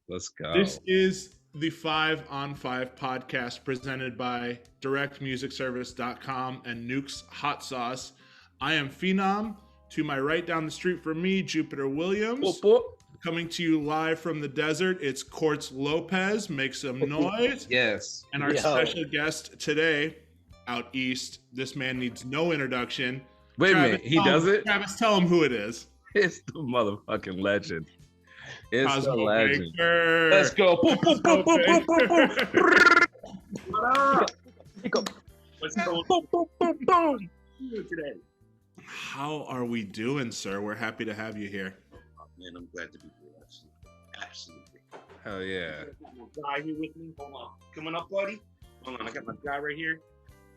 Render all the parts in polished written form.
Let's go. This is the 5 on 5 podcast presented by directmusicservice.com and Nuke's Hot Sauce. I am Phenom. To my right down the street from me, Jupiter Williams. Boop, boop. Coming to you live from the desert, it's Quartz Lopez. Make some noise. Yes. And our special guest today, out east, this man needs no introduction. Wait a minute, he does it? Travis, tell him who it is. It's the motherfucking legend. It's Cosmo the legend. Baker. Let's go. Boop, boop, boop, boop, boop, boop, boop. What up? What's going Boom, boom, boom, boom. today? How are we doing, sir? We're happy to have you here. Oh, man, I'm glad to be here. Absolutely. Hell yeah. I got my guy here with me. Hold on. Coming up, buddy. Hold on. I got my guy right here.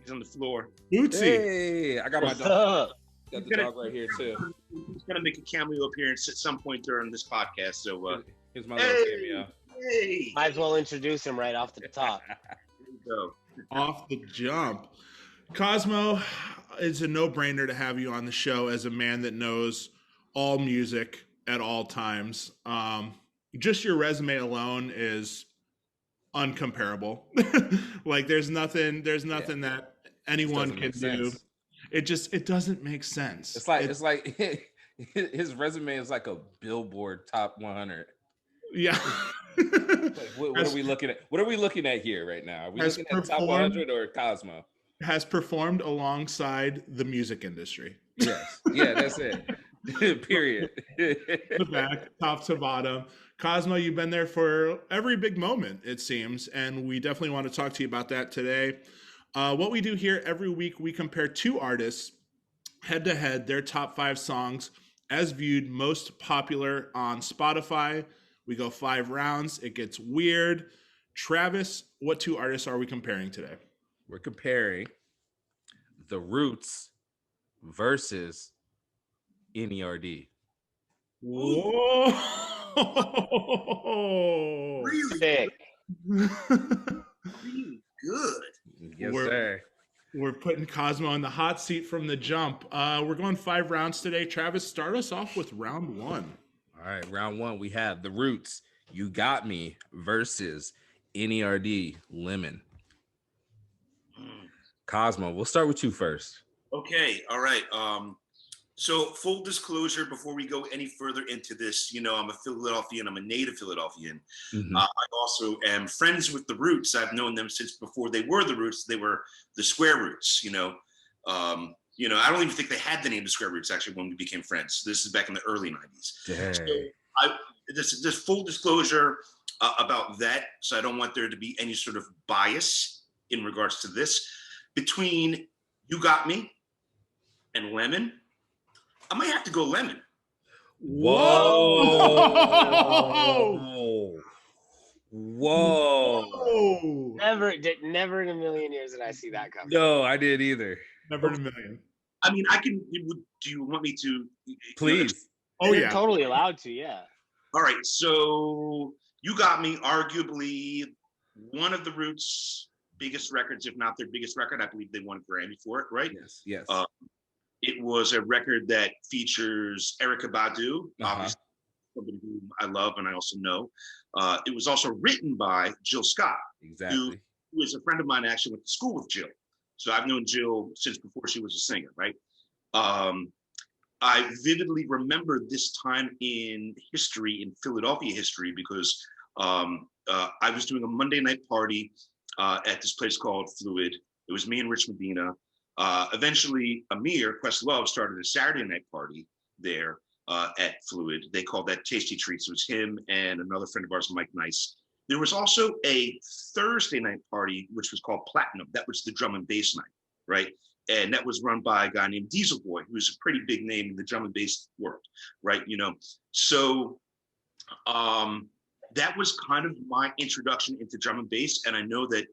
He's on the floor. Bootsy. Hey, I got my dog. Got the He's dog right here too. He's gonna make a cameo appearance at some point during this podcast. So, Here's my little cameo. hey, Might as well introduce him right off the top. there you go. Off the jump. Cosmo, it's a no-brainer to have you on the show as a man that knows all music at all times. Just your resume alone is uncomparable. Like there's nothing that anyone can do. It doesn't make sense. It's like his resume is like a Billboard Top 100. Yeah. Like, what are we looking at? What are we looking at here right now? Are we looking at Top 100 or Cosmo? Has performed alongside the music industry. Yes. Yeah, that's it. Period. The back, top to bottom. Cosmo, you've been there for every big moment, it seems, and we definitely want to talk to you about that today. What we do here every week, we compare two artists head to head, their top 5 songs as viewed most popular on Spotify. We go 5 rounds. It gets weird. Travis, what 2 artists are we comparing today? We're comparing The Roots versus N.E.R.D. Whoa! Really, Sick. really good. Yes, We're- sir. We're putting Cosmo in the hot seat from the jump. We're going 5 rounds today. Travis, start us off with round 1. All right, round 1, we have The Roots, You Got Me versus N.E.R.D. Lemon. Cosmo, we'll start with you first. Okay, all right. So full disclosure, before we go any further into this, I'm a Philadelphian. I'm a native Philadelphian. Mhm. I also am friends with the Roots. I've known them since before they were the Roots. They were the Square Roots. I don't even think they had the name the Square Roots actually when we became friends. This is back in the early '90s. Dang. So this full disclosure about that. So I don't want there to be any sort of bias in regards to this. Between You Got Me and Lemon, I might have to go Lemon. Whoa. Whoa! Never in a million years did I see that coming. No, I didn't either. Never in a million. I mean, I can. Do you want me to? Please. Oh, You're yeah. totally allowed to, yeah. All right. So You Got Me, arguably one of the Roots' biggest records, if not their biggest record. I believe they won a Grammy for it, right? Yes. It was a record that features Erykah Badu, obviously somebody who I love and I also know. It was also written by Jill Scott, Exactly. who is a friend of mine. I actually went to school with Jill. So I've known Jill since before she was a singer, right? I vividly remember this time in history, in Philadelphia history, because I was doing a Monday night party at this place called Fluid. It was me and Rich Medina. Eventually, Amir, Questlove, started a Saturday night party there at Fluid. They called that Tasty Treats. It was him and another friend of ours, Mike Nice. There was also a Thursday night party, which was called Platinum. That was the drum and bass night, right? And that was run by a guy named Diesel Boy, who's a pretty big name in the drum and bass world, right? So that was kind of my introduction into drum and bass. And I know that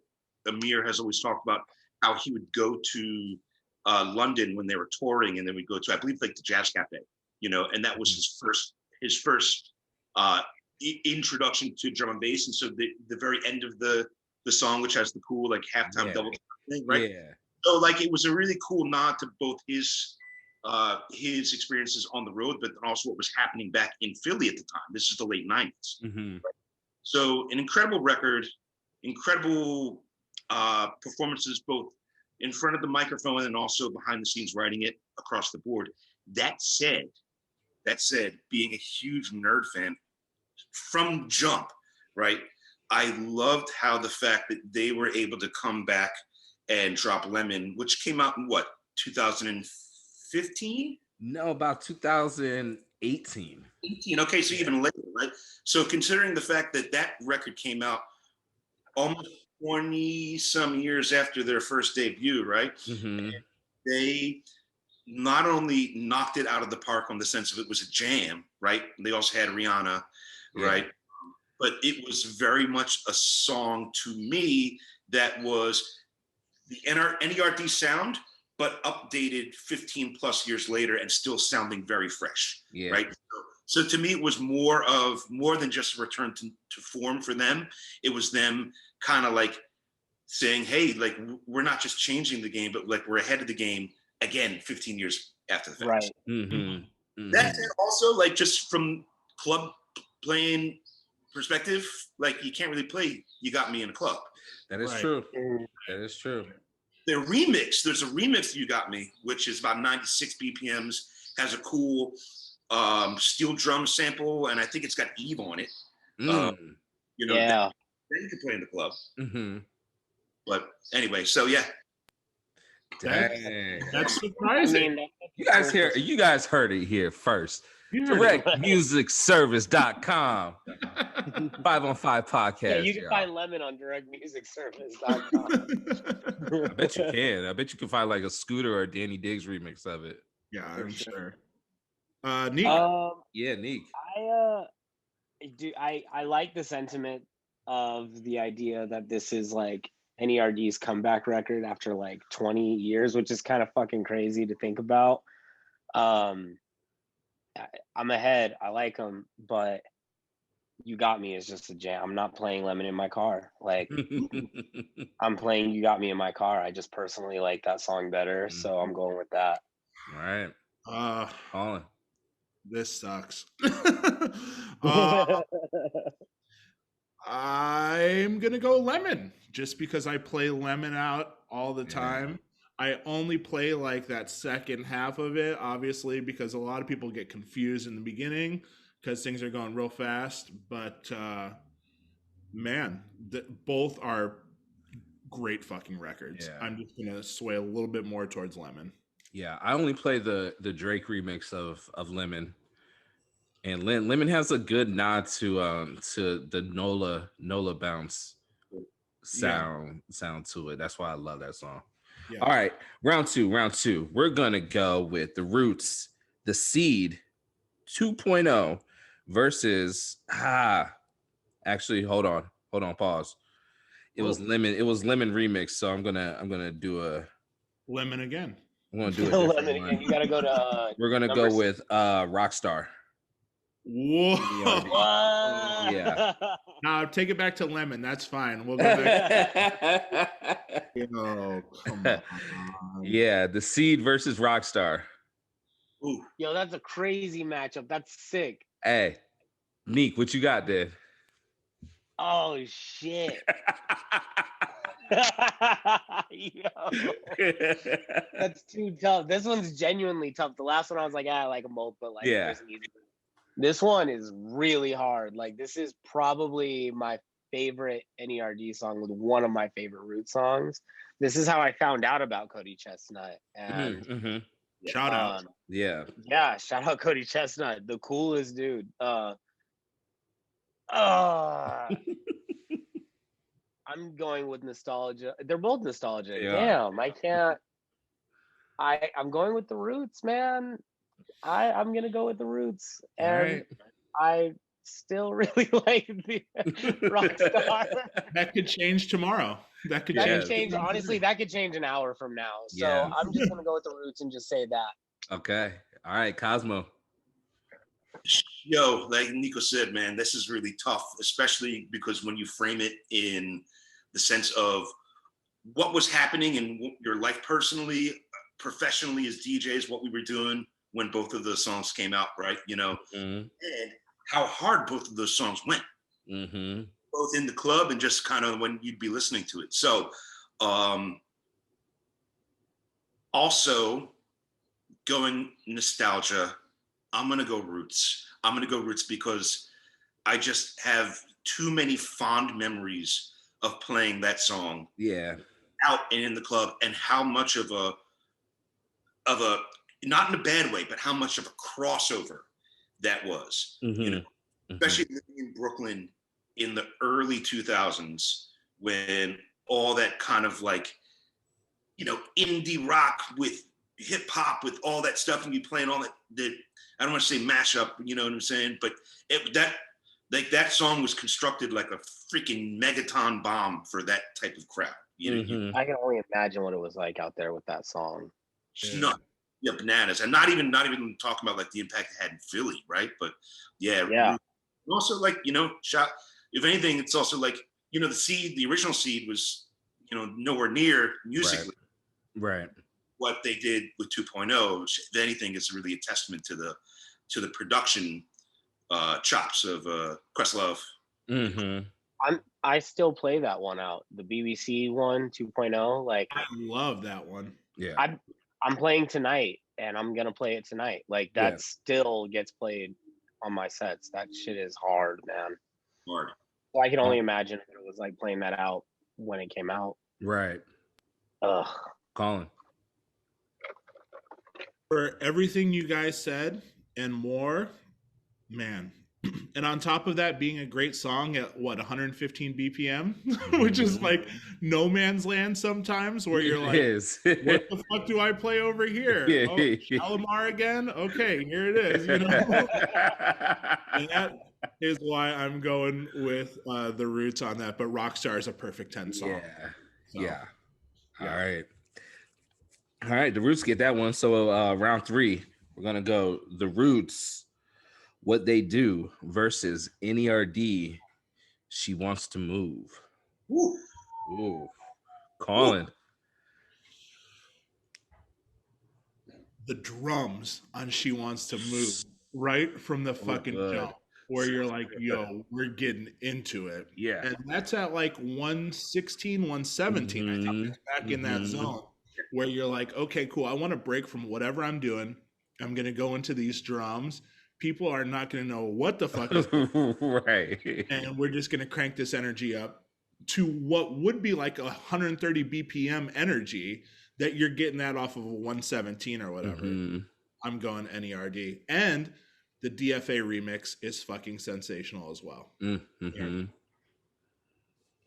Amir has always talked about how he would go to London when they were touring, and then we'd go to, I believe, like the Jazz Cafe, and that was his first introduction to drum and bass. And so the very end of the song, which has the cool like halftime double thing, right? Yeah. So like it was a really cool nod to both his experiences on the road, but also what was happening back in Philly at the time. This is the late '90s. Mm-hmm. So an incredible record, incredible performances, both in front of the microphone and also behind the scenes writing it across the board. That said, being a huge N.E.R.D fan from jump, right? I loved how the fact that they were able to come back and drop Lemon, which came out in what, 2015? No, about 2018. 18. Okay, so even later, right? So considering the fact that that record came out almost 20 some years after their first debut, right? Mm-hmm. They not only knocked it out of the park on the sense of it was a jam, right? They also had Rihanna, right? But it was very much a song to me that was the N.E.R.D sound, but updated 15 plus years later and still sounding very fresh, right? So to me, it was more than just a return to form for them. It was them kind of like saying, hey, like, we're not just changing the game, but like we're ahead of the game again 15 years after the fact. Right. Mm-hmm. Mm-hmm. That and also, like, just from club playing perspective, like, you can't really play You Got Me in a club. That is true. That is true. There's a remix of You Got Me, which is about 96 BPMs, has a cool steel drum sample, and I think it's got Eve on it. You know, yeah. that you can play in the club. Mm-hmm. But anyway, so yeah. Dang. That's surprising. I mean, You guys heard it here first. DirectMusicService.com. 5on5 podcast. Yeah, you can find Lemon on directmusicservice.com. I bet you can. I bet you can find like a Scooter or Danny Diggs remix of it. Yeah, I'm sure. Neek. Yeah, Neek. I like the sentiment of the idea that this is like N.E.R.D's comeback record after like 20 years, which is kind of fucking crazy to think about. I'm ahead. I like them, but You Got Me is just a jam. I'm not playing Lemon in my car. Like, I'm playing You Got Me in my car. I just personally like that song better, so I'm going with that. All right. Colin. This sucks. I'm gonna go Lemon just because I play Lemon out all the time. I only play like that second half of it, obviously, because a lot of people get confused in the beginning because things are going real fast. But man, both are great fucking records. Yeah. I'm just gonna sway a little bit more towards Lemon. Yeah, I only play the Drake remix of Lemon. And Lemon has a good nod to the Nola bounce sound to it. That's why I love that song. Yeah. All right, round two. We're gonna go with the Roots, the Seed 2.0 versus actually hold on, pause. It was Lemon remix, so I'm gonna do a Lemon again. I'm gonna do a different Lemon one. again. You gotta go to we're gonna go with Rockstar. Whoa. Yeah. Now take it back to Lemon. That's fine. We'll go back. Oh, come on. Yeah, the Seed versus Rockstar. Ooh. Yo, that's a crazy matchup. That's sick. Hey, Neek, what you got, dude? Oh shit. Yo, that's too tough. This one's genuinely tough. The last one I was like, I like them both, but like, there's an easy one. This one is really hard. Like, this is probably my favorite N.E.R.D song with one of my favorite Root songs. This is how I found out about Cody Chestnut. And shout out. Yeah, shout out Cody Chestnut, the coolest dude. I'm going with nostalgia. They're both nostalgic. Damn, I can't. I'm going with the Roots, man. I'm gonna go with the Roots, and I still really like the Rockstar. That could change tomorrow. That could change. Honestly, that could change an hour from now. So I'm just gonna go with the Roots and just say that. Okay. All right, Cosmo. Yo, like Nico said, man, this is really tough, especially because when you frame it in the sense of what was happening in your life personally, professionally as DJs, what we were doing when both of the songs came out, right? You know, and how hard both of those songs went. Mm-hmm. both in the club and just kind of when you'd be listening to it. So also going nostalgia, I'm going to go Roots. I'm going to go Roots because I just have too many fond memories of playing that song. Yeah. Out and in the club, and how much of a not in a bad way, but how much of a crossover that was. Mm-hmm. You know, especially living in Brooklyn in the early 2000s when all that kind of like, you know, indie rock with hip hop with all that stuff and you playing all that I don't want to say mashup, you know what I'm saying? But that song was constructed like a freaking megaton bomb for that type of crowd. You know, Mm-hmm. I can only imagine what it was like out there with that song. Yeah, bananas, and not even talking about like the impact it had in Philly, right? But yeah. Also, like, you know, if anything, it's also like, you know, the original Seed was, you know, nowhere near musically right. what they did with 2.0. If anything, it's really a testament to the production chops of Questlove. Mm-hmm. I still play that one out, the BBC one 2.0. Like, I love that one. Yeah. I'm playing tonight, and I'm gonna play it tonight. Like, that still gets played on my sets. That shit is hard, man. Hard. So I can only imagine what it was like playing that out when it came out. Right. Ugh. Colin. For everything you guys said and more, man. And on top of that, being a great song at 115 BPM, which is like no man's land sometimes, where you're like, what the fuck do I play over here? Oh, Shalimar again? Okay, here it is. You know, and that is why I'm going with the Roots on that. But Rockstar is a perfect 10 song. Yeah. All right. The Roots get that one. So round 3, we're gonna go the Roots. What They Do versus N.E.R.D. She Wants to Move. Ooh. Colin. The drums on She Wants to Move right from the fucking jump, where you're like, yo, we're getting into it. Yeah. And that's at like 116, 117, I think it's back in that zone where you're like, okay, cool. I want to break from whatever I'm doing. I'm going to go into these drums. People are not going to know what the fuck is right. And we're just going to crank this energy up to what would be like 130 BPM energy that you're getting that off of a 117 or whatever. I'm going N.E.R.D. And the DFA remix is fucking sensational as well.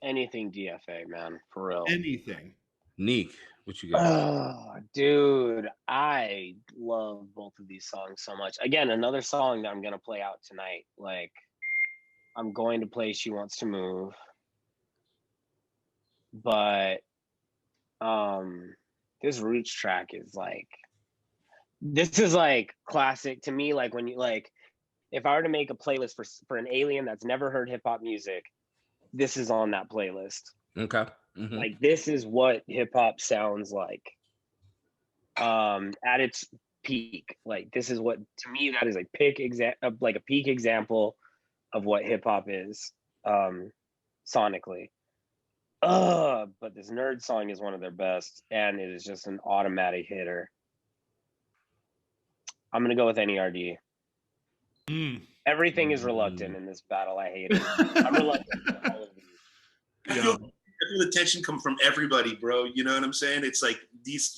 Anything DFA, man, for real. Anything. Neek, what you got? Oh, dude, I love both of these songs so much. Again, another song that I'm gonna play out tonight. Like, I'm going to play She Wants to Move, but this Roots track is like, this is like classic to me. Like, when you, like, if I were to make a playlist for an alien that's never heard hip hop music, this is on that playlist. Okay. Like, this is what hip hop sounds like at its peak. Like, this is what, to me, that is a peak example of what hip hop is sonically. But this N.E.R.D song is one of their best, and it is just an automatic hitter. I'm gonna go with N.E.R.D. Everything is reluctant in this battle. I hate it. I'm reluctant to all of these. I feel the tension come from everybody, bro. You know what I'm saying? It's like these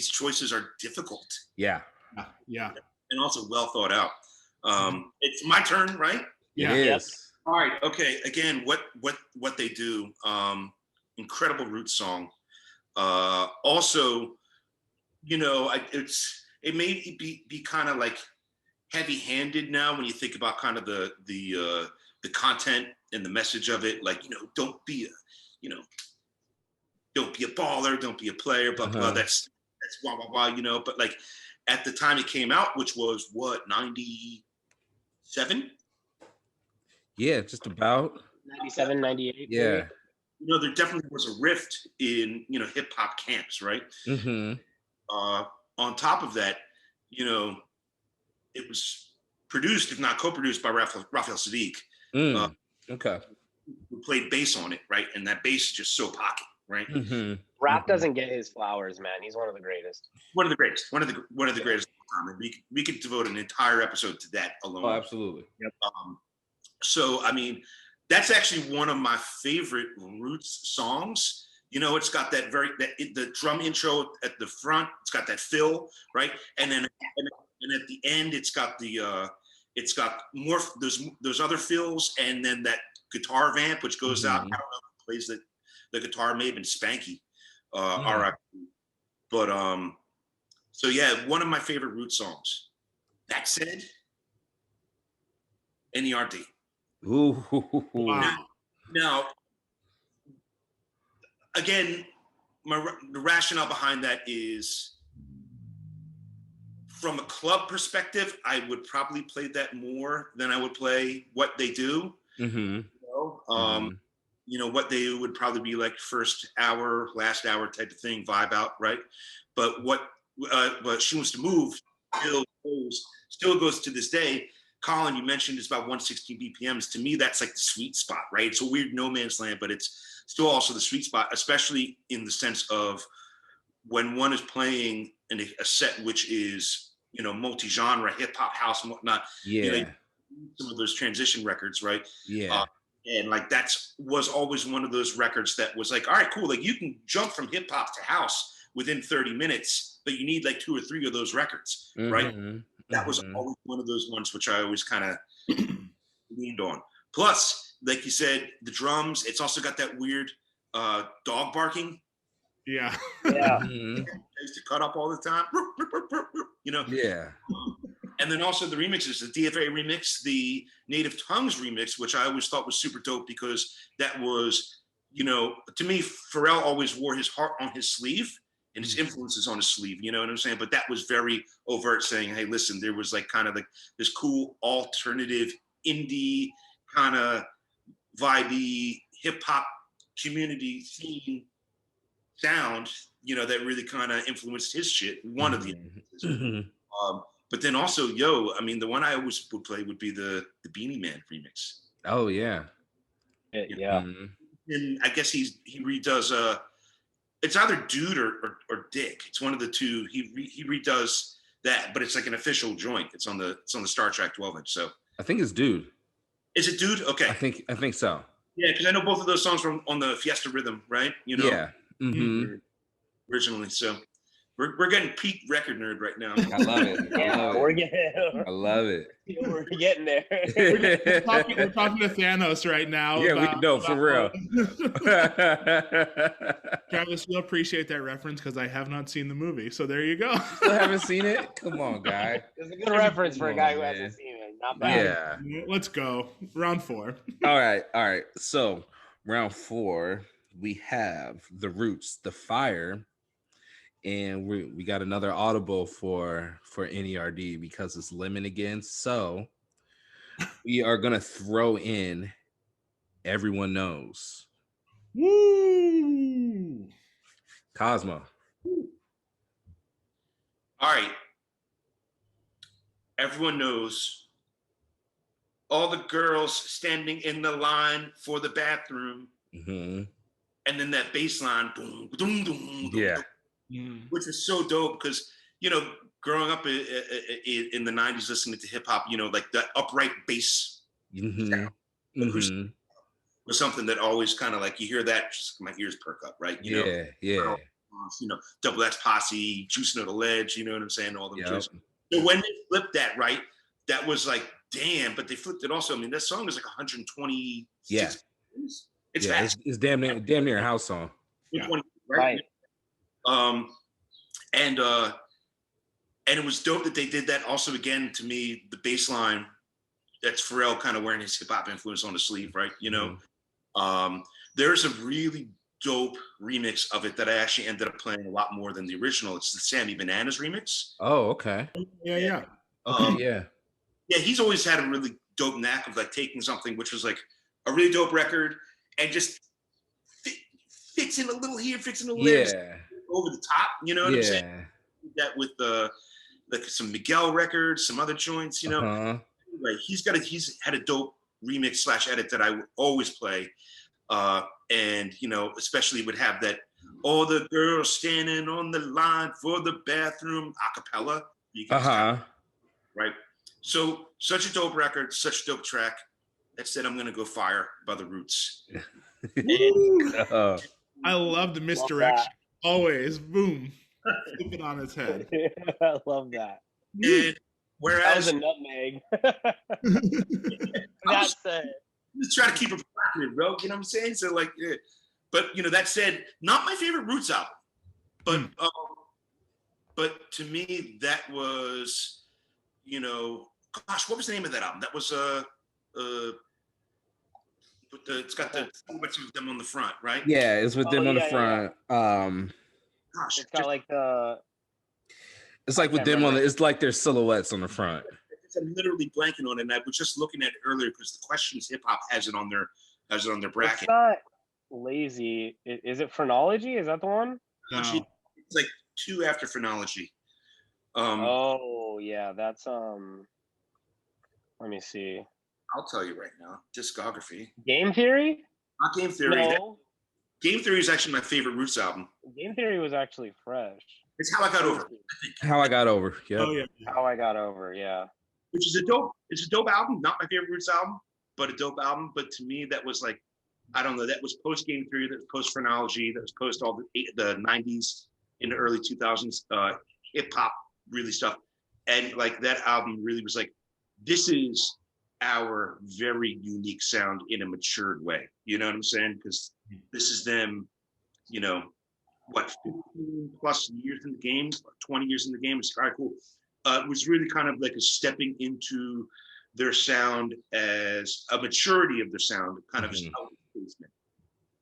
choices are difficult. Yeah. And also well thought out. It's my turn, right? Yeah. It is. All right. Okay. Again, what they do. Incredible Roots song. Also, you know, it may be kind of like heavy-handed now when you think about kind of the content and the message of it. Like, you know, don't be a baller, don't be a player, blah blah. That's blah blah blah. You know, but like at the time it came out, which was what, 97. Yeah, just about 97, 98. Yeah. Maybe. You know, there definitely was a rift in, you know, hip hop camps, right? On top of that, you know, it was produced, if not co-produced, by Raphael Sadiq, Okay. who played bass on it, right? And that bass is just so pocket, right? Rap doesn't get his flowers, man. He's one of the greatest. One of the greatest. One of the greatest of all time. And we could devote an entire episode to that alone. Oh, absolutely. Yep. So I mean, that's actually one of my favorite Roots songs. You know, it's got that the drum intro at the front. It's got that fill, right? And then and at the end, it's got more those other fills, and then that guitar vamp which goes out. I don't know who plays the guitar, maybe Spanky, R.I.P. But so yeah, one of my favorite Roots songs. That said, N.E.R.D. Ooh. Wow. Now, again, the rationale behind that is, from a club perspective, I would probably play that more than I would play What They Do. You know, What They Do would probably be like first hour, last hour type of thing, vibe out, right? But but She Wants to Move still goes to this day. Colin, you mentioned it's about 116 BPMs. To me, that's like the sweet spot, right? It's a weird no man's land, but it's still also the sweet spot, especially in the sense of when one is playing in a set which is, you know, multi-genre, hip hop, house, and whatnot. Yeah. You know, some of those transition records, right? Yeah. And like was always one of those records that was like, all right, cool. Like you can jump from hip hop to house within 30 minutes, but you need like 2 or 3 of those records, right? That was always one of those ones which I always kind of leaned on. Plus, like you said, the drums, it's also got that weird dog barking. Yeah. Yeah. I used to cut up all the time, you know? Yeah. And then also the remixes, the DFA remix, the Native Tongues remix, which I always thought was super dope because that was, you know, to me, Pharrell always wore his heart on his sleeve and his influences on his sleeve, you know what I'm saying? But that was very overt, saying, hey, listen, there was like kind of like this cool alternative indie kind of vibey hip hop community scene sound, you know, that really kind of influenced his shit. One of the influences. But then also, I mean, the one I always would play would be the Beanie Man remix. Oh yeah. Yeah. And I guess he redoes it's either Dude or Dick. It's one of the two. He redoes that, but it's like an official joint. It's on the Star Trek 12-inch. So I think it's Dude. Is it Dude? Okay. I think so. Yeah, because I know both of those songs were on the Fiesta Rhythm, right? You know. Yeah. Originally, so we're getting peak record nerd right now. I love it. I love it. We're getting there. We're talking to Thanos right now. Yeah, for real. Travis, you'll appreciate that reference because I have not seen the movie. So there you go. Still haven't seen it? Come on, guy. It's a good reference for a guy who hasn't seen it. Not bad. Yeah. Let's go. Round 4. All right. So round 4, we have The Roots, The Fire. And we got another audible for N.E.R.D because it's Lemon again. So we are gonna throw in Everyone Knows. Woo! Cosmo. All right. Everyone knows. All the girls standing in the line for the bathroom. And then that bass line, boom, boom, boom, yeah. Which is so dope because, you know, growing up in the 90s listening to hip hop, you know, like that upright bass was something that always kind of like, you hear that, just my ears perk up, right? You know, yeah. You know, Double X Posse, Juicing on the Ledge, you know what I'm saying? All them jokes. So when they flipped that, right, that was like, damn, but they flipped it also. I mean, that song is like 120. Yeah. It's fast. It's damn near a house song. Yeah. Right. And it was dope that they did that. Also, again, to me, the bass line, that's Pharrell kind of wearing his hip hop influence on the sleeve, right? You know, there's a really dope remix of it that I actually ended up playing a lot more than the original. It's the Sammy Bananas remix. Oh, okay. Yeah. Okay, yeah. Yeah, he's always had a really dope knack of like taking something which was like a really dope record and just fixing a little here, fixing a little there, over the top. You know what I'm saying? That with like some Miguel records, some other joints. You know, like he's had a dope remix / edit that I would always play. And, you know, especially would have that, all the girls standing on the line for the bathroom a cappella. Right. So such a dope record, such a dope track. That said, I'm going to go Fire by The Roots. I love the misdirection. Always, boom, flip it on its head. I love that. And whereas that was a nutmeg. That's it. Just try to keep it provocative, bro. You know what I'm saying? So like, yeah. But you know, that said, not my favorite Roots album, but to me, that was, you know, gosh, what was the name of that album? That was it's got the silhouettes of them on the front, right? Yeah, it's with them on the front. Gosh, it's got like the. It's like with them on the. It's like their silhouettes on the front. I'm literally blanking on it. And I was just looking at it earlier because the Questions Hip Hop has it on their bracket. It's not Lazy. Is it Phrenology? Is that the one? No. It's like 2 after Phrenology. Oh yeah, that's Let me see. I'll tell you right now. Discography. Game Theory? Not Game Theory. No. Game Theory is actually my favorite Roots album. Game Theory was actually fresh. It's How I Got Over. How I Got Over. Yep. Oh yeah. How I Got Over. Yeah. Which is it's a dope album. Not my favorite Roots album, but a dope album. But to me, that was like, I don't know, that was post Game Theory, that was post Phrenology, that was post all the 90s into early 2000s hip hop really stuff. And like that album really was like, this is our very unique sound in a matured way. You know what I'm saying? Because this is them, you know, what, 15 plus years in the game, 20 years in the game. It's kind of cool. It was really kind of like a stepping into their sound as a maturity of their sound, kind of as outplacement,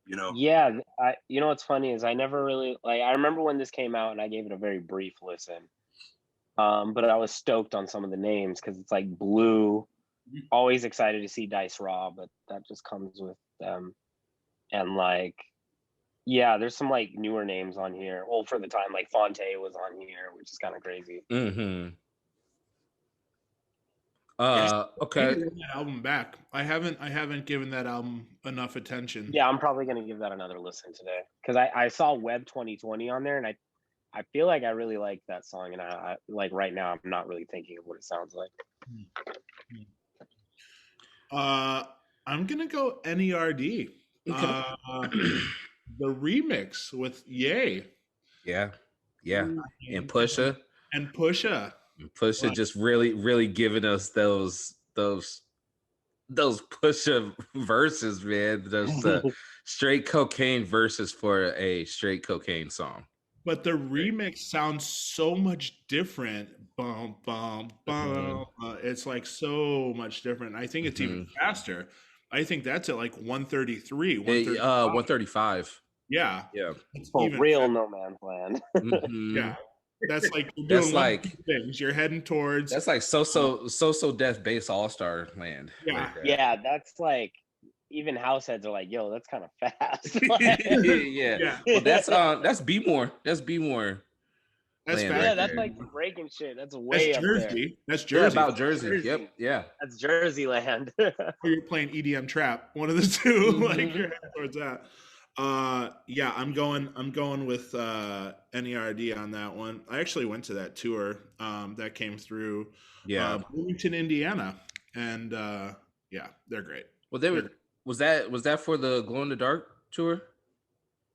you know? Yeah, you know what's funny is I never really, like, I remember when this came out and I gave it a very brief listen. But I was stoked on some of the names because it's like Blue, always excited to see Dice Raw, but that just comes with them. And like, yeah, there's some like newer names on here. Well, for the time, like Fonte was on here, which is kind of crazy. Okay. That album back. I haven't given that album enough attention. Yeah, I'm probably gonna give that another listen today because I saw Web 2020 on there, and I feel like I really like that song, and I like right now I'm not really thinking of what it sounds like. I'm gonna go N.E.R.D. Okay. The remix with Ye. Yeah. And Pusha. Pusha just really giving us those Pusha verses, man. Those straight cocaine verses for a straight cocaine song. But the remix sounds so much different. Bum, bum, bum. It's like so much different. I think it's even faster. I think that's at like 133, 135. Yeah. It's real faster. No Man's Land. Yeah. That's like you're doing like things. You're heading towards. That's like so Death Bass All-Star land. Yeah. Right there. Yeah, that's like even house heads are like, yo, that's kind of fast. Yeah. Well, that's B More. That's B More. That's fast. Yeah, that's like breaking shit. That's way up Jersey. There. That's Jersey. Yeah, about Jersey. Yep. Yeah. That's Jersey land. Or you're playing EDM trap. One of the two. Like you're heading towards that. Yeah, I'm going with N.E.R.D on that one. I actually went to that tour that came through Bloomington, Indiana, and yeah, they're great. Well, was that for the Glow in the Dark tour?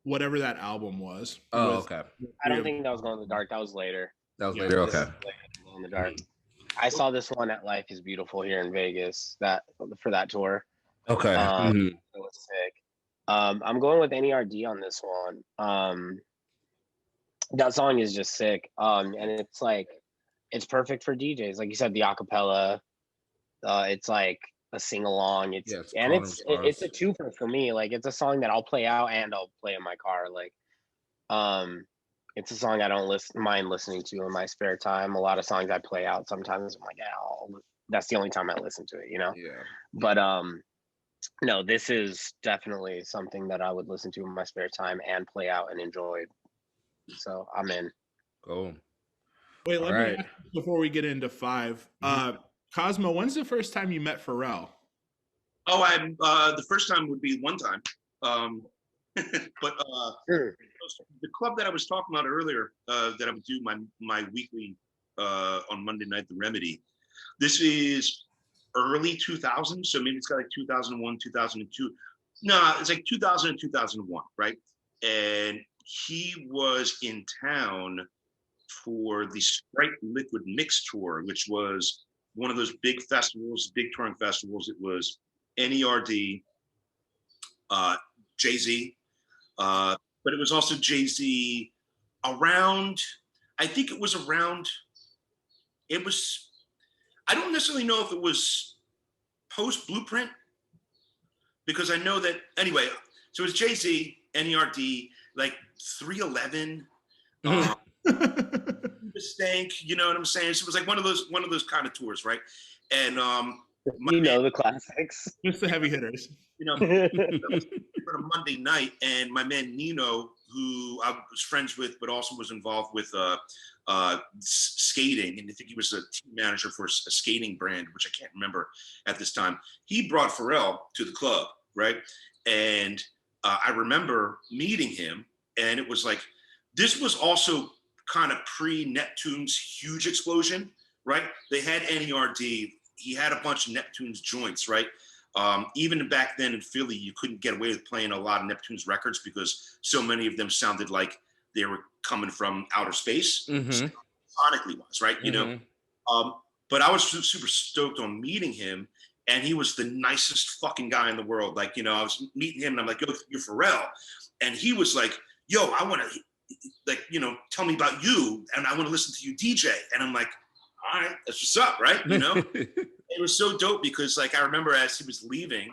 Whatever that album was. Oh, okay. I don't think that was Glow in the Dark. That was later. Later. Okay. Glow in the Dark. I saw this one at Life is Beautiful here in Vegas. For that tour. Okay. It was sick. I'm going with N.E.R.D on this one. That song is just sick. And it's like, it's perfect for DJs. Like you said, the acapella. It's like a sing along. It's a twofer for me. Like it's a song that I'll play out and I'll play in my car. Like, it's a song I don't mind listening to in my spare time. A lot of songs I play out. Sometimes I'm like, yeah, that's the only time I listen to it. You know. Yeah. But no, this is definitely something that I would listen to in my spare time and play out and enjoy. So I'm in. Cool. Wait, let me ask before we get into 5. Cosmo, when's the first time you met Pharrell? Oh, I'm the first time would be one time. But Sure. the club that I was talking about earlier, that I would do my weekly on Monday night, the Remedy. This is early 2000, so maybe it's got like 2001, 2002. No, it's like 2000 and 2001, right? And he was in town for the Sprite Liquid Mix Tour, which was one of those big festivals, big touring festivals. It was N.E.R.D, Jay-Z, but it was also Jay-Z around, I think it was around, it was, I don't necessarily know if it was post Blueprint, because I know that, anyway, so it was Jay-Z, N.E.R.D, like 311, Stank, you know what I'm saying? So it was like one of those kind of tours, right? And the classics. Just the heavy hitters. You know, for a Monday night, and my man Nino, who I was friends with, but also was involved with skating, and I think he was a team manager for a skating brand, which I can't remember at this time. He brought Pharrell to the club, right? And I remember meeting him, and it was like, this was also kind of pre-Neptune's huge explosion, right? They had N.E.R.D. He had a bunch of Neptune's joints, right? Even back then in Philly, you couldn't get away with playing a lot of Neptune's records because so many of them sounded like they were coming from outer space, sonically wise, right? You know, but I was super stoked on meeting him, and he was the nicest fucking guy in the world. Like, you know, I was meeting him, and I'm like, yo, you're Pharrell, and he was like, yo, I want to, like, you know, tell me about you, and I want to listen to you DJ, and I'm like, all right, that's what's up, right? You know. It was so dope because, like, I remember as he was leaving,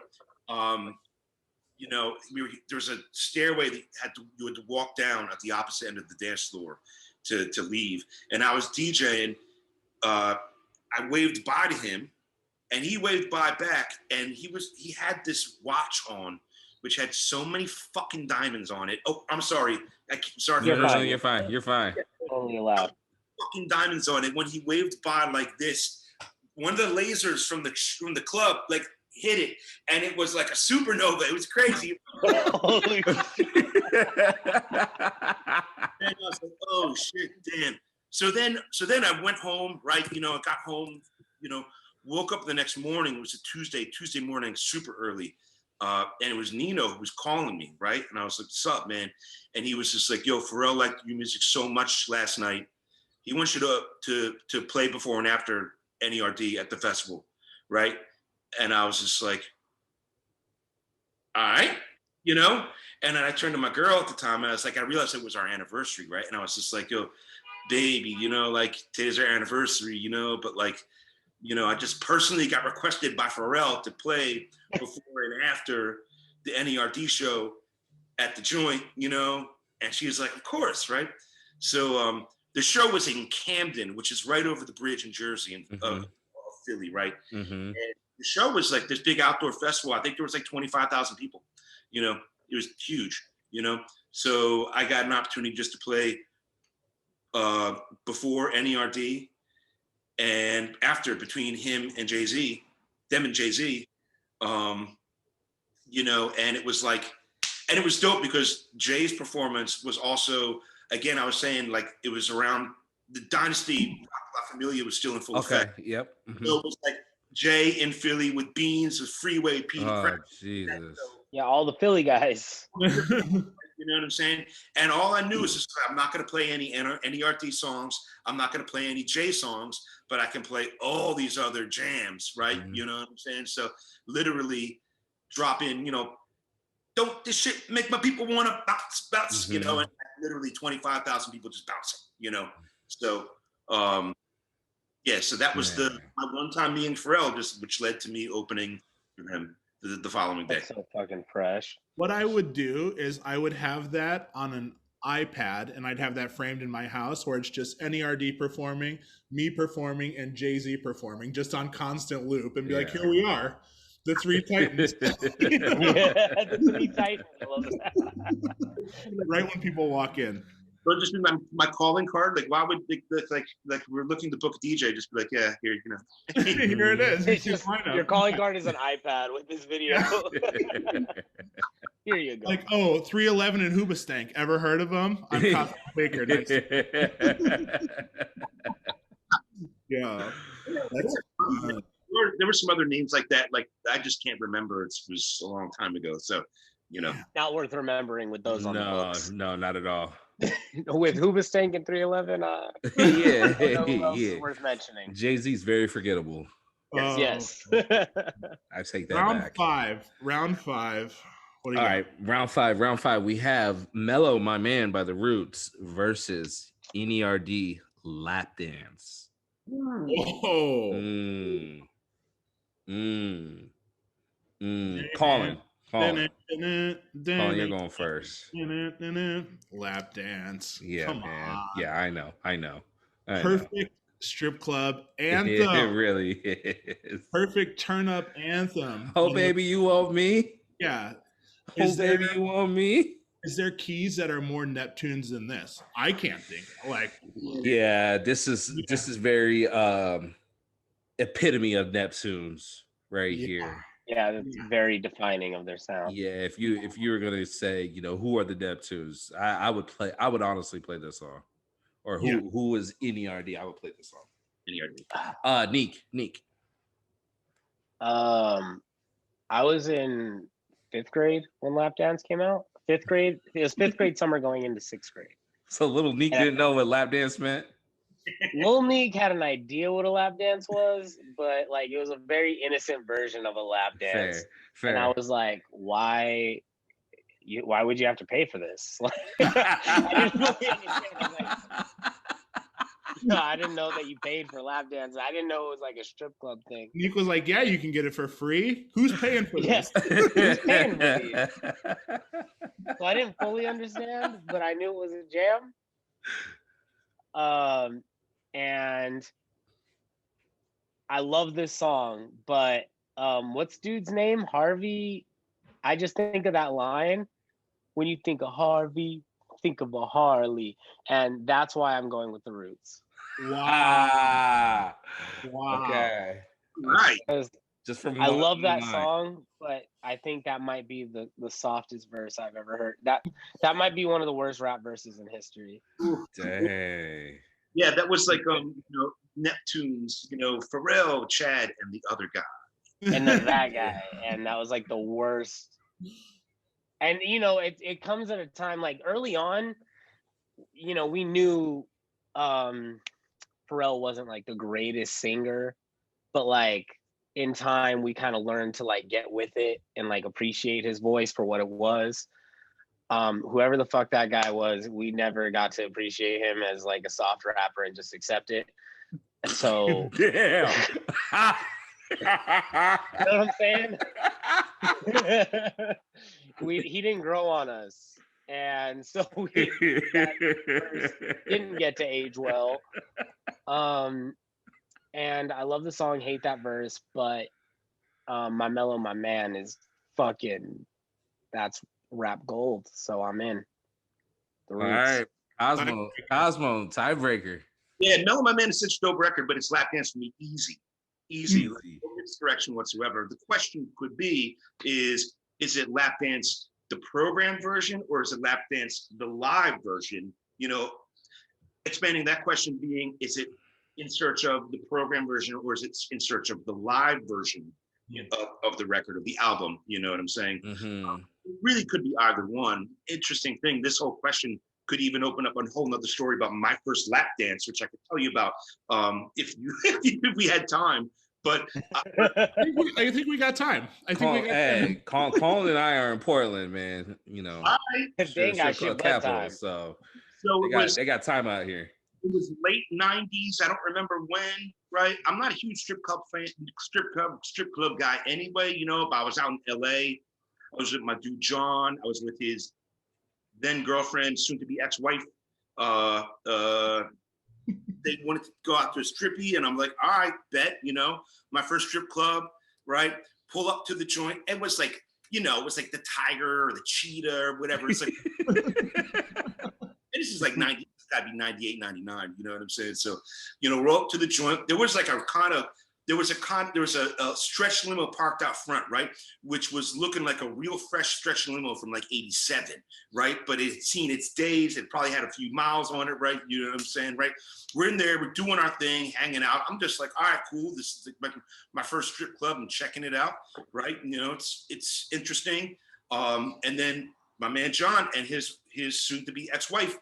you know, there was a stairway that you had to walk down at the opposite end of the dance floor to leave. And I was DJing. I waved by to him, and he waved by back. And he had this watch on, which had so many fucking diamonds on it. Oh, I'm sorry. Sorry. You're fine. You're fine. Only allowed. Fucking diamonds on it. When he waved by like this, one of the lasers from the club like hit it, and it was like a supernova. It was crazy. And I was like, oh shit, damn. So then I went home, right? You know, I got home, you know, woke up the next morning. It was a Tuesday morning, super early. And it was Nino who was calling me, right? And I was like, what's up, man? And he was just like, yo, Pharrell liked your music so much last night. He wants you to play before and after N.E.R.D at the festival, right? And I was just like, all right, you know? And then I turned to my girl at the time, and I was like, I realized it was our anniversary, right? And I was just like, yo, baby, you know, like, today's our anniversary, you know? But like, you know, I just personally got requested by Pharrell to play before and after the N.E.R.D show at the joint, you know? And she was like, of course, right? So the show was in Camden, which is right over the bridge in Jersey, in Philly, right? And the show was like this big outdoor festival. I think there was like 25,000 people. You know, it was huge. You know, so I got an opportunity just to play before N.E.R.D and after, between him and Jay-Z, them and Jay-Z. You know, and it was like, and it was dope because Jay's performance was also, again, I was saying, like, it was around the Dynasty, La Familia was still in full effect. Yep. So it was like Jay in Philly with Beans, with Freeway, Petey Crack. Jesus. Yeah, all the Philly guys. You know what I'm saying? And all I knew is just, I'm not going to play any N.E.R.D songs. I'm not going to play any Jay songs, but I can play all these other jams, right? You know what I'm saying? So literally drop in, you know, don't this shit make my people want to bounce, you know, and literally 25,000 people just bouncing, you know? So, yeah, so that was my one time meeting Pharrell, which led to me opening for him the following day. That's so fucking fresh. What I would do is I would have that on an iPad, and I'd have that framed in my house where it's just N.E.R.D performing, me performing, and Jay-Z performing, just on constant loop, and be like, here we are, the three titans. The three titans. I love that. Right when people walk in. it'll just be my calling card. Like, why would like we're looking to book a DJ? Just be like, yeah, here, you know. Here it is. It's just, your calling card is an iPad with this video. Yeah. Here you go. Like, oh, 311 and Hoobastank. Ever heard of them? I'm Cosmo Baker. Nice. Yeah. That's There were some other names like that. Like, I just can't remember. It was a long time ago. So, you know. Not worth remembering with those on the books. No, not at all. With Hoobastank and 311, yeah. worth mentioning. Jay-Z's very forgettable. Yes. I take that back. Round five. What do you All got? right, round five. We have Mellow My Man by The Roots versus N.E.R.D Lap Dance. Oh. Colin, you're going first. Lap dance. Yeah, Come man. on. Yeah, I know. Perfect strip club anthem. It really is. Perfect turn up anthem. Oh, baby, you want me? Yeah. Oh, baby, you want me? Is there keys that are more Neptunes than this? I can't think. Like, yeah, this is very epitome of Neptunes right here. Yeah, that's very defining of their sound. Yeah, if you were gonna say, you know, who are the Neptunes, I would honestly play this song. Or who is N.E.R.D? I would play this song. N.E.R.D. Neek. I was in 5th grade when Lap Dance came out. 5th grade. It was 5th grade summer going into 6th grade. So little Neek didn't know what lap dance meant. Lil Neek had an idea what a lap dance was, but like it was a very innocent version of a lap dance. Fair. And I was like, why would you have to pay for this? I didn't really understand. I didn't know that you paid for lap dance. I didn't know it was like a strip club thing. Nick was like, yeah, you can get it for free. Who's paying for this? Who's paying for these? So I didn't fully understand, but I knew it was a jam. And I love this song, but what's dude's name? Harvey. I just think of that line. When you think of Harvey, think of a Harley. And that's why I'm going with The Roots. Wow. Okay. Right. Just from I love that song, but I think that might be the softest verse I've ever heard. That might be one of the worst rap verses in history. Dang. Yeah, that was like Neptunes, Pharrell, Chad, and the other guy. And then that guy. And that was like the worst. And it comes at a time like early on, we knew Pharrell wasn't like the greatest singer, but like in time we kind of learned to like get with it and like appreciate his voice for what it was. Whoever the fuck that guy was, we never got to appreciate him as like a soft rapper and just accept it. And so damn. You know what I'm saying? He didn't grow on us. And so that didn't get to age well. And I love the song Hate That Verse, but My Mellow My Man is that's rap gold. So I'm in. All right. Cosmo, tiebreaker. Yeah, Mellow My Man is such a dope record, but it's lap dance for me easy. No misdirection whatsoever. The question could be, is it lap dance the program version or is it lap dance the live version? Expanding that question being, is it in search of the program version or is it in search of the live version of the record, of the album? You know what I'm saying? Mm-hmm. It really could be either one. Interesting thing, this whole question could even open up a whole nother story about my first lap dance, which I could tell you about if we had time. But I think we got time. Colin and I are in Portland, man. Capital, so they got time out here. It was late 90s. I don't remember when, right? I'm not a huge strip club guy anyway, but I was out in LA. I was with my dude John. I was with his then girlfriend, soon to be ex-wife. They wanted to go out to a strippy, and I'm like, all right, bet, my first strip club, right? Pull up to the joint. It was like, it was like the tiger or the cheetah or whatever. It's like, this is like 90, it's gotta be 98, 99, you know what I'm saying? So, you know, roll up to the joint. There was like there was a stretch limo parked out front, right? Which was looking like a real fresh stretch limo from like 87, right? But it had seen its days. It probably had a few miles on it, right? You know what I'm saying, right? We're in there, we're doing our thing, hanging out. I'm just like, all right, cool. This is like my first strip club. I'm checking it out, right? You know, it's interesting. And then my man John and his soon-to-be ex-wife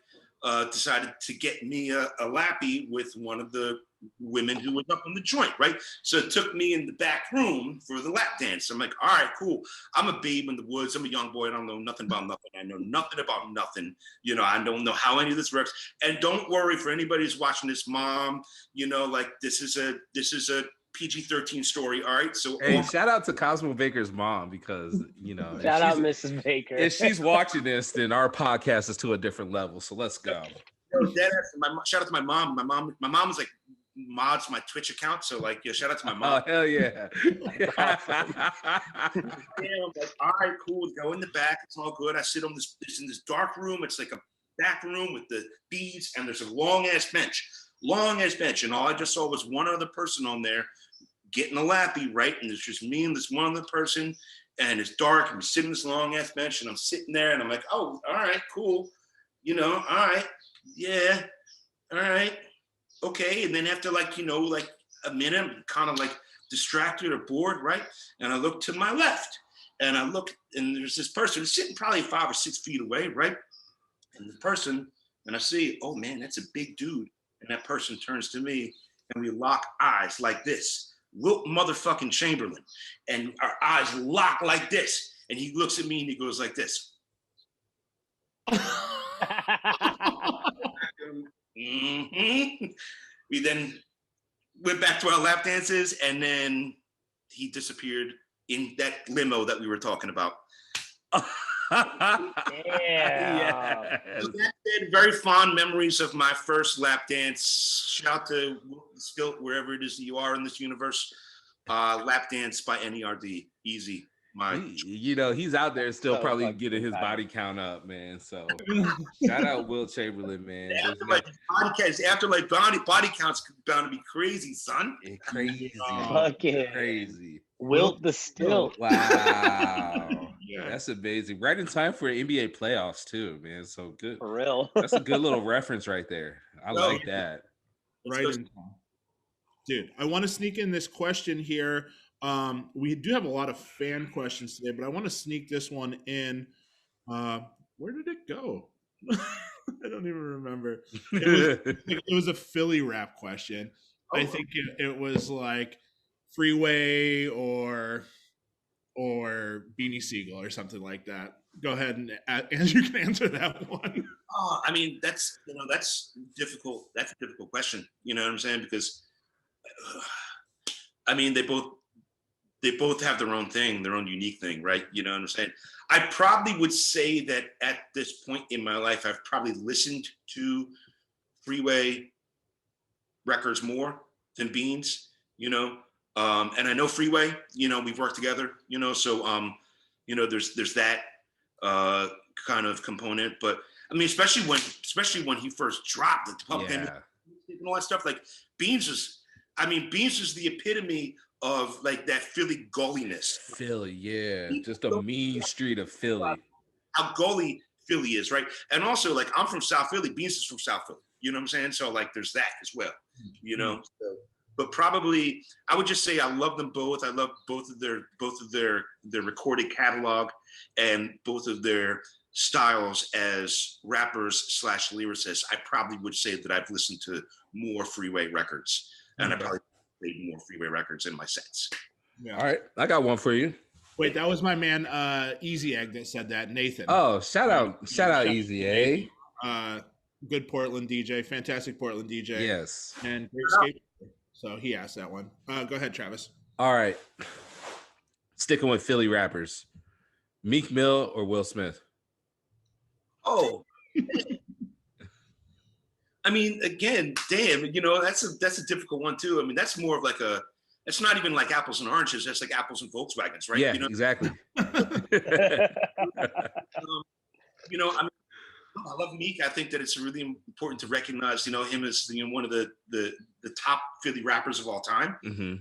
decided to get me a lappy with one of the women who was up in the joint, right? So it took me in the back room for the lap dance. I'm like, all right, cool. I'm a babe in the woods. I'm a young boy. I don't know nothing about nothing. I know nothing about nothing. You know, I don't know how any of this works. And don't worry, for anybody who's watching this, mom, you know, like this is a PG-13 story. All right. So hey, shout out to Cosmo Baker's mom, because you know, shout out Mrs. Baker. If she's watching this, then our podcast is to a different level. So let's go. Shout out to my mom. My mom was like mods my Twitch account, so like, yeah, shout out to my mom. Oh hell yeah! I'm like, all right, cool. Go in the back. It's all good. I sit on this in this dark room. It's like a back room with the beads, and there's a long ass bench, and all I just saw was one other person on there getting a lappy, right? And it's just me and this one other person, and it's dark. And we're sitting on this long ass bench, and I'm sitting there, and I'm like, oh, all right, cool. You know, all right, yeah, all right. Okay, and then after like, you know, like a minute, I'm kind of like distracted or bored, right? And I look to my left, and I look, and there's this person sitting probably 5 or 6 feet away, right? And the person, and I see, oh man, that's a big dude. And that person turns to me, and we lock eyes like this. Wilt motherfucking Chamberlain. And our eyes lock like this. And he looks at me and he goes like this. Mm-hmm. We then went back to our lap dances, and then he disappeared in that limo that we were talking about. Yeah. So that said, very fond memories of my first lap dance. Shout out to Stilt, wherever it is that you are in this universe. Lap dance by N.E.R.D. Easy. You know, he's out there still So probably fucking getting his tight. body count up, man. So shout out Wilt Chamberlain, man. After body counts bound to be crazy, son. Crazy. Fucking Crazy. Wilt the Stilt. Wow. Yeah. That's amazing. Right in time for NBA playoffs too, man. So good. For real. That's a good little reference right there. I like that. Right in time. Dude, I want to sneak in this question here. We do have a lot of fan questions today, but I want to sneak this one in. Where did it go? I don't even remember. It was a Philly rap question. Oh. I think it was like Freeway or Beanie Siegel or something like that. Go ahead and Andrew can answer that one. I mean, that's difficult. That's a difficult question. You know what I'm saying? Because I mean, they both have their own thing, their own unique thing, right? You know what I'm saying? I probably would say that at this point in my life, I've probably listened to Freeway records more than Beans, you know? And I know Freeway, you know, we've worked together, you know, so, you know, there's that kind of component, but I mean, especially when he first dropped the Public Enemy and all that stuff, like Beans was the epitome of like that Philly gulliness. Philly, yeah. Just a mean street of Philly. How gully Philly is, right? And also, like, I'm from South Philly. Beans is from South Philly. You know what I'm saying? So, like, there's that as well. You know? So, but probably, I would just say I love them both. I love both of their recorded catalog and both of their styles as rappers / lyricists. I probably would say that I've listened to more Freeway records, and I probably played more Freeway records in my sets. Yeah. All right, I got one for you. Wait, that was my man Easy Egg that said that, Nathan. Oh, shout out Easy Egg. Good Portland DJ, fantastic Portland DJ. Yes. And great skateboarder. So he asked that one. Go ahead, Travis. All right. Sticking with Philly rappers. Meek Mill or Will Smith? Oh. I mean, again, damn, you know, that's a difficult one too. I mean, that's more of like it's not even like apples and oranges. That's like apples and Volkswagens, right? Yeah, you know? exactly. You know, I mean, I love Meek. I think that it's really important to recognize, him as one of the top Philly rappers of all time. Mm-hmm.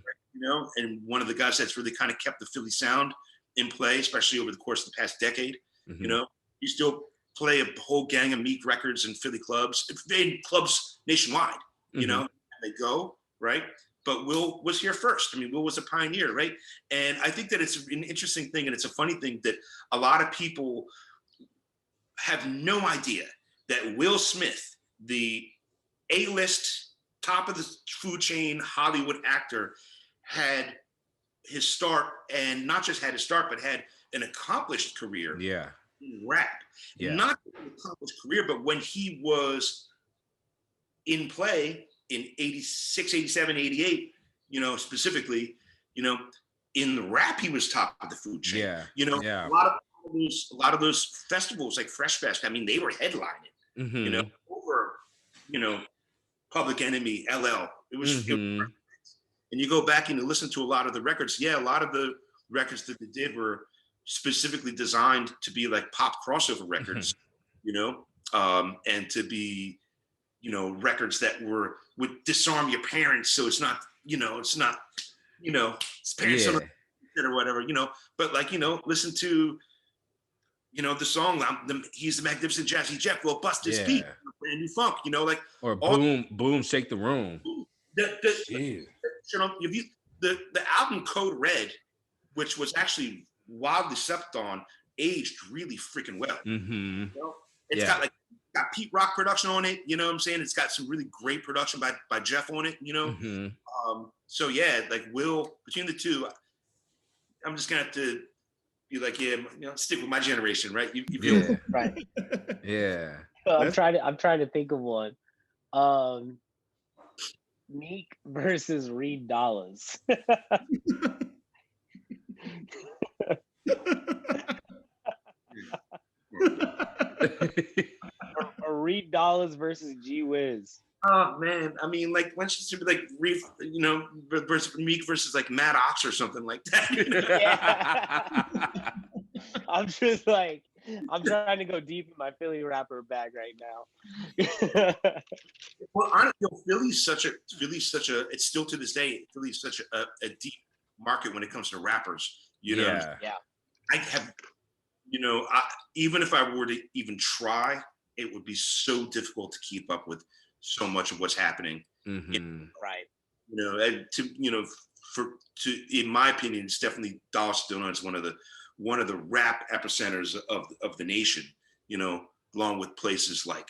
And one of the guys that's really kind of kept the Philly sound in play, especially over the course of the past decade. Mm-hmm. You still play a whole gang of Meek records in Philly clubs, in clubs nationwide. Mm-hmm. And they go right. But Will was here first. I mean, Will was a pioneer, right? And I think that it's an interesting thing, and it's a funny thing that a lot of people have no idea that Will Smith, the A-list, top of the food chain Hollywood actor, had his start, and not just had his start, but had an accomplished career in rap. Not an accomplished career, but when he was in play in 86, 87, 88, specifically, in the rap, he was top of the food chain. A lot of those festivals like Fresh Fest, I mean, they were headlining, over, Public Enemy, LL. It was, and you go back and you listen to a lot of the records. Yeah, a lot of the records that they did were specifically designed to be like pop crossover records, and to be, records that would disarm your parents. So it's not, it's parents or whatever, but like, listen to, the song, he's the Magnificent Jazzy Jeff, will bust his beat, brand new funk, like, or boom, boom, shake the room. The album Code Red, which was actually wildly slept on, aged really freaking well. It's got Pete Rock production on it, you know what I'm saying? It's got some really great production by Jeff on it, so yeah, like Will, between the two, I'm just gonna have to be like, stick with my generation, right? You right. Yeah. I'm trying to think of one. Meek versus Reed Dollaz. or Reed Dollaz versus G Wiz. Oh man, I mean, like, let's just be like, versus Meek versus like Matt Ox or something like that. I'm just like, I'm trying to go deep in my Philly rapper bag right now. Well, honestly, Philly's such a. It's still to this day, Philly's such a deep market when it comes to rappers. Yeah. I have, even if I were to even try, it would be so difficult to keep up with so much of what's happening. Right. In my opinion, it's definitely Dallas Donuts, one of the rap epicenters of the nation, along with places like,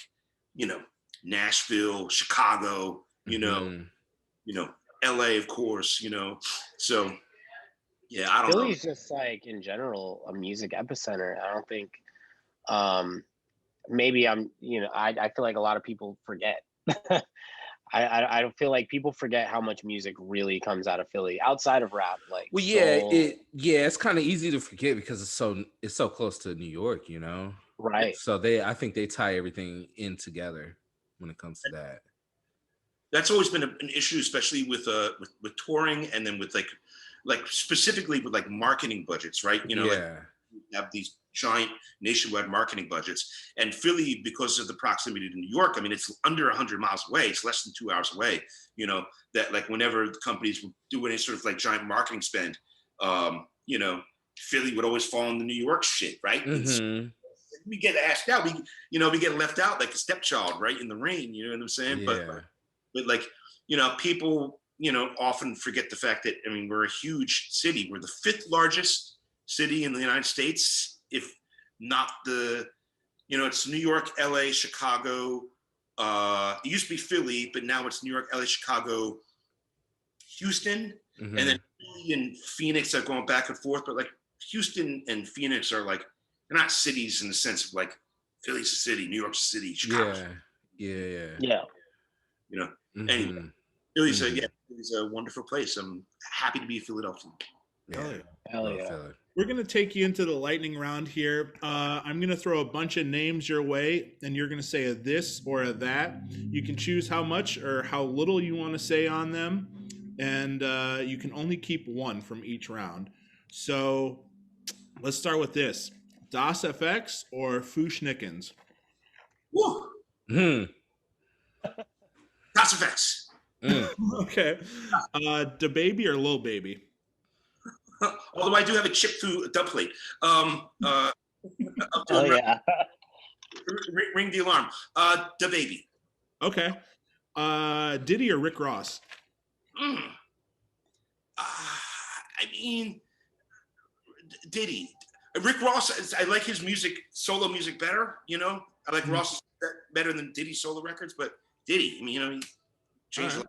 Nashville, Chicago, LA, of course, so yeah, I don't know. Philly's just like, in general, a music epicenter. I don't think, maybe I feel like a lot of people forget. I don't feel like people forget how much music really comes out of Philly outside of rap. Like, well, it's kind of easy to forget because it's so close to New York, right? So I think they tie everything in together when it comes to that. That's always been an issue, especially with touring, and then with like specifically with like marketing budgets, right? Like, you have these giant nationwide marketing budgets, and Philly, because of the proximity to New York, I mean, it's under 100 miles away. It's less than 2 hours away. That like whenever the companies would do any sort of like giant marketing spend, Philly would always fall in the New York shit, right? We get asked out. We get left out like a stepchild, right, in the rain. You know what I'm saying? Yeah. But like, people, often forget the fact that, I mean, we're a huge city. We're the 5th largest city in the United States, if not the, it's New York, LA, Chicago. It used to be Philly, but now it's New York, LA, Chicago, Houston, and then Philly and Phoenix are going back and forth. But like Houston and Phoenix are like, they're not cities in the sense of like Philly's a city, New York's a city, Chicago's Yeah. Anyway, Philly's a wonderful place. I'm happy to be in Philadelphia. Hell yeah. We're going to take you into the lightning round here. I'm going to throw a bunch of names your way, and you're going to say a this or a that. You can choose how much or how little you want to say on them, and you can only keep one from each round. So let's start with this. Das FX or Fushnikins? Woo. Mm. Das effects. Okay. Da Baby or Lil Baby? Although I do have a chip through a dub plate. Oh yeah. Ring the alarm. Da Baby. Okay. Diddy or Rick Ross? I mean, Diddy. Rick Ross, I like his music, solo music better, you know? I like Ross better than Diddy's solo records, but Diddy, I mean, you know, he changed. Right.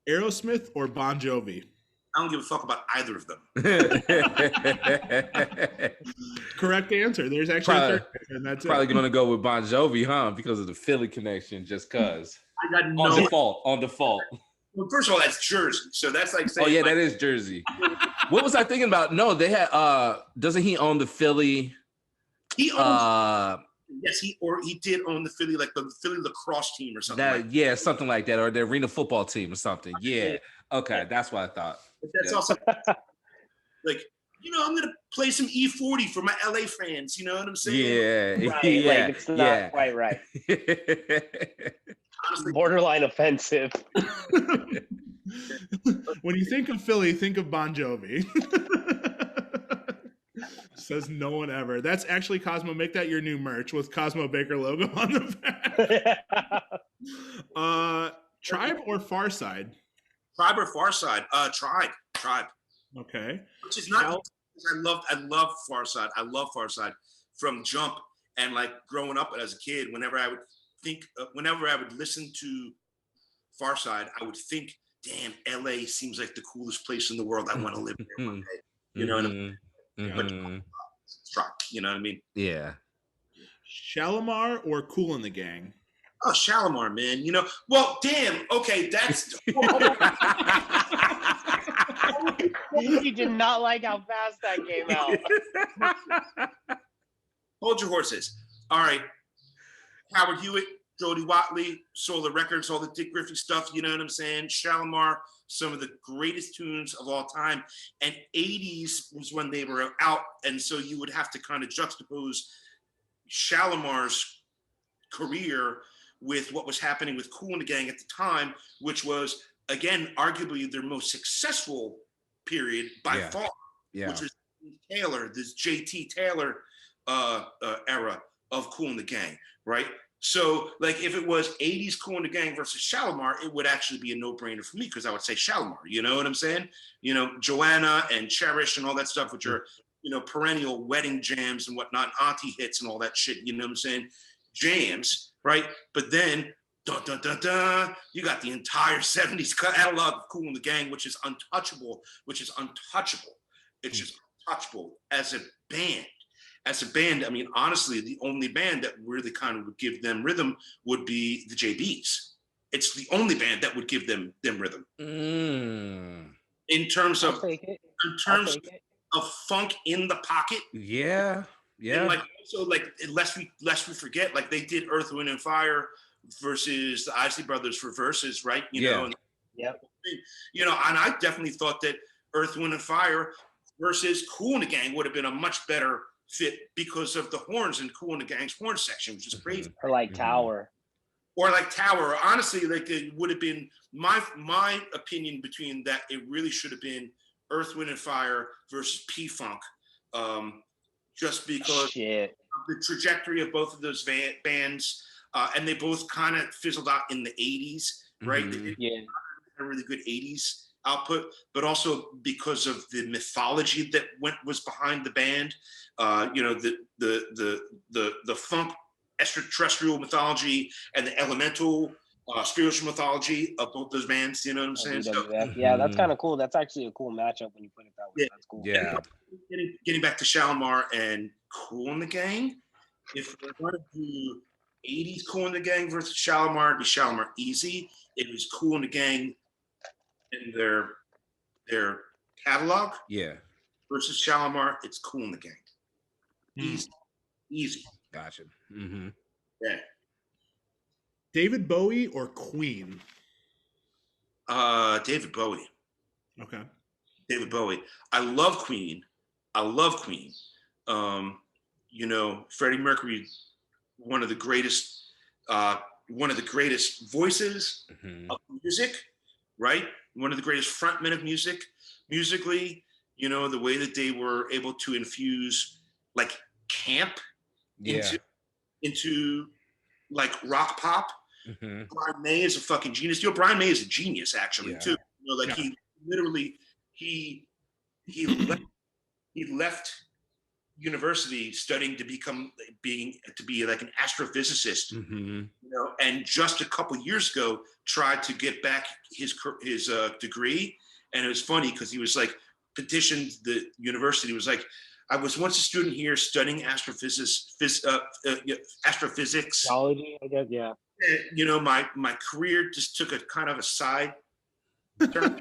Aerosmith or Bon Jovi? I don't give a fuck about either of them. Correct answer. There's actually a third, and that's probably it. gonna go with Bon Jovi, huh? Because of the Philly connection, just cause. I got no on default. Well, first of all, that's Jersey, so that's like saying. Oh yeah, that is Jersey. What was I thinking about? No, they had. Doesn't he own the Philly? He owns. Yes, he did own the Philly, like the Philly lacrosse team or something. That, yeah, something like that, or the arena football team or something. Yeah. Okay, that's what I thought. But that's also like, you know, I'm gonna play some E40 for my LA fans. You know what I'm saying? Yeah, Right, yeah, like it's not quite right. Honestly, Borderline offensive. When you think of Philly, think of Bon Jovi. Says no one ever. That's actually Cosmo. Make that your new merch with Cosmo Baker logo on the back. Tribe or Far Side? Tribe or Far Side? Tribe. Okay. Which is not. I love Far Side. I love Far Side from jump, and like growing up as a kid. Whenever I would listen to Far Side, I would think, "Damn, LA seems like the coolest place in the world. I want to live there one day." You know what I mean? But you know what I mean? Yeah. Shalimar or Kool and the Gang? Oh, Shalimar, man. You know, well, damn. Okay, that's. You did not like how fast that came out. Hold your horses. All right. Howard Hewitt, Jody Watley, Solar Records, all the Dick Griffey stuff. You know what I'm saying? Shalimar, some of the greatest tunes of all time. And 80s was when they were out. And so you would have to kind of juxtapose Shalimar's career with what was happening with Kool and the Gang at the time, which was, again, arguably their most successful period by far, which was Taylor, this JT Taylor era of Kool and the Gang, right? So, like, if it was 80s Kool and the Gang versus Shalimar, it would actually be a no-brainer for me because I would say Shalimar, you know what I'm saying? You know, Joanna and Cherish and all that stuff, which are, you know, perennial wedding jams and whatnot, auntie hits and all that shit, you know what I'm saying? Jams, right? But then, you got the entire 70s catalog of Kool and the Gang, which is untouchable. It's just untouchable as a band. As a band, I mean, honestly, the only band that really kind of would give them rhythm would be the JBs. It's the only band that would give them rhythm. In terms of funk in the pocket. Yeah. And like also like lest we forget, like they did Earth, Wind and Fire versus the Isley Brothers for Versus, right? You know, you know, and I definitely thought that Earth, Wind and Fire versus Kool and the Gang would have been a much better fit because of the horns in Kool and the Gang's horn section, which is crazy. Or like Tower. Or like Tower. Honestly, like it would have been my opinion between that. It really should have been Earth, Wind and Fire versus P-Funk. Just because of the trajectory of both of those bands, and they both kind of fizzled out in the 80s, right? They had a really good 80s output, but also because of the mythology that was behind the band. You know, the funk extraterrestrial mythology and the elemental spiritual mythology of both those bands. You know what I'm saying? So, yeah, that's kind of cool. That's actually a cool matchup when you put it that way. Yeah. That's cool. Yeah. Getting back to Shalimar and Kool and the Gang, if we're going to do 80s Kool and the Gang versus Shalimar, it'd be Shalimar easy. It was Kool and the Gang in their catalog. Yeah. Versus Shalimar, it's Kool and the Gang. Easy. Gotcha. Yeah. David Bowie or Queen? David Bowie. Okay. David Bowie. I love Queen. You know, Freddie Mercury one of the greatest voices of music, right? One of the greatest frontmen of music, musically. You know, the way that they were able to infuse like camp into like rock pop. Brian May is a fucking genius. You know, Brian May is a genius actually too. You know, like he literally he left university studying to be like an astrophysicist, you know, and just a couple years ago tried to get back his degree. And it was funny because he was like petitioned the university, was like, I was once a student here studying astrophysics. Geology, I guess, yeah. And, you know, my career just took a kind of a side turn.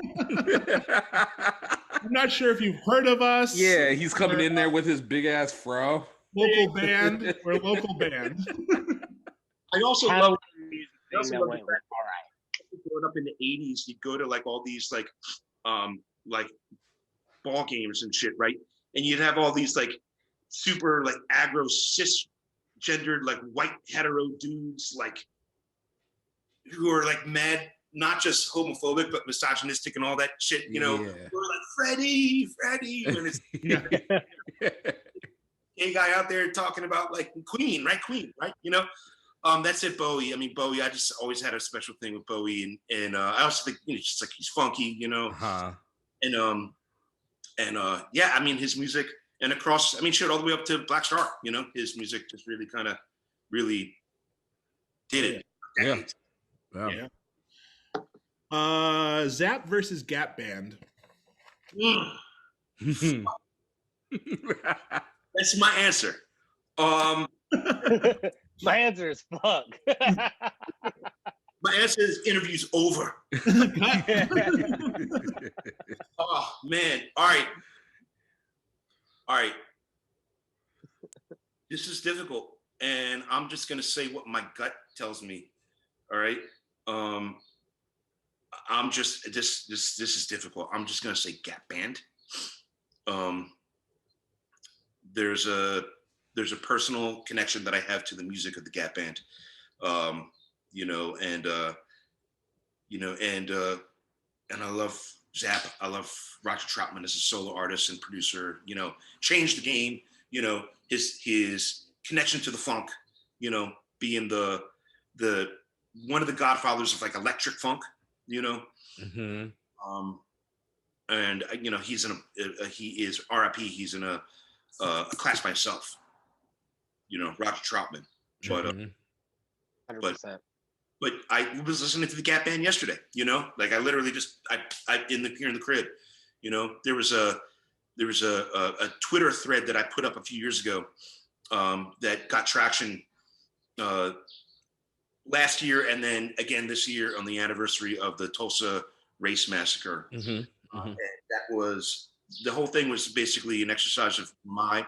I'm not sure if you've heard of us. Yeah, he's coming in there with his big ass fro. Local band. We're a local band. I also love music thing that went all right. Growing up in the 80s, you'd go to like all these like ball games and shit, right? And you'd have all these like super like aggro cisgendered like white hetero dudes like who are like mad, not just homophobic but misogynistic and all that shit, you know. We're like Freddie, and it's gay guy out there talking about like Queen, right? You know. That's it, Bowie. I mean, Bowie, I just always had a special thing with Bowie, and I also think, you know, just like he's funky, you know. Yeah, I mean, his music and across, I mean, shit, all the way up to Black Star, you know, his music just really kind of really did it. Yeah. Zapp versus Gap Band. That's my answer. My answer is fuck. My answer is interview's over. Oh man. All right. This is difficult, and I'm just gonna say what my gut tells me. All right. I'm just this is difficult. I'm just gonna say Gap Band. There's a personal connection that I have to the music of the Gap Band. You know, and I love Zapp. I love Roger Troutman as a solo artist and producer. You know, changed the game. You know, his connection to the funk. You know, being the one of the godfathers of like electric funk. You know, and you know he is R.I.P. He's in a class by himself. You know, Roger Troutman. But 100%. But I was listening to the Gap Band yesterday, you know, like I literally just here in the crib, you know, there was a Twitter thread that I put up a few years ago that got traction last year and then again this year on the anniversary of the Tulsa race massacre. And that was, the whole thing was basically an exercise of my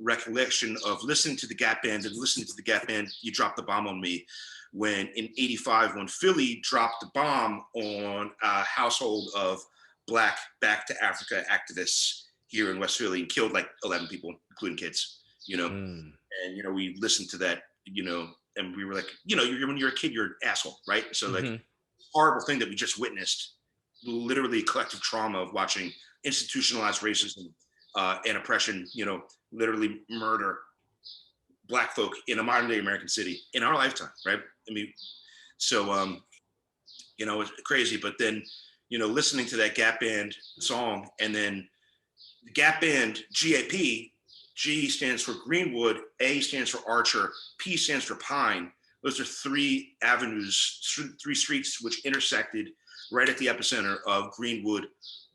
recollection of listening to the Gap Band and listening to the Gap Band, You Dropped the Bomb on Me, when in '85, when Philly dropped the bomb on a household of Black Back to Africa activists here in West Philly and killed like 11 people, including kids, you know. And, you know, we listened to that, you know, and we were like, you know, when you're a kid, you're an asshole, right? So like, horrible thing that we just witnessed, literally collective trauma of watching institutionalized racism and oppression, you know, literally murder Black folk in a modern day American city in our lifetime, right? I mean, so, you know, it's crazy. But then, you know, listening to that Gap Band song, and then the Gap Band, GAP, G stands for Greenwood, A stands for Archer, P stands for Pine. Those are three avenues, three streets which intersected right at the epicenter of Greenwood,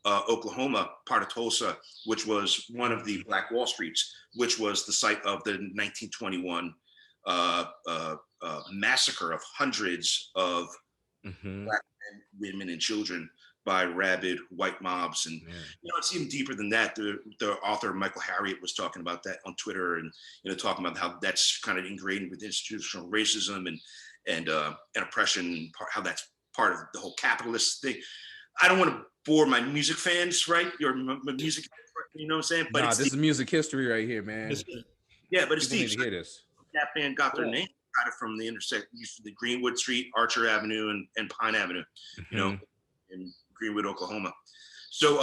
Oklahoma, part of Tulsa, which was one of the Black Wall Streets, which was the site of the 1921 massacre of hundreds of Black men, women, and children by rabid white mobs. And, you know, it's even deeper than that. The author, Michael Harriot, was talking about that on Twitter and, you know, talking about how that's kind of ingrained with institutional racism and oppression, how that's part of the whole capitalist thing. I don't want to bore my music fans, right? Your music, you know what I'm saying? But this is music history right here, man. Yeah, but it's People deep. need to hear this. Gap Band got their name. Got it from the intersection, the Greenwood Street, Archer Avenue, and Pine Avenue, you know, in Greenwood, Oklahoma. So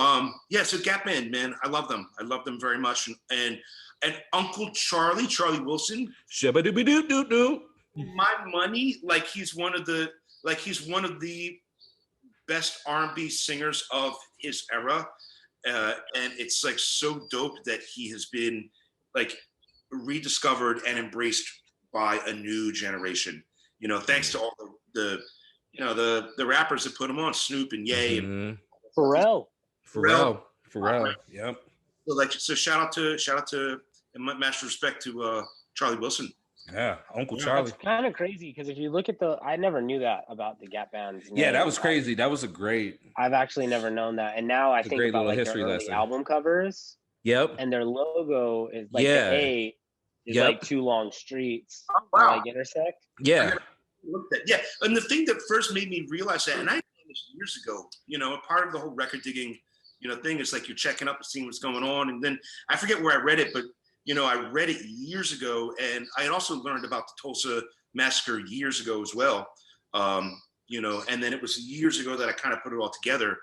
so Gap Band, man, I love them. I love them very much. And Uncle Charlie Wilson, Shabba-doo-doo-doo-doo. my money, like he's one of the best R&B singers of his era, and it's like so dope that he has been like rediscovered and embraced by a new generation. You know, thanks to all the rappers that put him on, Snoop and Ye and Pharrell. Yep. So shout out to and my master respect to Charlie Wilson. Yeah, Uncle Charlie. It's kind of crazy because if you look at I never knew that about the Gap Band's name. Yeah, that was crazy. That was a great. I've actually never known that, and now I think about like their early album covers. Yep. And their logo is like the A is like two long streets that like intersect. Yeah. Yeah, and the thing that first made me realize that, and I did this years ago, you know, part of the whole record digging, you know, thing is like you're checking up and seeing what's going on, and then I forget where I read it, but you know, I read it years ago, and I had also learned about the Tulsa massacre years ago as well. You know, and then it was years ago that I kind of put it all together,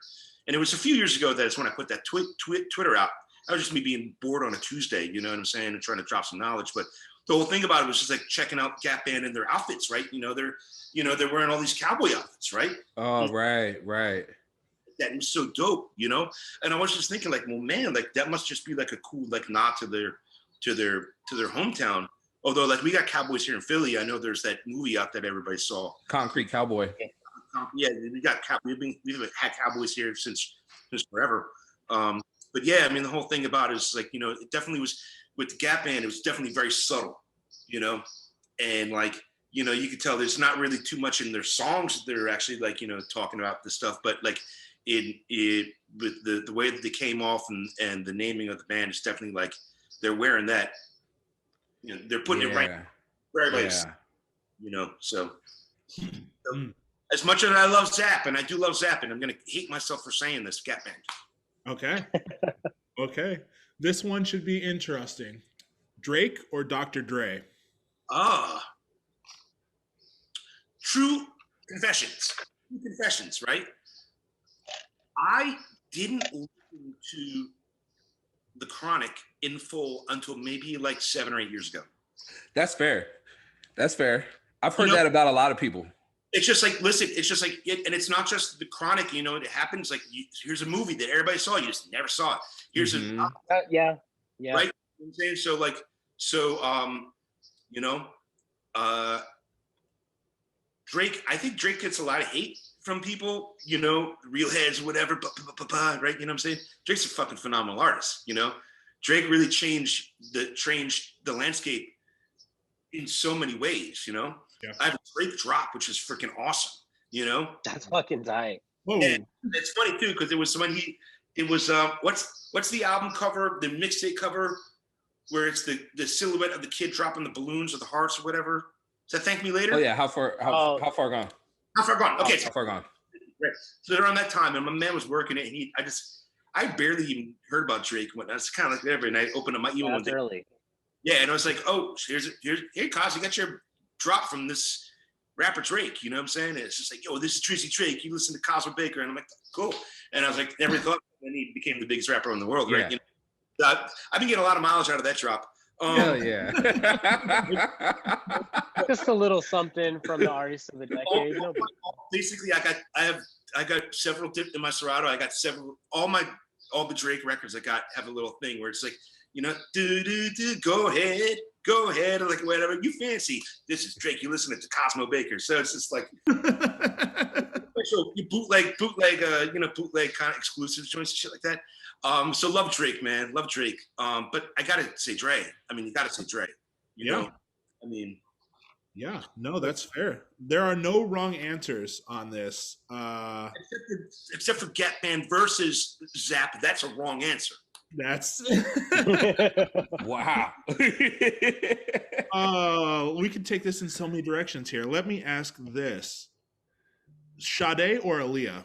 and it was a few years ago that's when I put that Twitter out. That was just me being bored on a Tuesday, you know what I'm saying, and trying to drop some knowledge. But the whole thing about it was just like checking out Gap Band and their outfits, right? You know, they're wearing all these cowboy outfits, right? Oh, right. That was so dope, you know. And I was just thinking, like, well, man, like that must just be like a cool like nod to their hometown. Although, like, we got cowboys here in Philly. I know there's that movie out that everybody saw, Concrete Cowboy. Yeah, we've had cowboys here since forever. But yeah, I mean, the whole thing about it is like, you know, it definitely was with the Gap Band. It was definitely very subtle, you know, and like, you know, you could tell there's not really too much in their songs. They're actually like, you know, talking about the stuff, but like it with the way that they came off and the naming of the band is definitely like they're wearing that. You know, they're putting it right where everybody's, you know. So as much as I love Zapp, and I do love Zapp, and I'm gonna hate myself for saying this, Gap Band. Okay. Okay. This one should be interesting. Drake or Dr. Dre? True confessions. Right? I didn't listen to The Chronic in full until maybe like 7 or 8 years ago. That's fair. I've heard that about a lot of people. It's just like, listen, it's just like, and it's not just The Chronic, you know, it happens like, here's a movie that everybody saw, you just never saw it. Here's yeah. Right? You know what I'm saying? You know, Drake, I think Drake gets a lot of hate from people, you know, real heads, whatever, right? You know what I'm saying? Drake's a fucking phenomenal artist, you know? Drake really changed the landscape in so many ways, you know? Yeah. I have a Drake drop, which is freaking awesome, you know? That's fucking tight. And it's funny too, because it was what's the album cover, the mixtape cover, where it's the silhouette of the kid dropping the balloons or the hearts or whatever? Is that Thank Me Later? Oh yeah, how far gone? How far gone? Okay, how far gone? Right. So around that time, and my man was working it, and I barely even heard about Drake. It's kind of like every night, opened up my email one day. Early. Yeah, and I was like, oh, here, Cos, you got your drop from this rapper Drake. You know what I'm saying? And it's just like, yo, this is Tracy Drake. You listen to Cosmo Baker, and I'm like, cool. And I was like, never thought. And he became the biggest rapper in the world, right? Yeah. You know, I've been getting a lot of mileage out of that drop. Hell yeah. Just a little something from the artist of the decade. Basically, I got several in my Serato. I got all the Drake records I got have a little thing where it's like, you know, go ahead, like whatever you fancy. This is Drake. You listen to Cosmo Baker, so it's just like, so you bootleg, you know, bootleg kind of exclusive joints and shit like that. So love Drake, man, love Drake. But I gotta say Dre. I mean, you gotta say Dre. You know, I mean. Yeah, no, that's fair. There are no wrong answers on this. Except for Gap Band versus Zapp. That's a wrong answer. That's wow. We can take this in so many directions here. Let me ask this. Sade or Aaliyah?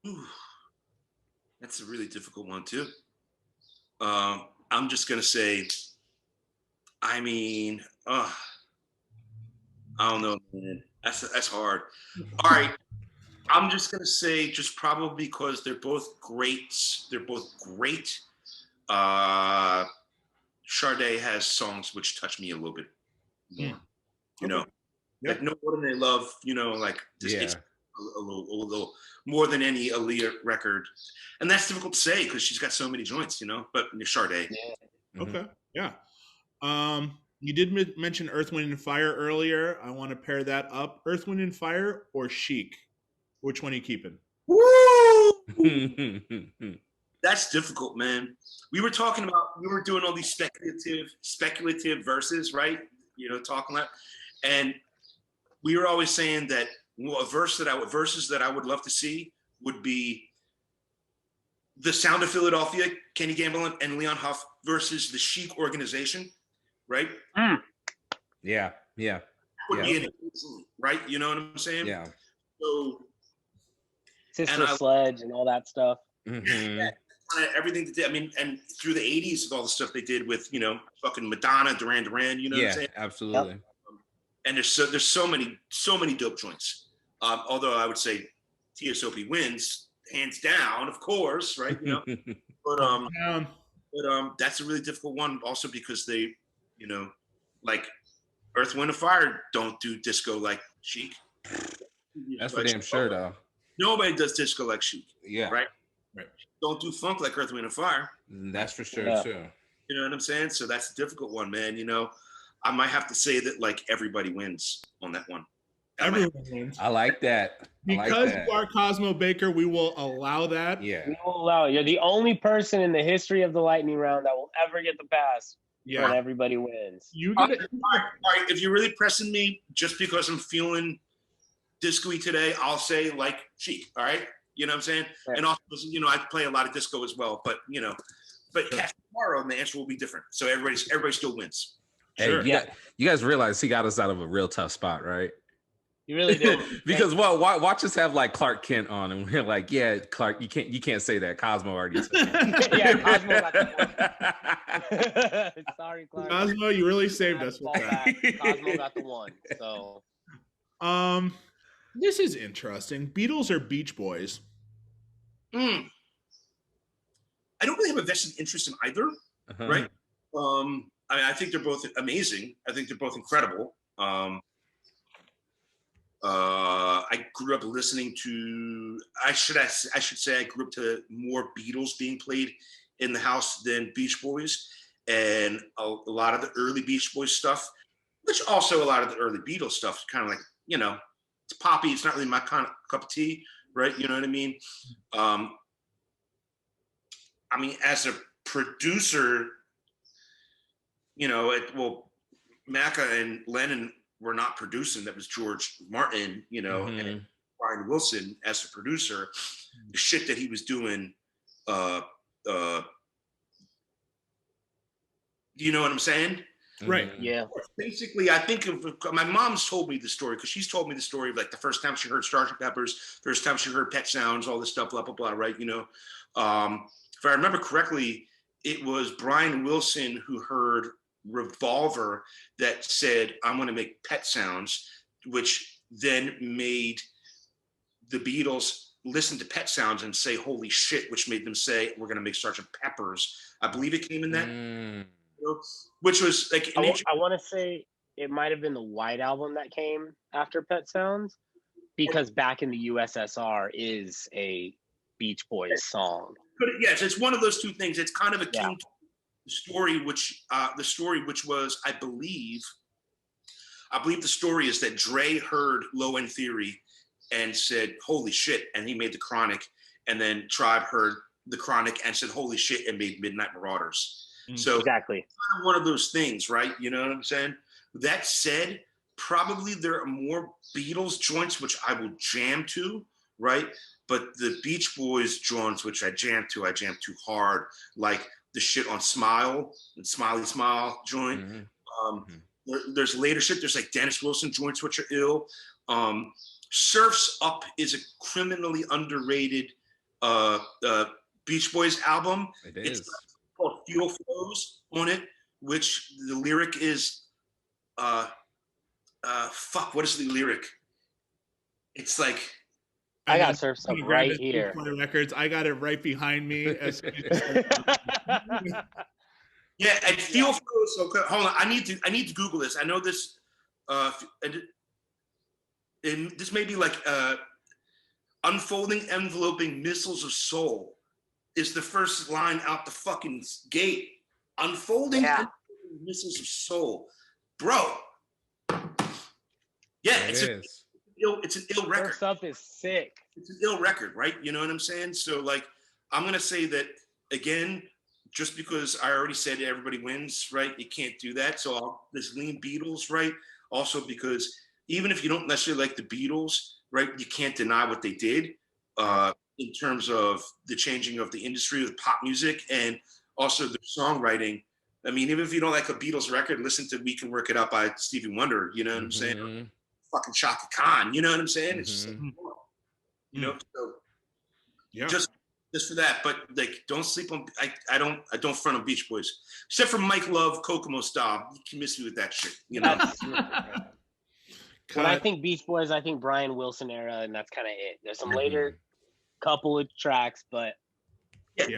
Ooh, that's a really difficult one too. I'm just gonna say I mean, I don't know, man. That's hard. All right, I'm just gonna say just probably because they're both greats. They're both great. Sade has songs which touch me a little bit more. You know, like No More Than They Love. You know, like just it's a little more than any Aaliyah record, and that's difficult to say because she's got so many joints. You know, but Sade. Yeah. Okay. Yeah. You did mention Earth, Wind, and Fire earlier. I want to pair that up. Earth, Wind, and Fire or Chic? Which one are you keeping? Woo! That's difficult, man. We were doing all these speculative verses, right? You know, talking about, and we were always saying that verses that I would love to see would be The Sound of Philadelphia, Kenny Gamble and Leon Huff versus the Chic organization, right? Yeah. Would be an amazing, right? You know what I'm saying? Yeah. So Sister Sledge and all that stuff. Yeah, everything they did. I mean, and through the 80s, all the stuff they did with, you know, fucking Madonna, Duran Duran, you know what I'm saying? Absolutely. Yep. And there's so many dope joints. Although I would say TSOP wins hands down, of course, right? You know, but that's a really difficult one also because they, you know, like Earth, Wind, and Fire don't do disco like Chic. That's for damn sure, though. Nobody does disco like Chic. Yeah. Right. Don't do funk like Earth, Wind, and Fire. That's for sure, too. You know what I'm saying? So that's a difficult one, man. You know, I might have to say that like everybody wins on that one. Everyone wins. I like that. Because you are Cosmo Baker, we will allow that. Yeah. We will allow it. You're the only person in the history of the lightning round that will ever get the pass. Yeah. When everybody wins. You get it. All right. If you're really pressing me, just because I'm feeling disco-y today, I'll say like Chic. All right. You know what I'm saying? Right. And also, you know, I play a lot of disco as well, but you know, catch tomorrow and the answer will be different. So everybody still wins. Hey, sure. You guys realize he got us out of a real tough spot, right? You really do. Because watch us have like Clark Kent on, and we're like, yeah, Clark, you can't say that. Cosmo already said it. Yeah, Cosmo got the one. Sorry, Clark. Cosmo, you really saved us with that. Cosmo got the one. So, this is interesting. Beatles or Beach Boys? I don't really have a vested interest in either, right? I mean, I think they're both amazing. I think they're both incredible. I grew up listening to. I should say I grew up to more Beatles being played in the house than Beach Boys, and a lot of the early Beach Boys stuff, which also a lot of the early Beatles stuff, kind of like, you know, it's poppy. It's not really my kind of cup of tea, right? You know what I mean? I mean, as a producer, you know, Macca and Lennon were not producing. That was George Martin, you know, and Brian Wilson as a producer. The shit that he was doing, you know what I'm saying? Right. Yeah. Basically, I think my mom's told me the story because she's told me the story of like the first time she heard Sgt. Pepper's, first time she heard Pet Sounds, all this stuff, blah, blah, blah, right? You know, if I remember correctly, it was Brian Wilson who heard Revolver that said, I'm going to make Pet Sounds, which then made the Beatles listen to Pet Sounds and say, holy shit, which made them say, we're going to make Sgt. Pepper's. I believe it came in that. You know, which was like I want to say it might have been the White Album that came after Pet Sounds, because Back in the USSR is a Beach Boys song. But yes, it's one of those two things. It's kind of akin to the story, which was, I believe the story is that Dre heard Low End Theory and said, holy shit, and he made The Chronic, and then Tribe heard The Chronic and said, holy shit, and made Midnight Marauders. So exactly, it's kind of one of those things, right? You know what I'm saying? That said, probably there are more Beatles joints which I will jam to, right? But the Beach Boys joints which I jam to hard, like the shit on Smile and Smiley Smile joint. There's later shit. There's like Dennis Wilson joints which are ill. Surf's Up is a criminally underrated Beach Boys album. It is. It's called Fuel Flows on it, which the lyric is, fuck, what is the lyric? It's like, I got surfs up right here. Records. I got it right behind me. Yeah, and feel so. Hold on, I need to Google this. I know this. And this may be like unfolding, enveloping missiles of soul is the first line out the fucking gate. Unfolding missiles of soul, bro. Yeah, it's an ill record. Surfs Up is sick. It's an ill record, right? You know what I'm saying? So like, I'm gonna say that again, just because I already said everybody wins, right? You can't do that. So I'll just lean Beatles, right? Also because even if you don't necessarily like the Beatles, right, you can't deny what they did in terms of the changing of the industry of pop music and also the songwriting. I mean, even if you don't like a Beatles record, listen to "We Can Work It Out" by Stevie Wonder. You know what I'm saying? Fucking Chaka Khan. You know what I'm saying? It's just like, you know. So just for that, but like, don't sleep on. I don't front on Beach Boys, except for Mike Love, Kokomo style. You can miss me with that shit. You know. When I think Beach Boys, I think Brian Wilson era, and that's kind of it. There's some later couple of tracks, but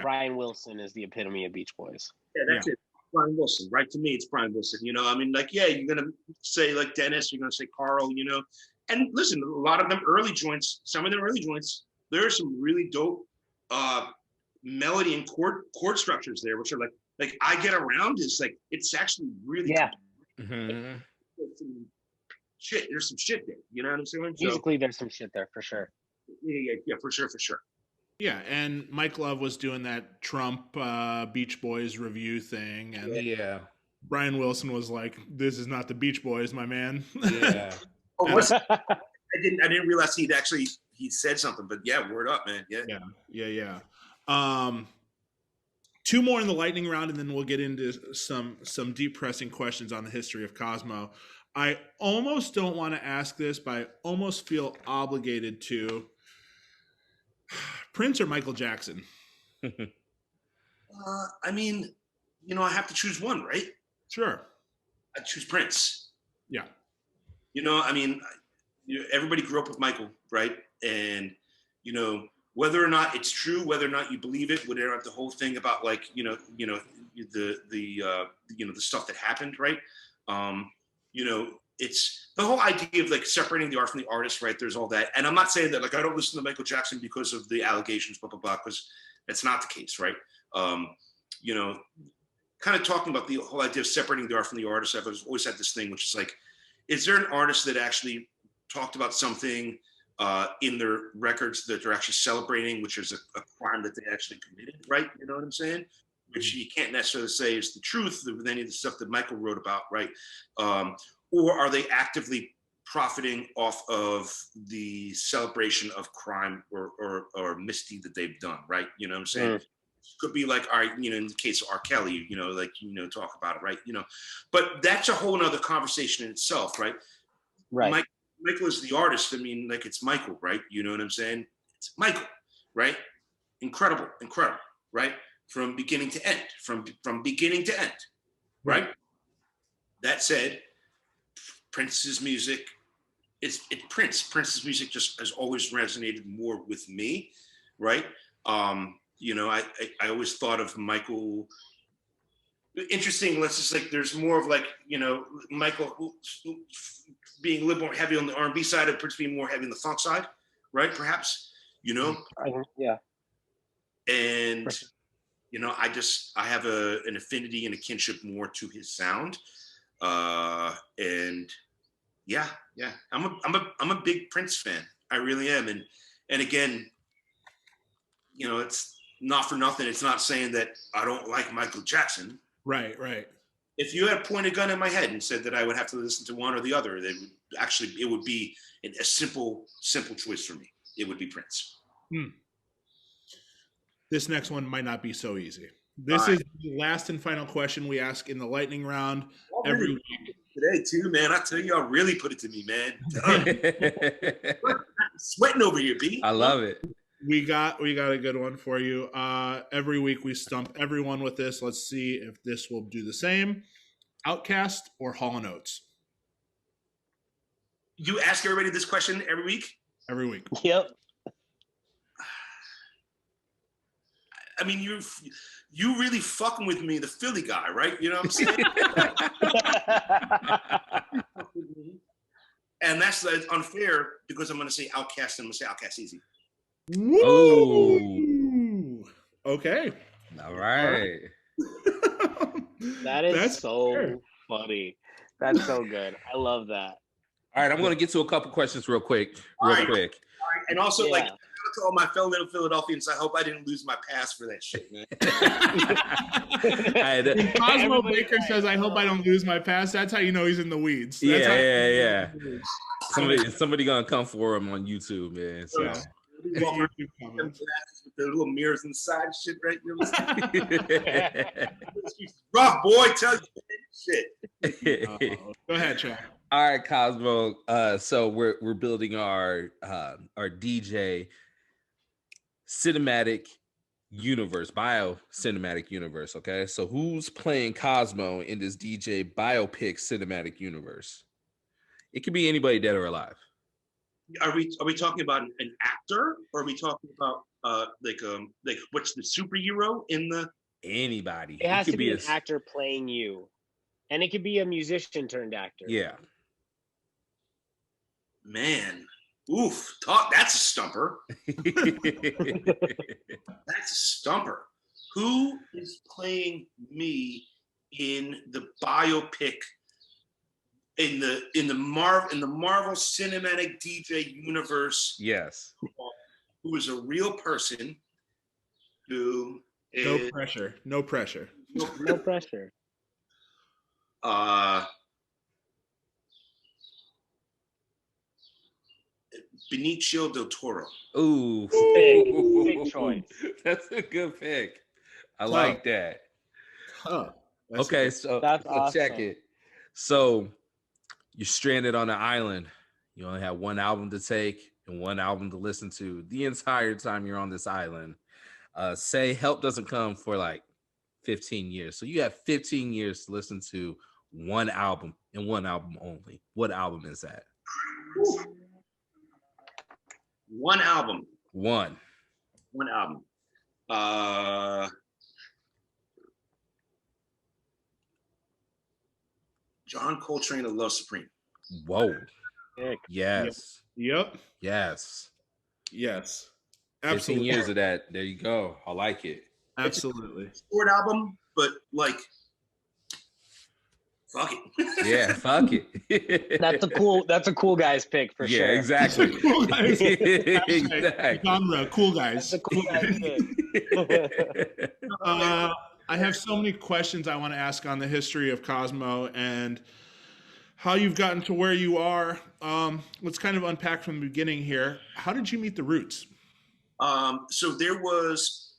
Brian Wilson is the epitome of Beach Boys. Yeah, that's it. Brian Wilson, right? To me, it's Brian Wilson. You know, I mean, like, yeah, you're gonna say like Dennis, you're gonna say Carl, you know, and listen, a lot of them early joints, some of them early joints, there are some really dope melody and chord structures there, which are like I Get Around is like, it's actually really shit. There's some shit there. You know what I'm saying? Musically, there's some shit there for sure. Yeah, for sure. Yeah, and Mike Love was doing that Trump Beach Boys review thing, and Brian Wilson was like, "This is not the Beach Boys, my man." Yeah. I didn't realize he said something, but yeah, word up, man. Yeah. Two more in the lightning round, and then we'll get into some deep pressing questions on the history of Cosmo. I almost don't want to ask this, but I almost feel obligated to. Prince or Michael Jackson? I mean, you know, I have to choose one, right? Sure. I choose Prince. Yeah. You know, I mean, everybody grew up with Michael, right? And, you know, whether or not it's true, whether or not you believe it, whether or not the whole thing about like, the stuff that happened, right? You know, it's the whole idea of like separating the art from the artist, right? There's all that. And I'm not saying that like I don't listen to Michael Jackson because of the allegations, blah, blah, blah, because that's not the case, right? You know, kind of talking about the whole idea of separating the art from the artist. I've always had this thing, which is like, is there an artist that actually talked about something in their records that they're actually celebrating, which is a crime that they actually committed, right? You know what I'm saying? Which you can't necessarily say is the truth with any of the stuff that Michael wrote about, right? Or are they actively profiting off of the celebration of crime or misdeed that they've done, right? You know what I'm saying? Could be like, all right, you know, in the case of R. Kelly, you know, like, you know, talk about it, right? You know, but that's a whole nother conversation in itself, right? Right. Michael is the artist. I mean, like, it's Michael, right? You know what I'm saying? It's Michael, right? Incredible, right? From beginning to end, from beginning to end, right? That said, Prince's music, it's Prince. Prince's music just has always resonated more with me, right? You know, I always thought of Michael. Interesting. Let's just like, there's more of like, you know, Michael being a little more heavy on the R&B side, and Prince being more heavy on the funk side, right? Perhaps, you know. Yeah. And you know, I have an affinity and a kinship more to his sound, and yeah, I'm a big Prince fan. I really am, and again, you know, it's not for nothing. It's not saying that I don't like Michael Jackson. Right. If you had pointed a gun in my head and said that I would have to listen to one or the other, it would be a simple choice for me. It would be Prince. This next one might not be so easy. This is the last and final question we ask in the lightning round every week. Today too, man. I tell you, y'all really put it to me, man. I'm sweating over here, B. I love it. We got a good one for you. Every week we stump everyone with this. Let's see if this will do the same. Outkast or Hall & Oates? You ask everybody this question every week? Every week. Yep. I mean, you really fucking with me, the Philly guy, right? You know what I'm saying? And that's unfair because I'm going to say Outkast and I'm going to say Outkast easy. Woo! Okay. All right. That is That's so fair. funny. That's so good. I love that. All right, I'm going to get to a couple questions real quick. And also, Yeah. like, shout out to all my fellow little Philadelphians. I hope I didn't lose my pass for that shit, man. When Cosmo Everybody's Baker like, says, "I hope I don't lose my pass," that's how you know he's in the weeds. That's Yeah. how Somebody gonna come for him on YouTube, man. So. Yeah. YouTube comments. With the little mirrors inside and shit, right? You know what I'm saying? Rough boy, tell you shit. Go ahead, Chad. All right, Cosmo. So we're building our DJ cinematic universe, bio cinematic universe. Okay, so who's playing Cosmo in this DJ biopic cinematic universe? It could be anybody dead or alive. Are we talking about an actor, or are we talking about like what's the superhero in the? Anybody. It has could to be an a actor playing you, and it could be a musician turned actor. Yeah. Man, oof! That's a stumper. That's a stumper. Who is playing me in the biopic in the Marvel Cinematic DJ universe? Yes. Who is a real person? Who is No pressure. No pressure. No pressure. Benicio del Toro. Ooh. Big choice. That's a good pick. I Tough. like that. Huh. Okay, so That's check awesome. it. So you're stranded on an island. You only have one album to take and one album to listen to the entire time you're on this island. Say help doesn't come for like 15 years. So you have 15 years to listen to one album and one album only. What album is that? One album. One album. John Coltrane of Love Supreme. Whoa. Heck. Yes. Yep. Yes. Yes. 15 Absolutely. years of that. There you go. I like it. Absolutely. Short album, but like, fuck it. Yeah, fuck it. That's a cool guy's pick for sure. Yeah, exactly. Cool guys. Exactly. Genre, cool guys. That's a cool guy's pick. I have so many questions I want to ask on the history of Cosmo and how you've gotten to where you are. Let's kind of unpack from the beginning here. How did you meet the Roots? So there was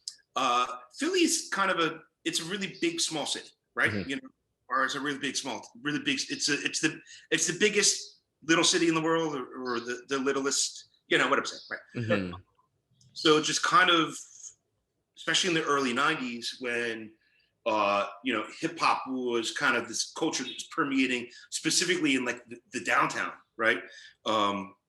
Philly's kind of it's a really big small city, right? Mm-hmm. You know, or it's a really big it's the biggest little city in the world, or the littlest, you know what I'm saying, right? Mm-hmm. So just kind of, especially in the early 90s when you know, hip hop was kind of this culture that was permeating specifically in like the downtown, right?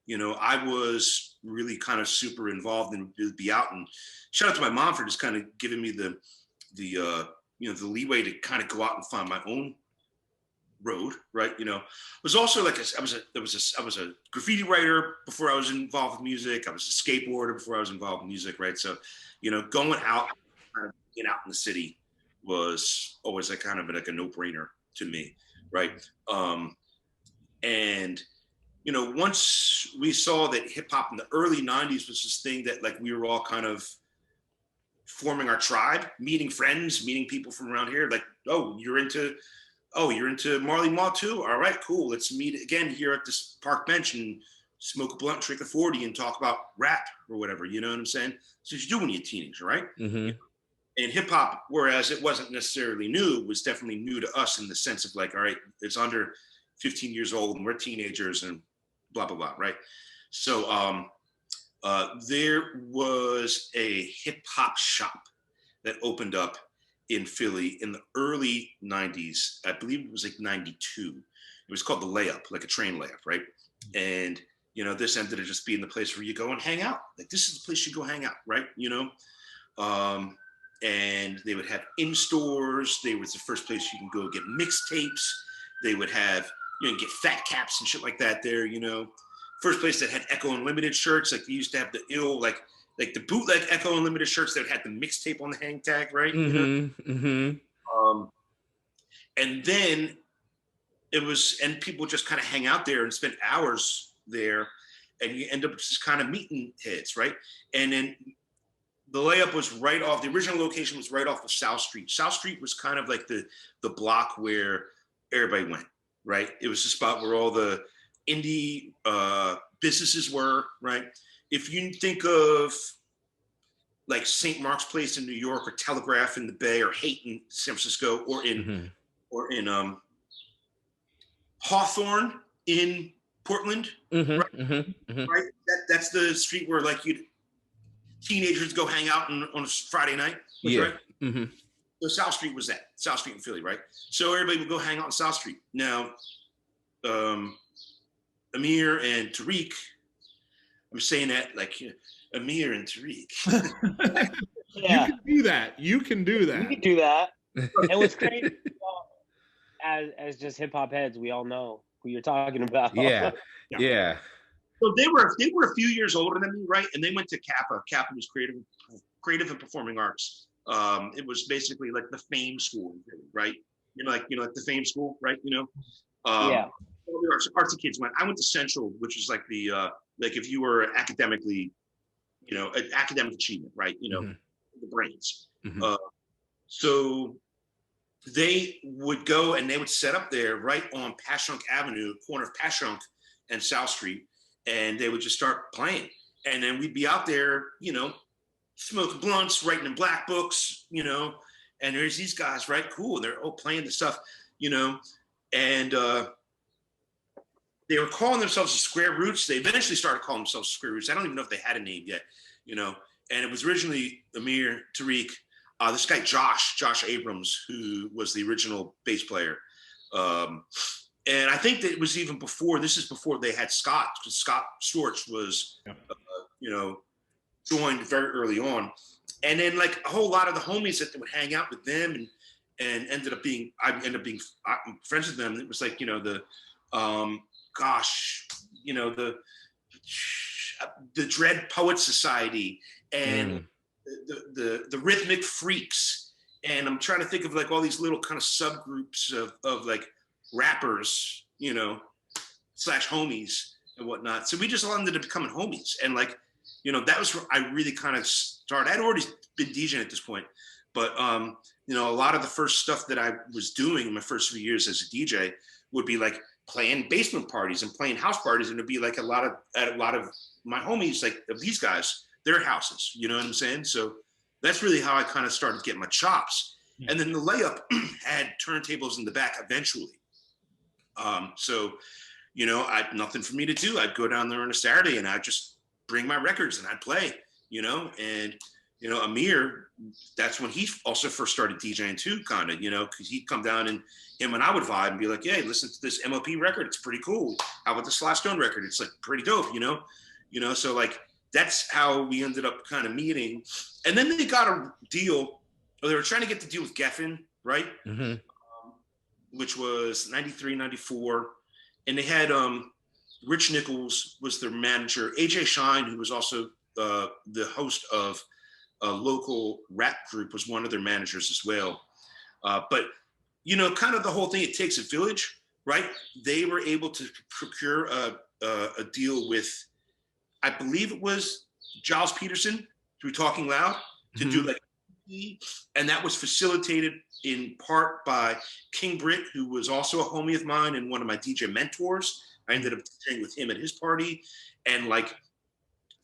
You know, I was really kind of super involved and be out, and shout out to my mom for just kind of giving me the you know, the leeway to kind of go out and find my own road, right? You know, it was also like I was a graffiti writer before I was involved with music. I was a skateboarder before I was involved with music, right? So, you know, going out, kind of being out in the city was always like kind of like a no-brainer to me, right? And you know, once we saw that hip hop in the early 90s was this thing that like we were all kind of forming our tribe, meeting friends, meeting people from around here, like, you're into Marley Marl too? All right, cool. Let's meet again here at this park bench and smoke a blunt, drink a 40 and talk about rap or whatever, you know what I'm saying? So you do when you're a teenager, right? Mm-hmm. And hip hop, whereas it wasn't necessarily new, was definitely new to us in the sense of like, all right, it's under 15 years old and we're teenagers and blah, blah, blah, right? So there was a hip hop shop that opened up in Philly in the early 90s. I believe it was like 92. It was called the Layup, like a train layup, right? And, you know, this ended up just being the place where you go and hang out. Like, this is the place you go hang out, right? You know? And they would have in-stores. They was the first place you can go get mixtapes. They would have, you know, get fat caps and shit like that there, you know? First place that had Echo Unlimited shirts. Like, they used to have the like the bootleg Echo Unlimited shirts that had the mixtape on the hang tag, right? You know? And then it was, and people just kind of hang out there and spend hours there, and you end up just kind of meeting heads, right? And then the Layup was right off, the original location was right off of South Street. South Street was kind of like the block where everybody went, right? It was the spot where all the indie businesses were, right? If you think of like St. Mark's Place in New York, or Telegraph in the Bay, or Haight in San Francisco, or in Hawthorne in Portland, right? That's the street where like teenagers go hang out on a Friday night, right? So South Street was that. South Street in Philly, right? So everybody would go hang out on South Street. Now, Amir and Tariq, I'm saying that like Amir and Tariq. Yeah. You can do that. You can do that. You can do that. And what's crazy, as just hip hop heads, we all know who you're talking about. Yeah. So they were a few years older than me, right? And they went to Kappa. Kappa was creative and performing arts. It was basically like the Fame School, right? Like the Fame School, right? You know, all the artsy kids went. I went to Central, which was like the like if you were academically, you know, an academic achievement, right? You know, the brains. So they would go and they would set up there right on Passyunk Avenue, corner of Passyunk and South Street, and they would just start playing. And then we'd be out there, you know, smoking blunts, writing in black books, you know, and there's these guys, right? Cool. And they're all playing the stuff, you know, and they were calling themselves the Square Roots. They eventually started calling themselves Square Roots. I don't even know if they had a name yet, you know, and it was originally Amir, Tariq, this guy, Josh Abrams, who was the original bass player. And I think that it was even before, this is before they had Scott, because Scott Storch was, you know, joined very early on. And then like a whole lot of the homies that would hang out with them and I ended up being friends with them. It was like, you know, the Dread Poet Society and the Rhythmic Freaks. And I'm trying to think of like all these little kind of subgroups of like rappers, you know, / homies and whatnot. So we just all ended up becoming homies. And like, you know, that was where I really kind of started. I'd already been DJing at this point, but you know, a lot of the first stuff that I was doing in my first few years as a DJ would be like playing basement parties and playing house parties, and it'd be like a lot of my homies, like of these guys, their houses. You know what I'm saying? So that's really how I kind of started getting my chops. And then the Layup had turntables in the back eventually. So, you know, nothing for me to do. I'd go down there on a Saturday and I'd just bring my records and I'd play, you know, and, you know, Amir, that's when he also first started DJing too, kind of, you know, because he'd come down and him and I would vibe and be like, hey, listen to this MOP record. It's pretty cool. How about the Slash Stone record? It's like pretty dope, you know, so like, that's how we ended up kind of meeting. And then they got a deal, or they were trying to get the deal with Geffen, right? Which was 93, 94. And they had Rich Nichols was their manager. AJ Shine, who was also the host of a local rap group, was one of their managers as well. But, you know, kind of the whole thing, it takes a village, right? They were able to procure a deal with, I believe it was Giles Peterson through Talking Loud to do like, and that was facilitated in part by King Britt, who was also a homie of mine and one of my DJ mentors. I ended up staying with him at his party. And like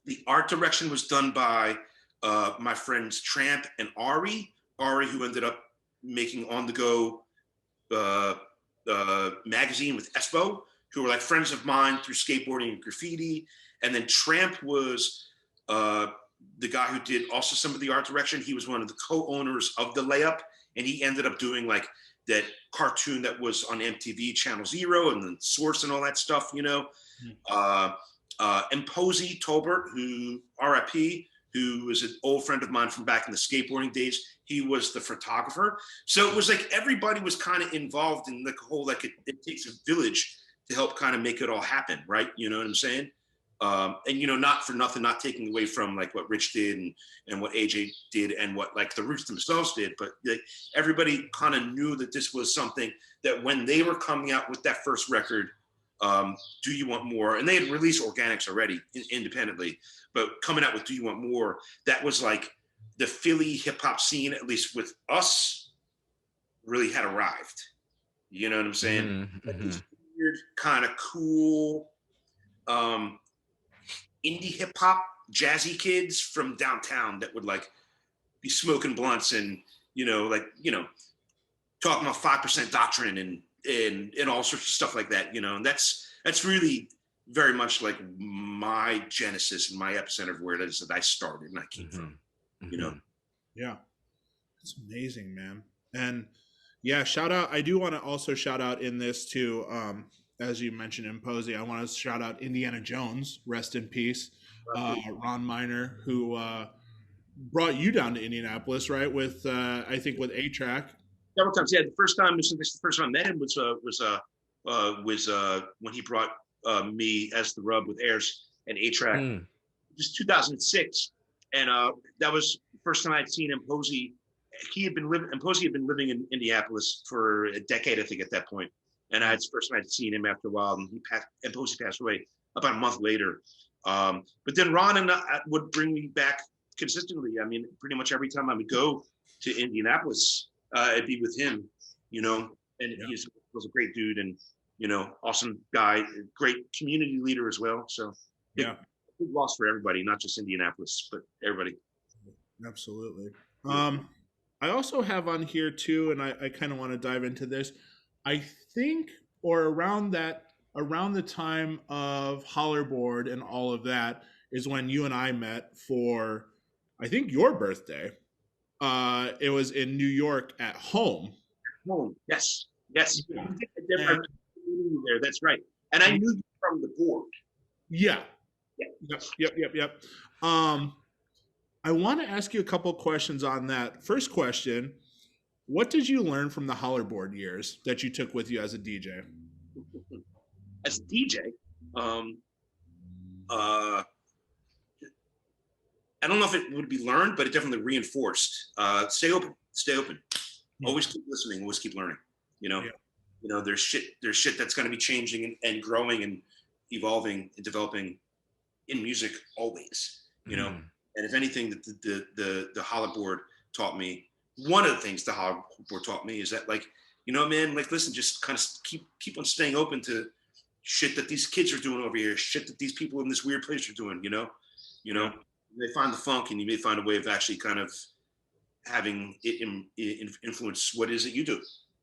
the art direction was done by my friends Tramp and Ari, who ended up making On The Go magazine with Espo, who were like friends of mine through skateboarding and graffiti. And then Tramp was the guy who did also some of the art direction. He was one of the co-owners of the Layup and he ended up doing like that cartoon that was on MTV Channel Zero and then Source and all that stuff, you know. And Posey Tolbert, who RIP, who was an old friend of mine from back in the skateboarding days. He was the photographer. So it was like everybody was kind of involved in the whole, like it takes a village to help kind of make it all happen, right? You know what I'm saying? And, you know, not for nothing, not taking away from like what Rich did and what AJ did and what like the Roots themselves did, but like, everybody kind of knew that this was something that when they were coming out with that first record, Do You Want More, and they had released Organics already independently, but coming out with Do You Want More, that was like the Philly hip hop scene, at least with us, really had arrived. You know what I'm saying? Like this weird kind of cool indie hip hop jazzy kids from downtown that would like be smoking blunts and, you know, like, you know, talking about 5% doctrine and all sorts of stuff like that, you know. And that's really very much like my genesis and my epicenter of where it is that I started and I came from, you know. Yeah, it's amazing, man. And yeah, shout out. I do want to also shout out in this too, as you mentioned in Posey, I want to shout out Indiana Jones, rest in peace. Ron Miner, who brought you down to Indianapolis, right? With I think with A-Track. Several times, yeah. The first time, this is the first time I met him was when he brought me as the rub with Ayers and A-Track, just 2006, and that was the first time I'd seen him. Posey had been living in Indianapolis for a decade, I think, at that point. And it's the first time I'd seen him after a while, and Posey passed away about a month later. But then Ron and I would bring me back consistently. I mean, pretty much every time I would go to Indianapolis, I'd be with him, you know, and he was a great dude and, you know, awesome guy, great community leader as well. So big loss for everybody, not just Indianapolis, but everybody. Absolutely. I also have on here too, and I kind of want to dive into this. I think, or around the time of Hollerboard and all of that is when you and I met for, I think, your birthday. It was in New York at home. Home, yes. Yeah. There, that's right. And I knew you from the board. Yeah. Yep. I want to ask you a couple questions on that. First question, what did you learn from the Hollerboard years that you took with you as a DJ? As a DJ, I don't know if it would be learned, but it definitely reinforced. Stay open. Always keep listening. Always keep learning. You know, you know, there's shit that's going to be changing and growing and evolving and developing in music always. You know, and if anything that the Hollerboard taught me, one of the things the Hollerboard taught me is that, like, you know, man, like, listen, just kind of keep on staying open to shit that these kids are doing over here, shit that these people in this weird place are doing. You know. They find the funk, and you may find a way of actually kind of having it influence what it is that you do.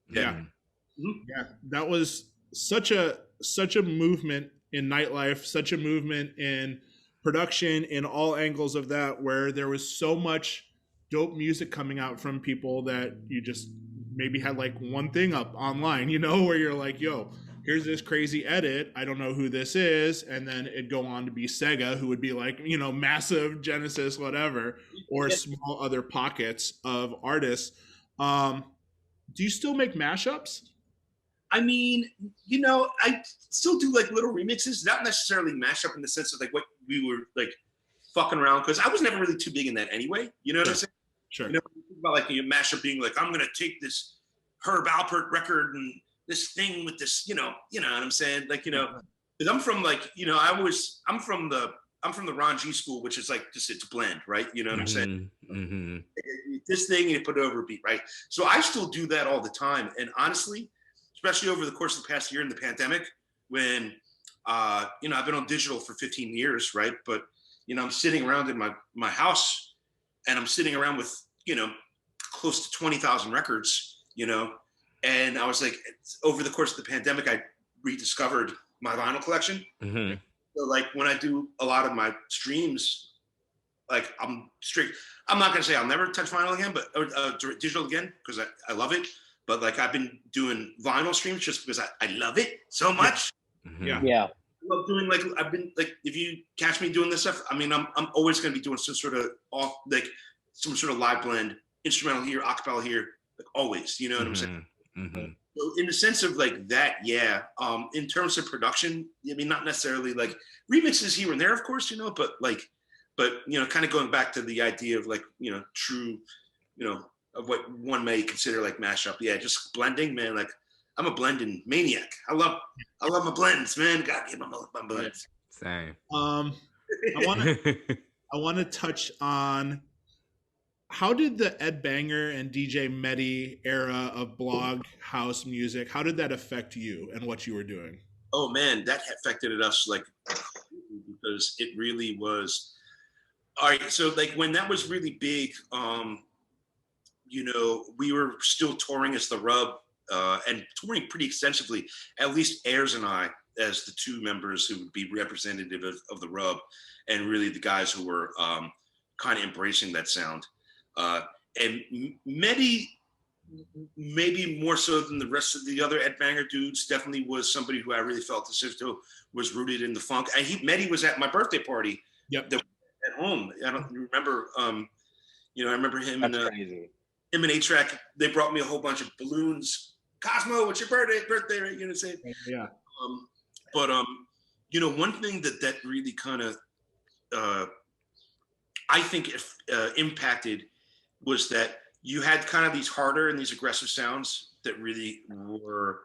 Yeah. Yeah. That was such a movement in nightlife, such a movement in production, in all angles of that, where there was so much dope music coming out from people that you just maybe had like one thing up online, you know, where you're like, yo, here's this crazy edit, I don't know who this is, and then it'd go on to be Sega, who would be like, you know, massive, Genesis, whatever, or small other pockets of artists. Do you still make mashups? I mean, you know, I still do like little remixes, not necessarily mashup in the sense of like what we were like fucking around, because I was never really too big in that anyway. You know what I'm saying? Sure. You know, think about like a mashup being like, I'm gonna take this Herb Alpert record and this thing with this, you know what I'm saying? Like, you know, because I'm from like, you know, I'm from the Ron G school, which is like just it's a blend, right? You know what I'm saying? This thing and you put it over a beat, right? So I still do that all the time, and honestly, especially over the course of the past year in the pandemic, when you know, I've been on digital for 15 years, right? But you know, I'm sitting around in my house, and I'm sitting around with, you know, close to 20,000 records, you know, and I was like, over the course of the pandemic, I rediscovered my vinyl collection. So like when I do a lot of my streams, like I'm straight. I'm not gonna say I'll never touch vinyl again, but digital again because I love it. But like I've been doing vinyl streams just because I love it so much. Yeah. Yeah. I love doing like I've been like if you catch me doing this stuff, I mean I'm always gonna be doing some sort of some sort of live blend, instrumental here, acapella here, like always. You know what I'm saying? So in the sense of like that, yeah. In terms of production, I mean not necessarily like remixes here and there, of course, you know, but you know, kind of going back to the idea of like, you know, true, you know, of what one may consider like mashup. Yeah, just blending, man. Like I'm a blending maniac. I love my blends, man. God, give my blends. Same. I want to touch on how did the Ed Banger and DJ N.E.R.D era of blog house music, how did that affect you and what you were doing? Oh man, that affected us like because it really was. All right, so like when that was really big, you know, we were still touring as the Rub and touring pretty extensively. At least Ayers and I, as the two members who would be representative of the Rub, and really the guys who were kind of embracing that sound. And Mehdi, maybe more so than the rest of the other Ed Banger dudes, definitely was somebody who I really felt as if was rooted in the funk. And Mehdi was at my birthday party. Yep. At home. I don't remember. You know, I remember him That's and crazy. him and A-Track. They brought me a whole bunch of balloons. Cosmo, it's your birthday, right? You know what I'm saying? Yeah. But you know, one thing that really kind of I think impacted was that you had kind of these harder and these aggressive sounds that really were,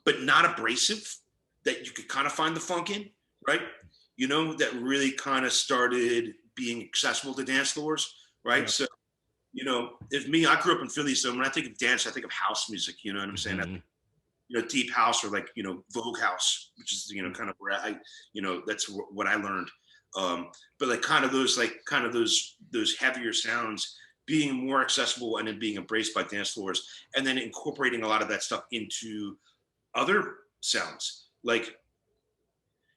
but not abrasive, that you could kind of find the funk in, right? You know, that really kind of started being accessible to dance floors, right? Yeah. So, you know, I grew up in Philly, so when I think of dance, I think of house music, you know what I'm saying? Mm-hmm. You know, deep house or like, you know, Vogue house, which is, you know, kind of where you know, that's what I learned. But like kind of those heavier sounds being more accessible and then being embraced by dance floors, and then incorporating a lot of that stuff into other sounds. Like,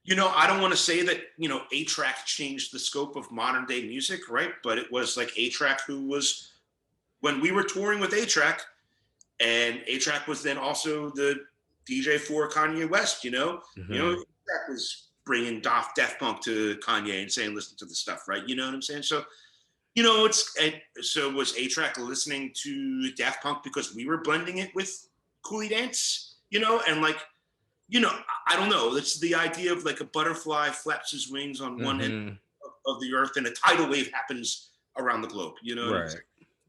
you know, I don't want to say that, you know, A-Track changed the scope of modern day music, right? But it was like A-Track who was, when we were touring with A-Track, and A-Track was then also the DJ for Kanye West, you know? Mm-hmm. You know, A-Track was bringing Daft Punk to Kanye and saying, listen to the stuff, right? You know what I'm saying? So, you know, so was A-Track listening to Daft Punk because we were blending it with Coolie Dance, you know? And like, you know, I don't know. It's the idea of like a butterfly flaps his wings on one end of the earth and a tidal wave happens around the globe, you know? Right,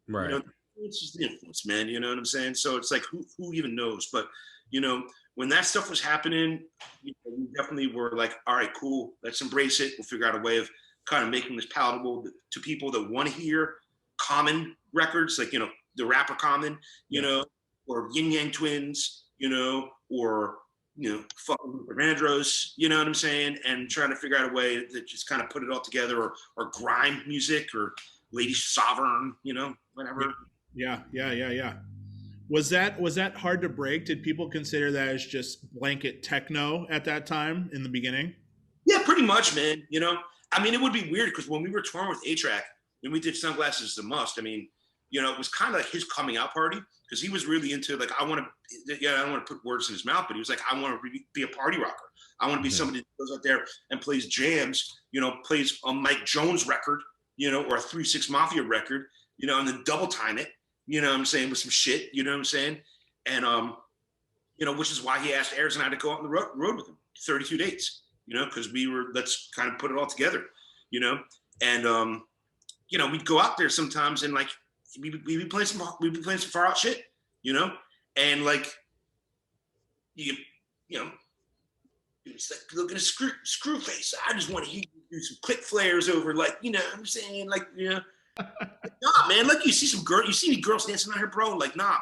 right. You know, it's just the influence, man, you know what I'm saying? So it's like, who even knows? But, you know, when that stuff was happening, you know, we definitely were like, all right, cool, let's embrace it. We'll figure out a way of kind of making this palatable to people that want to hear Common records, like, you know, the rapper Common, you know, or Yin Yang Twins, you know, or, you know, fucking Luther Vandross, you know what I'm saying? And trying to figure out a way that just kind of put it all together, or grime music, or Lady Sovereign, you know, whatever. Yeah. Was that hard to break? Did people consider that as just blanket techno at that time in the beginning? Yeah, pretty much, man. You know, I mean, it would be weird because when we were touring with A-Track and we did Sunglasses is a Must, I mean, you know, it was kind of like his coming out party because he was really into like, I don't want to put words in his mouth, but he was like, I want to be a party rocker. I want to be somebody that goes out there and plays jams, you know, plays a Mike Jones record, you know, or a 3 6 Mafia record, you know, and then double time it, you know what I'm saying, with some shit, you know what I'm saying? And, you know, which is why he asked Ayers and I to go out on the road with him, 32 dates, you know, because let's kind of put it all together, you know? And, you know, we'd go out there sometimes and like, we'd be playing some far out shit, you know? And like, you know, it's like, look at a screw face. I just want to hear you do some quick flares over, like, you know what I'm saying? Like, you know, nah, man, like you see any girls dancing out here, bro? Like, nah.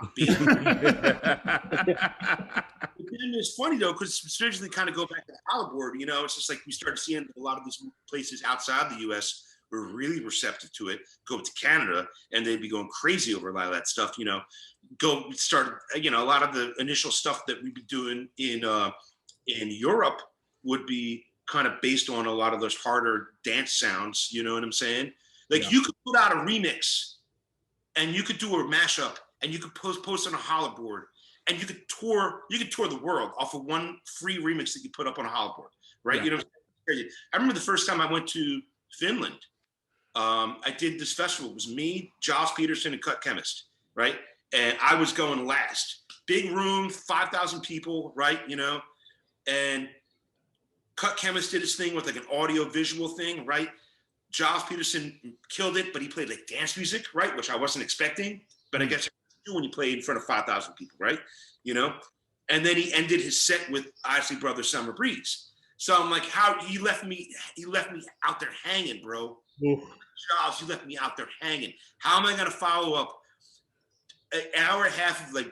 It's funny though, because strangely kind of go back to Halliburton, you know, it's just like we started seeing a lot of these places outside the US were really receptive to it, go to Canada, and they'd be going crazy over a lot of that stuff, you know, you know, a lot of the initial stuff that we'd be doing in Europe would be kind of based on a lot of those harder dance sounds, you know what I'm saying? Like you could put out a remix and you could do a mashup and you could post on a holla board and you could tour the world off of one free remix that you put up on a holla board, right? You know, I remember the first time I went to Finland. I did this festival. It was me, Giles Peterson, and Cut Chemist, right? And I was going last. Big room, 5,000 people, right? You know, and Cut Chemist did his thing with like an audio visual thing, right? Giles Peterson killed it, but he played like dance music, right? Which I wasn't expecting, but I guess you do when you play in front of 5,000 people, right? You know, and then he ended his set with Isley Brothers' Summer Breeze. So I'm like, how he left me out there hanging, bro. Oof. Giles, you left me out there hanging. How am I gonna follow up an hour and a half of like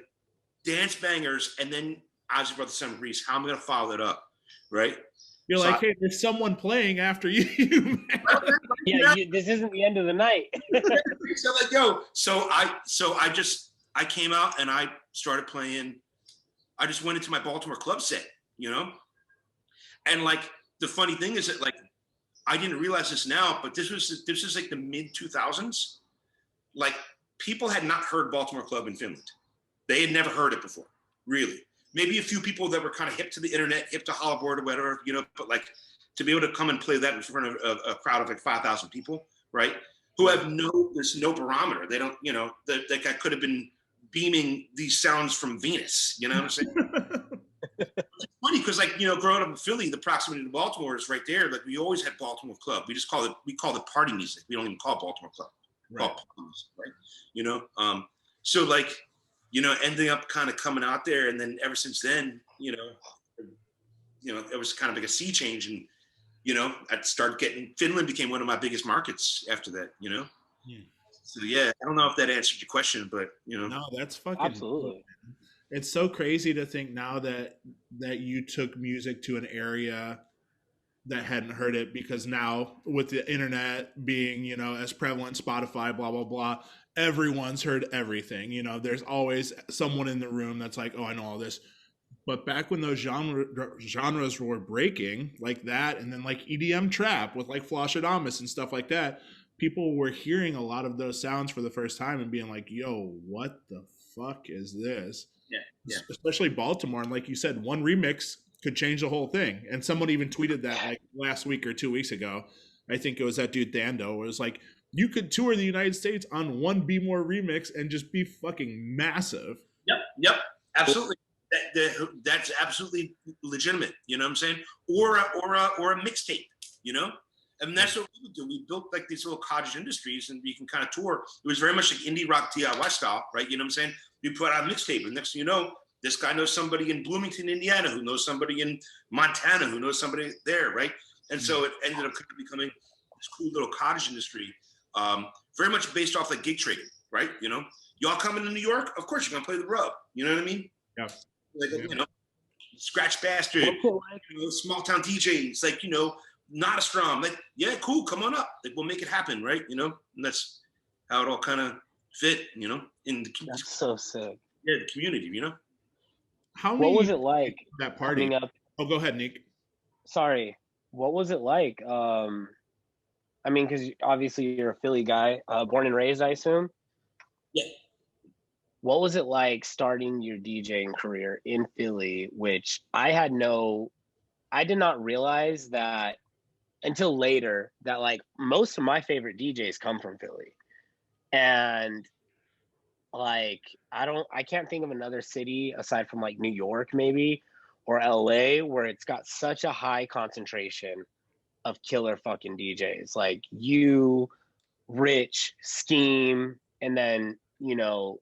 dance bangers and then Isley Brothers' Summer Breeze? How am I gonna follow it up, right? You're So like, hey, there's someone playing after you. Yeah, this isn't the end of the night. So like, yo, so I came out and I started playing. I just went into my Baltimore club set, you know, and like the funny thing is that like I didn't realize this now, but this was like the mid 2000s. Like people had not heard Baltimore Club in Finland. They had never heard it before, really. Maybe a few people that were kind of hip to the internet, hip to hollaboard or whatever, you know, but like to be able to come and play that in front of a crowd of like 5,000 people, right? Who have there's no barometer. They don't, you know, that guy could have been beaming these sounds from Venus, you know what I'm saying? It's funny because like, you know, growing up in Philly, the proximity to Baltimore is right there. Like we always had Baltimore Club. We call it party music. We don't even call it Baltimore Club. Right. Call it party music, right? You know, so like, you know, ending up kind of coming out there, and then ever since then, you know, it was kind of like a sea change, and you know, I started getting Finland became one of my biggest markets after that, you know. So yeah, I don't know if that answered your question, but you know, No, that's fucking Absolutely. cool. It's so crazy to think now that you took music to an area that hadn't heard it, because now with the internet being, you know, as prevalent, Spotify, blah, blah, blah, everyone's heard everything. You know, there's always someone in the room that's like, oh, I know all this. But back when those genres were breaking like that, and then like EDM trap with like Flashadamus and stuff like that, people were hearing a lot of those sounds for the first time and being like, yo, what the fuck is this? Yeah. Especially Baltimore. And like you said, one remix could change the whole thing. And someone even tweeted that like last week or 2 weeks ago. I think it was that dude Dando. It was like, you could tour the United States on one Be More remix and just be fucking massive. Yep, absolutely. That's absolutely legitimate. You know what I'm saying? Or a mixtape. You know, and that's what we would do. We built like these little cottage industries, and you can kind of tour. It was very much like indie rock DIY style, right? You know what I'm saying? You put out a mixtape, and next thing you know, this guy knows somebody in Bloomington, Indiana, who knows somebody in Montana, who knows somebody there, right? And so it ended up becoming this cool little cottage industry, very much based off like gig trading, right? You know, y'all coming to New York? Of course you're gonna play the rub. You know what I mean? Yeah. Like, you know, Scratch Bastard, you know, small town DJs, like, you know, Not a Strum, like, yeah, cool, come on up. Like, we'll make it happen, right? You know, and that's how it all kind of fit, you know, in the community. That's so sick. Yeah, the community, you know. What was it like that party? coming up? Oh, go ahead, Nick. Sorry. What was it like? I mean, because obviously you're a Philly guy, born and raised, I assume. Yeah. What was it like starting your DJing career in Philly, which I did not realize that until later, that like most of my favorite DJs come from Philly. And like, I can't think of another city aside from like New York maybe, or LA, where it's got such a high concentration of killer fucking DJs. Like you, Rich, Scheme, and then, you know,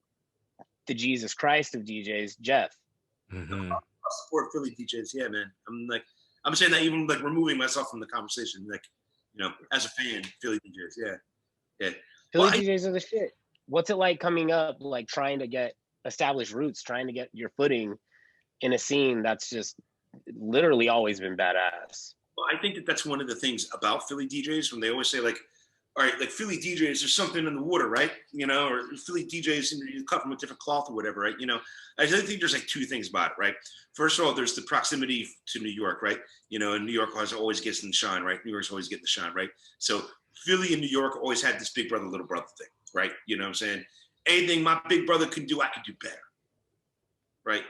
the Jesus Christ of DJs, Jeff. Mm-hmm. I support Philly DJs, yeah, man. I'm saying that even like removing myself from the conversation, like, you know, as a fan, Philly DJs, yeah. Philly DJs are the shit. What's it like coming up, like trying to get established roots, trying to get your footing in a scene that's just literally always been badass? Well, I think that's one of the things about Philly DJs, when they always say like, all right, like Philly DJs, there's something in the water, right? You know, or Philly DJs, you cut from a different cloth or whatever, right? You know, I think there's like two things about it, right? First of all, there's the proximity to New York, right? You know, and New York always gets in the shine, right? New York's always getting the shine, right? So Philly and New York always had this big brother, little brother thing, right? You know what I'm saying? Anything my big brother can do, I can do better, right?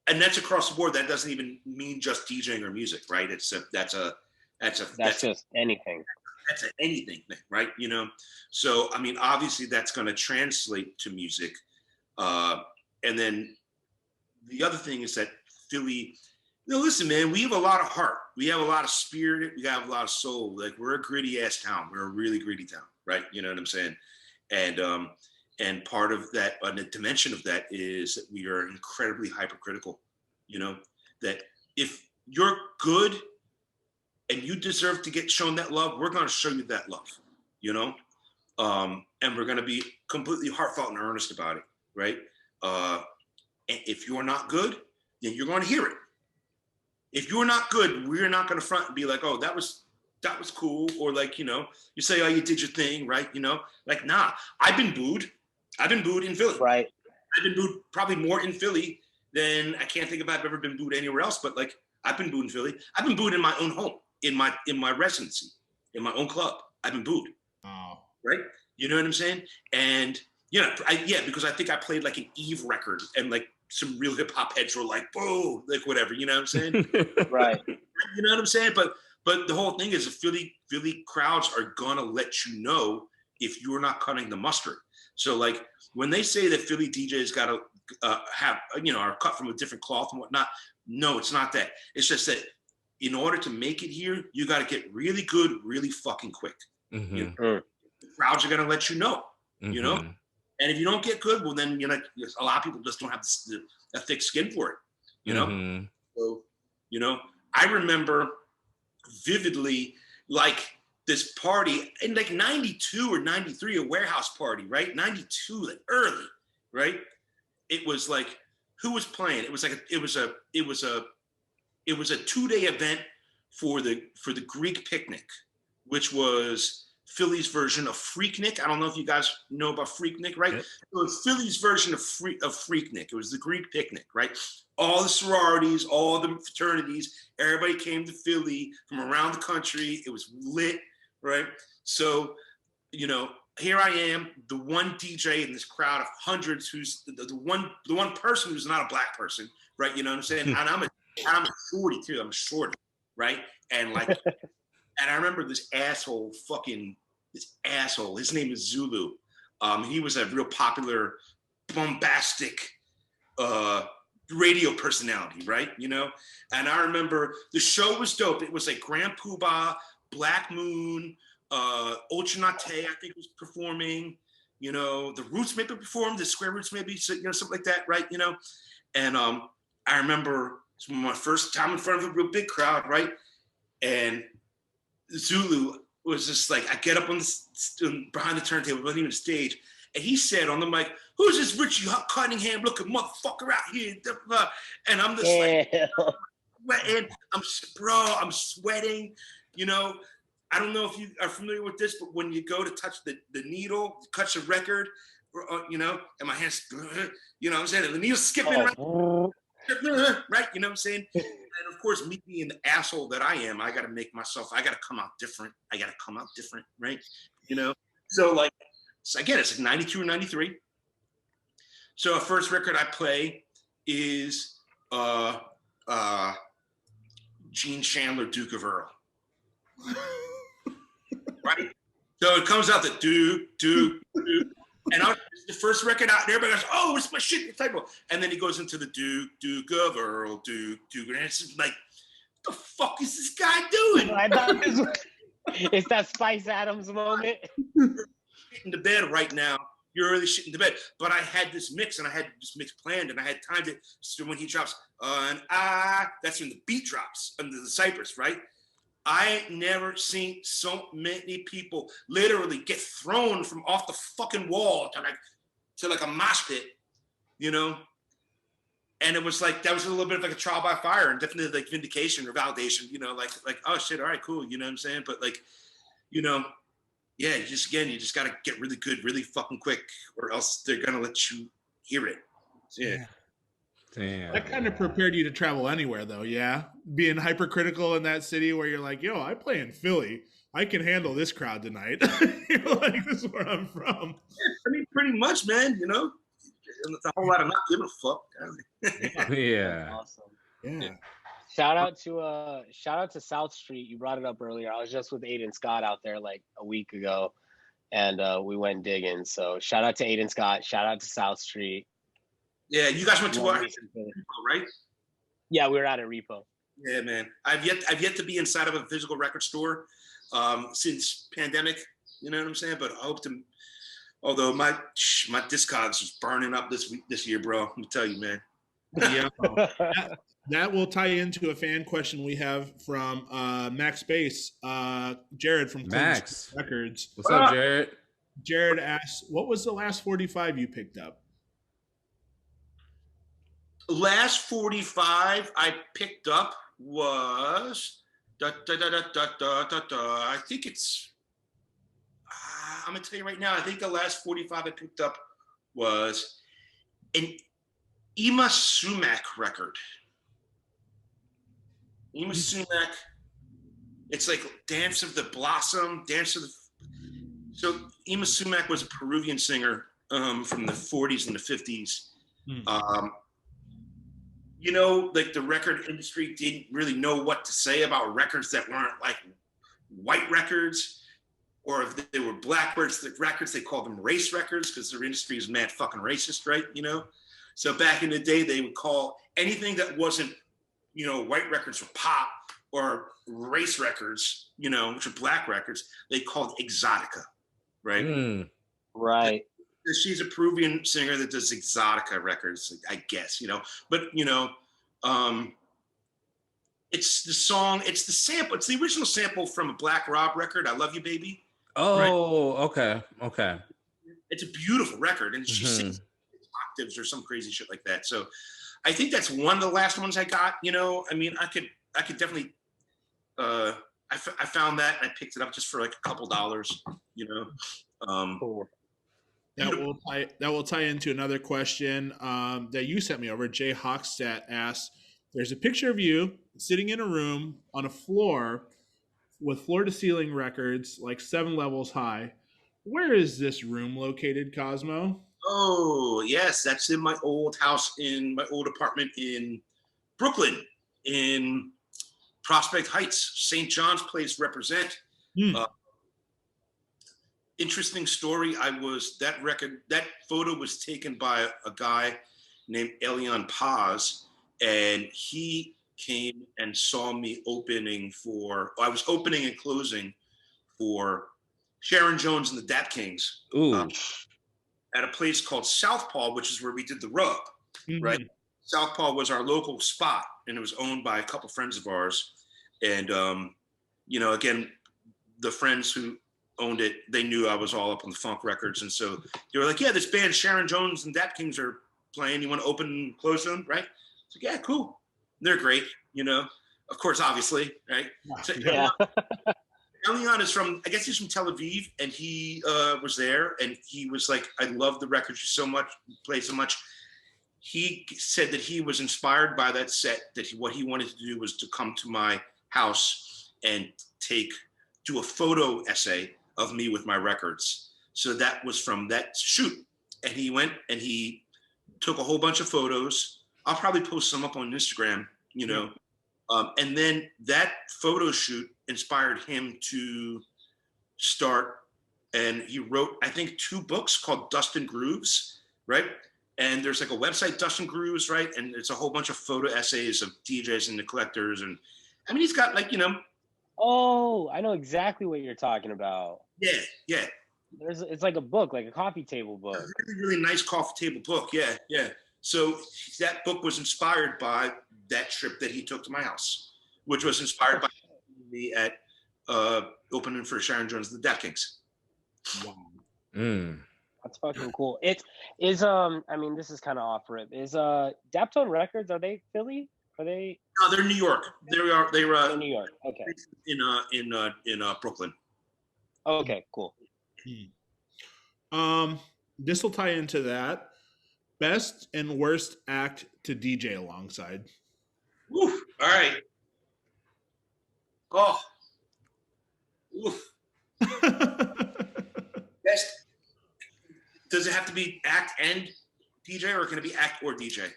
And that's across the board. That doesn't even mean just DJing or music, right? That's just anything. That's an anything thing, right? You know, so I mean, obviously that's going to translate to music, and then the other thing is that Philly. No, listen, man, we have a lot of heart. We have a lot of spirit. We have a lot of soul. Like, we're a gritty ass town. We're a really gritty town, right? You know what I'm saying? And part of that, a dimension of that is that we are incredibly hypercritical. You know, that if you're good and you deserve to get shown that love, we're going to show you that love. You know, and we're going to be completely heartfelt and earnest about it, right? And if you're not good, then you're going to hear it. If you're not good, we're not going to front and be like, oh, that was cool. Or like, you know, you say, oh, you did your thing, right? You know, like, nah, I've been booed. I've been booed in Philly. Right. I've been booed probably more in Philly than I can't think if I've ever been booed anywhere else. But like, I've been booed in Philly. I've been booed in my own home, in my residency, in my own club. I've been booed. Oh. Right? You know what I'm saying? And because I think I played like an Eve record and like some real hip hop heads were like, "Boo!" like whatever, you know what I'm saying? Right. You know what I'm saying? But the whole thing is, the Philly crowds are gonna let you know if you're not cutting the mustard. So like when they say that Philly DJs gotta have, are cut from a different cloth and whatnot, no, it's not that. It's just that in order to make it here, you got to get really good, really fucking quick. Mm-hmm. You know? The crowds are gonna let you know. Mm-hmm. You know. And if you don't get good, well, then a lot of people just don't have a thick skin for it, you know. Mm-hmm. So, I remember vividly like this party in like '92 or '93, a warehouse party, right? '92, like early, right? It was like, who was playing? It was like it was a 2-day event for the Greek picnic, which was Philly's version of Freaknik. I don't know if you guys know about Freaknik, right? Yep. It was Philly's version of Freaknik. It was the Greek picnic, right? All the sororities, all the fraternities, everybody came to Philly from around the country. It was lit, right? So, here I am, the one DJ in this crowd of hundreds who's the one person who's not a black person, right? You know what I'm saying? And I'm a shorty too. I'm a shorty, right? And like, and I remember this asshole, his name is Zulu. He was a real popular, bombastic radio personality, right? And I remember the show was dope. It was like Grand Poobah, Black Moon, Ultra Nate, I think, was performing. The Roots maybe performed, the Square Roots maybe, something like that, right? And I remember it was my first time in front of a real big crowd, right? And Zulu was just like, I get up on behind the turntable, wasn't even a stage, and he said on the mic, "Who's this Richie Cunningham looking motherfucker out here?" And I'm just like, sweating. I'm sweating. I don't know if you are familiar with this, but when you go to touch the needle, touch the record, and my hands, what I'm saying, and the needle's skipping right, right, you know what I'm saying? And of course, me being the asshole that I am, I got to come out different. Right? So like, again, it's like 92 or 93. So our first record I play is Gene Chandler, Duke of Earl. Right? So it comes out that do. And the first record out, and everybody goes, "Oh, it's my shit," typo. And then he goes into the Duke of Earl, Duke, and it's like, what the fuck is this guy doing? I thought it's that Spice Adams moment. You're shitting the bed right now. You're really shitting the bed. But I had this mix, and I had this mix planned, and I had timed it. So when he drops, that's when the beat drops under the cypress, right? I never seen so many people literally get thrown from off the fucking wall to like a mosh pit, And it was like, that was a little bit of like a trial by fire, and definitely like vindication or validation, like, oh shit, all right, cool, you know what I'm saying? But like, yeah, you just got to get really good, really fucking quick, or else they're gonna let you hear it. Yeah. Damn. That kind of prepared you to travel anywhere, though, yeah? Being hypercritical in that city where you're like, yo, I play in Philly. I can handle this crowd tonight. You're like, this is where I'm from. I mean, pretty much, man. You know, it's a whole lot of not giving a fuck. Yeah. That's awesome. Yeah. Shout out to South Street. You brought it up earlier. I was just with Aiden Scott out there like a week ago, and we went digging. So shout out to Aiden Scott. Shout out to South Street. Yeah, you guys went to Love what? me some Philly. Right? Yeah, we were at a Repo. Yeah, man. I've yet to be inside of a physical record store since pandemic. You know what I'm saying? But I hope to. Although my Discogs is burning up this year, bro. Let me tell you, man. Yeah. That will tie into a fan question we have from Max Bass, Jared from Max Records. What's up, Jared? Jared asks, what was the last 45 you picked up? Last 45 I picked up was I think it's I'm gonna tell you right now, I think the last 45 I picked up was an Ima Sumac record. Ima Sumac, it's like Dance of the Blossom, so Ima Sumac was a Peruvian singer from the 40s and the 50s. You know, like the record industry didn't really know what to say about records that weren't like white records, or if they were black records, they called them race records because their industry is mad fucking racist, right? You know? So back in the day, they would call anything that wasn't, you know, white records or pop or race records, you know, which are black records, they called exotica, right? Right. She's a Peruvian singer that does exotica records, I guess, you know. But, you know, it's the song, it's the sample, it's the original sample from a Black Rob record, I Love You, Baby. Oh, right? Okay. It's a beautiful record, and she sings octaves or some crazy shit like that. So I think that's one of the last ones I got, you know. I mean, I could definitely, I found that and I picked it up just for like a couple dollars, you know. Cool. That will tie into another question that you sent me over. Jay Hochstat asks, there's a picture of you sitting in a room on a floor with floor-to-ceiling records like 7 levels high. Where is this room located, Cosmo? Oh, yes, that's in my old house, in my old apartment in Brooklyn, in Prospect Heights, St. John's Place represent. Interesting story. That photo was taken by a guy named Elian Paz, and he came and saw me I was opening and closing for Sharon Jones and the Dap Kings at a place called Southpaw, which is where we did the rub, right? Southpaw was our local spot, and it was owned by a couple friends of ours. And, you know, again, the friends who owned it, they knew I was all up on the funk records. And so they were like, yeah, this band Sharon Jones and Dap Kings are playing. You want to open and close them, right? So yeah, cool. They're great, you know, of course, obviously, right? So, Yeah. Elian is from, I guess he's from Tel Aviv, and he was there, and he was like, I love the records so much, play so much. He said that he was inspired by that set, that what he wanted to do was to come to my house and do a photo essay of me with my records. So that was from that shoot. And he went and he took a whole bunch of photos. I'll probably post some up on Instagram, you know. And then that photo shoot inspired him to start, and he wrote, I think, 2 books called Dust and Grooves, right? And there's like a website, Dust and Grooves, right? And it's a whole bunch of photo essays of DJs and the collectors. And I mean, he's got like, you know. Oh, I know exactly what you're talking about. Yeah. It's like a book, like a coffee table book. A really nice coffee table book, yeah. So that book was inspired by that trip that he took to my house, which was inspired by me at opening for Sharon Jones, the Dap Kings. Wow. That's fucking cool. It is I mean, this is kind of off rip. Is Daptone Records, are they Philly? Are they? No, they're New York. They're New York. Okay. In Brooklyn. Okay, cool. This will tie into that. Best and worst act to DJ alongside. Oof. All right. Oh. Oof. Best. Does it have to be act and DJ, or can it be act or DJ?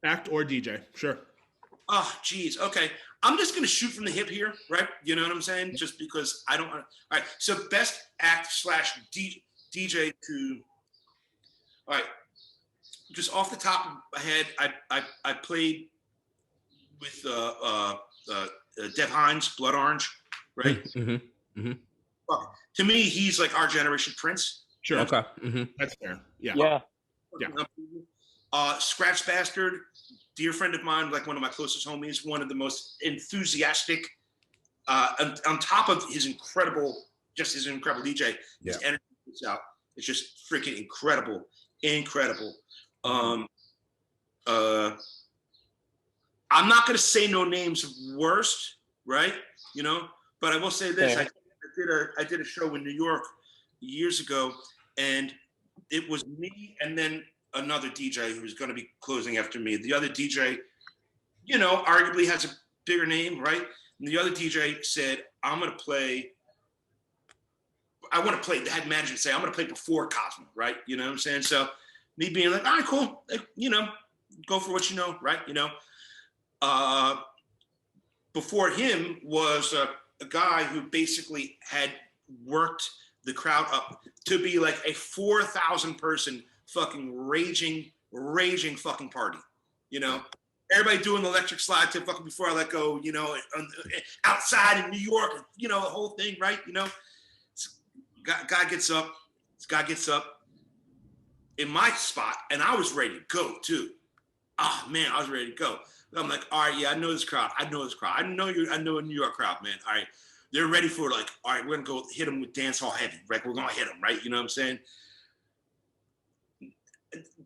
Act or DJ, sure. Oh, geez. Okay. I'm just going to shoot from the hip here, right? You know what I'm saying? Just because I don't want to. All right. So best act / DJ to. All right. Just off the top of my head, I played with Dev Hynes, Blood Orange, right? To me, he's like our generation Prince. Sure. Okay. That's fair. Yeah. Scratch Bastard, dear friend of mine, like one of my closest homies, one of the most enthusiastic, on top of his incredible DJ, his energy puts out. It's just freaking incredible. I'm not going to say no names of worst, right? You know, but I will say this. I did a show in New York years ago, and it was me and then another DJ who was going to be closing after me. The other DJ, you know, arguably has a bigger name, right? And the other DJ said, I want to play, the head manager say, I'm going to play before Cosmo, right? You know what I'm saying? So me being like, all right, cool. Like, you know, go for what you know, right? You know, before him was a guy who basically had worked the crowd up to be like a 4,000 person fucking raging fucking party. You know, everybody doing the electric slide to fucking Before I Let Go, you know, outside in New York, you know, the whole thing, right? You know, guy gets up in my spot, and I was ready to go too. Oh man, I was ready to go. I'm like, all right, yeah, I know this crowd. I know a New York crowd, man. All right. They're ready for like, all right, we're gonna go hit them with dance hall heavy, right? We're gonna hit them, right? You know what I'm saying?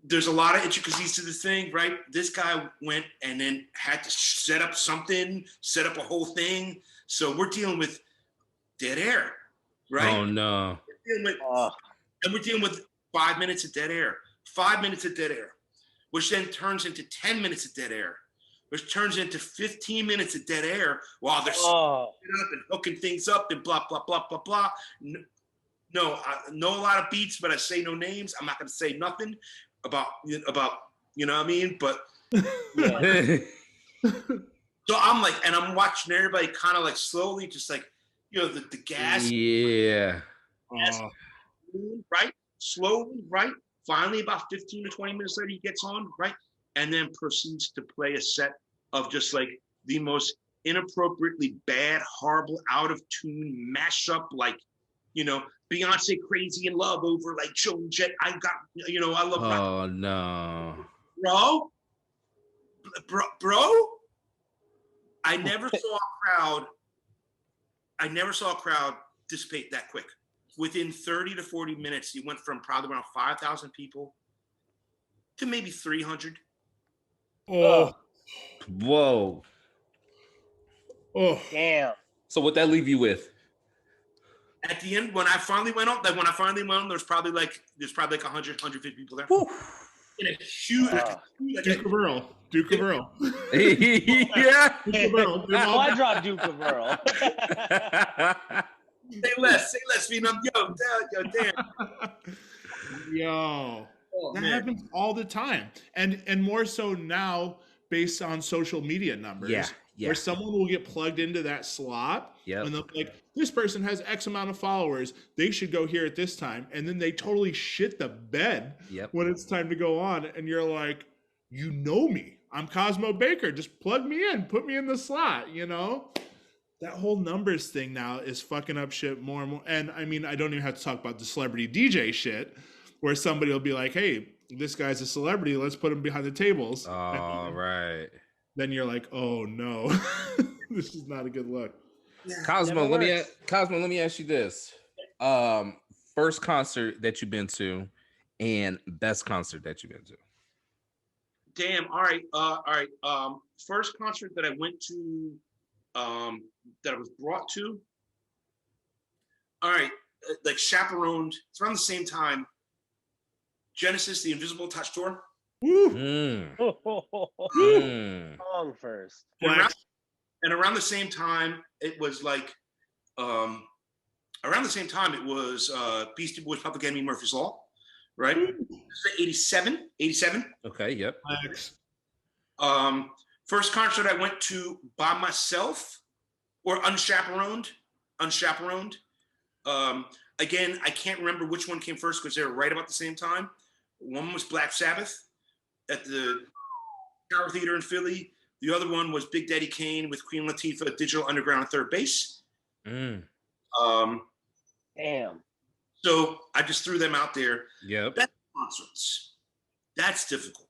There's a lot of intricacies to this thing, right? This guy went and then had to set up a whole thing. So we're dealing with dead air, right? Oh no. We're dealing with 5 minutes of dead air, which then turns into 10 minutes of dead air, which turns into 15 minutes of dead air while they're up and hooking things up and blah, blah, blah, blah, blah. No, I know a lot of beats, but I say no names. I'm not going to say nothing about, you know what I mean? But so I'm like, and I'm watching everybody kind of like slowly, just like, you know, the gas. Yeah. Gas, right? Slowly, right? Finally, about 15 to 20 minutes later, he gets on, right? And then proceeds to play a set of just like the most inappropriately bad, horrible, out of tune mashup, like, you know, Beyonce Crazy in Love over like Joan Jett. I love rock. Oh no. Bro. I never saw a crowd dissipate that quick. Within 30 to 40 minutes, he went from probably around 5,000 people to maybe 300. Oh. Whoa. Oh. Damn. So what that leave you with? At the end, when I finally went on, there's probably like 100, 150 people there. Woo. In a huge, Duke of Earl. Yeah. I dropped Duke of Earl. Say less, Phenom. Yo, damn. Yo. That happens all the time. And more so now based on social media numbers. Yeah. Where someone will get plugged into that slot. Yep. And they'll be like, this person has X amount of followers. They should go here at this time. And then they totally shit the bed when it's time to go on. And you're like, you know me. I'm Cosmo Baker. Just plug me in. Put me in the slot, you know? That whole numbers thing now is fucking up shit more and more. And I mean, I don't even have to talk about the celebrity DJ shit where somebody will be like, hey, this guy's a celebrity. Let's put him behind the tables. All right. Then you're like, oh no, this is not a good look. Cosmo, let me ask you this. First concert that you've been to and best concert that you've been to. Damn. All right. First concert that I went to, that I was brought to. All right. Like chaperoned. It's around the same time. Genesis, the Invisible Touch Tour. Woo. Song first. And around the same time, it was like, Beastie Boys' Public Enemy, Murphy's Law, right? 87. Okay, yep. Flex. First concert I went to by myself or unchaperoned. Again, I can't remember which one came first because they were right about the same time. One was Black Sabbath at the Tower Theater in Philly. The other one was Big Daddy Kane with Queen Latifah, Digital Underground on third base. Damn. So I just threw them out there. Yep. That's concerts. That's difficult.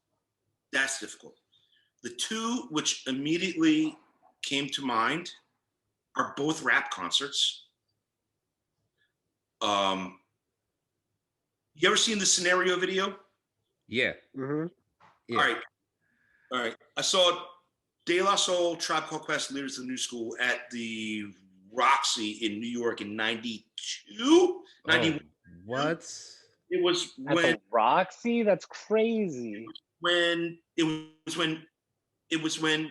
The two which immediately came to mind are both rap concerts. You ever seen the Scenario video? Yeah. Mm-hmm. Yeah. All right. I saw De La Soul, Tribe Called Quest, Leaders of the New School at the Roxy in New York in 92, 91. What? It was At when the Roxy? That's crazy. it was when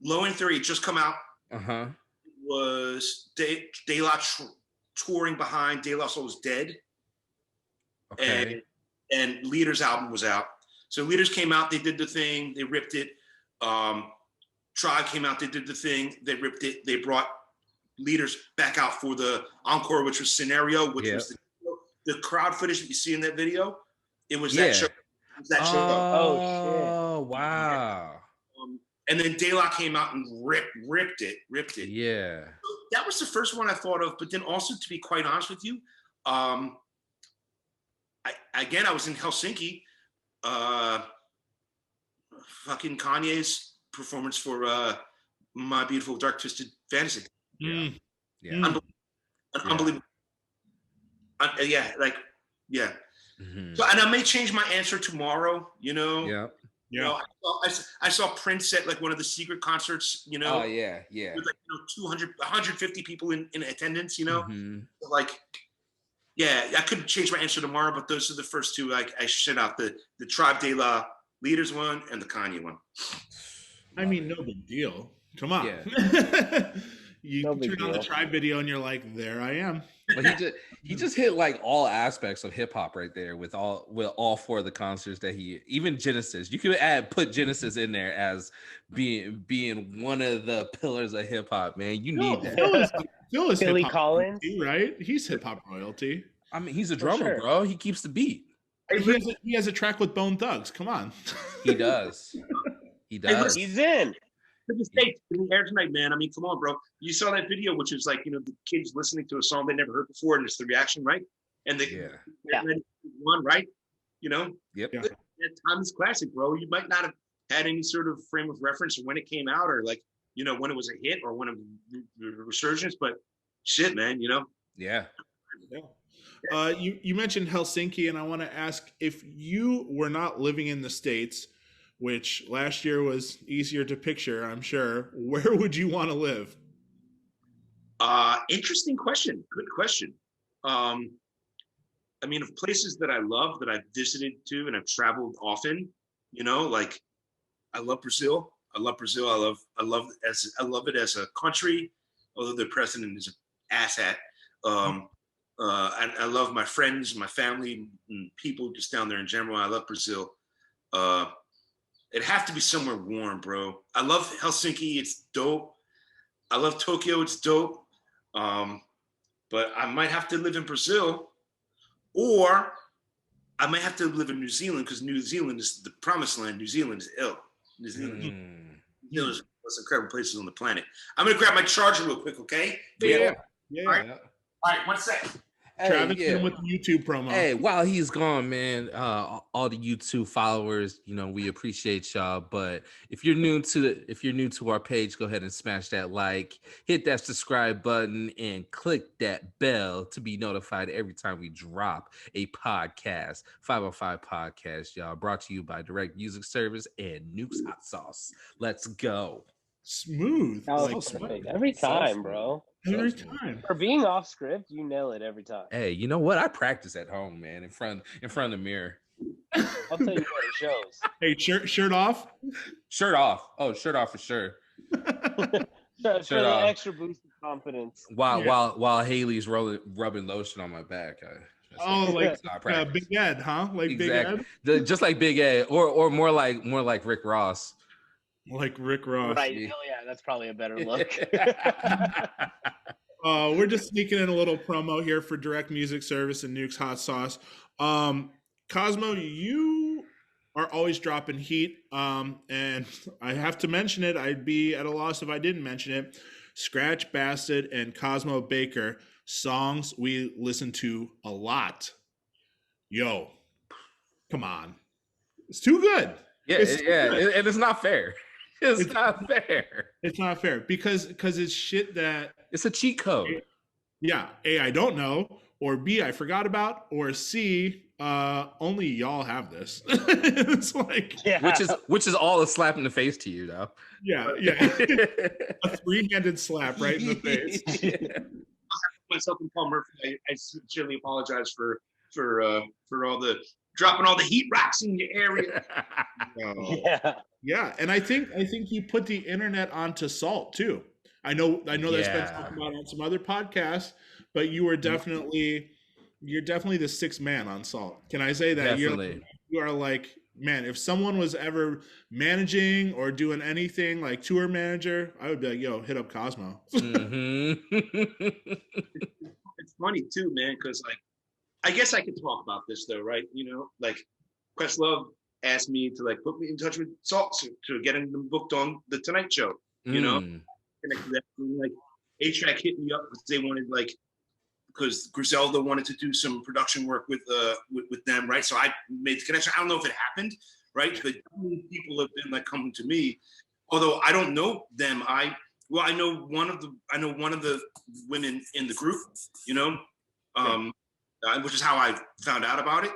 Low End Theory had just come out. Uh-huh. It was De La touring behind De La Soul's Dead. Okay. And Leaders album was out. So Leaders came out, they did the thing, they ripped it. Tribe came out, they did the thing, they ripped it. They brought Leaders back out for the encore, which was Scenario, which was the crowd footage that you see in that video. It was that show. It was that show. Oh, wow. And then De La came out and ripped it. Yeah. So that was the first one I thought of. But then also, to be quite honest with you, I was in Helsinki. Fucking Kanye's performance for My Beautiful Dark Twisted Fantasy. Yeah. Unbelievable. Mm-hmm. So, and I may change my answer tomorrow. You know. Yeah. You know, I saw Prince at like one of the secret concerts. You know. Oh yeah. With like 200, 150 people in attendance. You know. Mm-hmm. Like. Yeah, I could change my answer tomorrow, but those are the first two I shit out, the Tribe De La Leaders one and the Kanye one. I mean, no big deal. Come on. Yeah. You turn on the Tribe video and you're like, there I am. But he just hit like all aspects of hip hop right there with all four of the concerts that even Genesis. You could put Genesis in there as being one of the pillars of hip hop, man. You need that. Phil is Billy hip-hop Collins, royalty, right? He's hip hop royalty. I mean, he's a drummer, bro. He keeps the beat. He has a track with Bone Thugs. Come on. He does. He does. he's in. To the States, in the air tonight, man. I mean, come on, bro. You saw that video, which is like, the kids listening to a song they never heard before, and it's the reaction, right? And one, right? Yep. Yeah. That timeless classic, bro. You might not have had any sort of frame of reference when it came out, or like, when it was a hit, or when it was a resurgence. But shit, man, Yeah. You mentioned Helsinki, and I want to ask, if you were not living in the States, which last year was easier to picture, I'm sure, where would you want to live? Interesting question. Good question. I mean, of places that I love, that I've visited to and I've traveled often, like I love Brazil. I love it as a country, although the president is an asshat. I love my friends, my family, and people just down there in general. I love Brazil. It'd have to be somewhere warm, bro. I love Helsinki. It's dope. I love Tokyo. It's dope. But I might have to live in Brazil, or I might have to live in New Zealand, because New Zealand is the promised land. New Zealand is ill. New Zealand is one of the most incredible places on the planet. I'm going to grab my charger real quick, okay? Yeah. All right, 1 sec. Travis with the YouTube promo. Hey, while he's gone, man, all the YouTube followers, we appreciate y'all. But if you're new to our page, go ahead and smash that like, hit that subscribe button, and click that bell to be notified every time we drop a podcast. 505 Podcast, y'all, brought to you by Direct Music Service and Nuke's Hot Sauce. Let's go. Smooth. Every time, bro. Every time. For being off script, you nail it every time. Hey, you know what? I practice at home, man, in front of the mirror. I'll tell you what, it shows. Hey, shirt off. Shirt off. Oh, shirt off for sure. For Shirt the off. extra boost of confidence. While Haley's rubbing lotion on my back. Oh, like practice. Big Ed, huh? Like Exactly. Big Ed, Just like Big Ed, or more like Rick Ross. like Rick Ross. Right. Hell yeah, that's probably a better look. We're just sneaking in a little promo here for Direct Music Service and Nuke's Hot Sauce. Cosmo, you are always dropping heat, and I have to mention it. I'd be at a loss if I didn't mention it. Scratch Bastard and Cosmo Baker, songs we listen to a lot. Yo, come on, it's too good. Yeah, It's too good. and it's not fair. It's not fair. It's not fair because it's shit that it's a cheat code. Yeah, A, I don't know, or B, I forgot about, or C, only y'all have this. It's like, which is all a slap in the face to you, though. Yeah, a three-handed slap right in the face. I have myself in Paul Murphy. I sincerely apologize for all the dropping all the heat rocks in your area. Yeah, and I think he put the internet onto Salt too. I know that's been talked about on some other podcasts, but you're definitely the sixth man on Salt. Can I say that? Definitely. You are like, man, if someone was ever managing or doing anything like tour manager, I would be like, yo, hit up Cosmo. Mm-hmm. It's funny too, man, because like, I guess I could talk about this though, right? You know, like Questlove asked me to like put me in touch with Salt to get them booked on the Tonight Show. You know, like A-Track hit me up because they wanted because Griselda wanted to do some production work with them, right? So I made the connection. I don't know if it happened, right? But people have been like coming to me, although I don't know them. I know one of the women in the group, you know. Which is how I found out about it.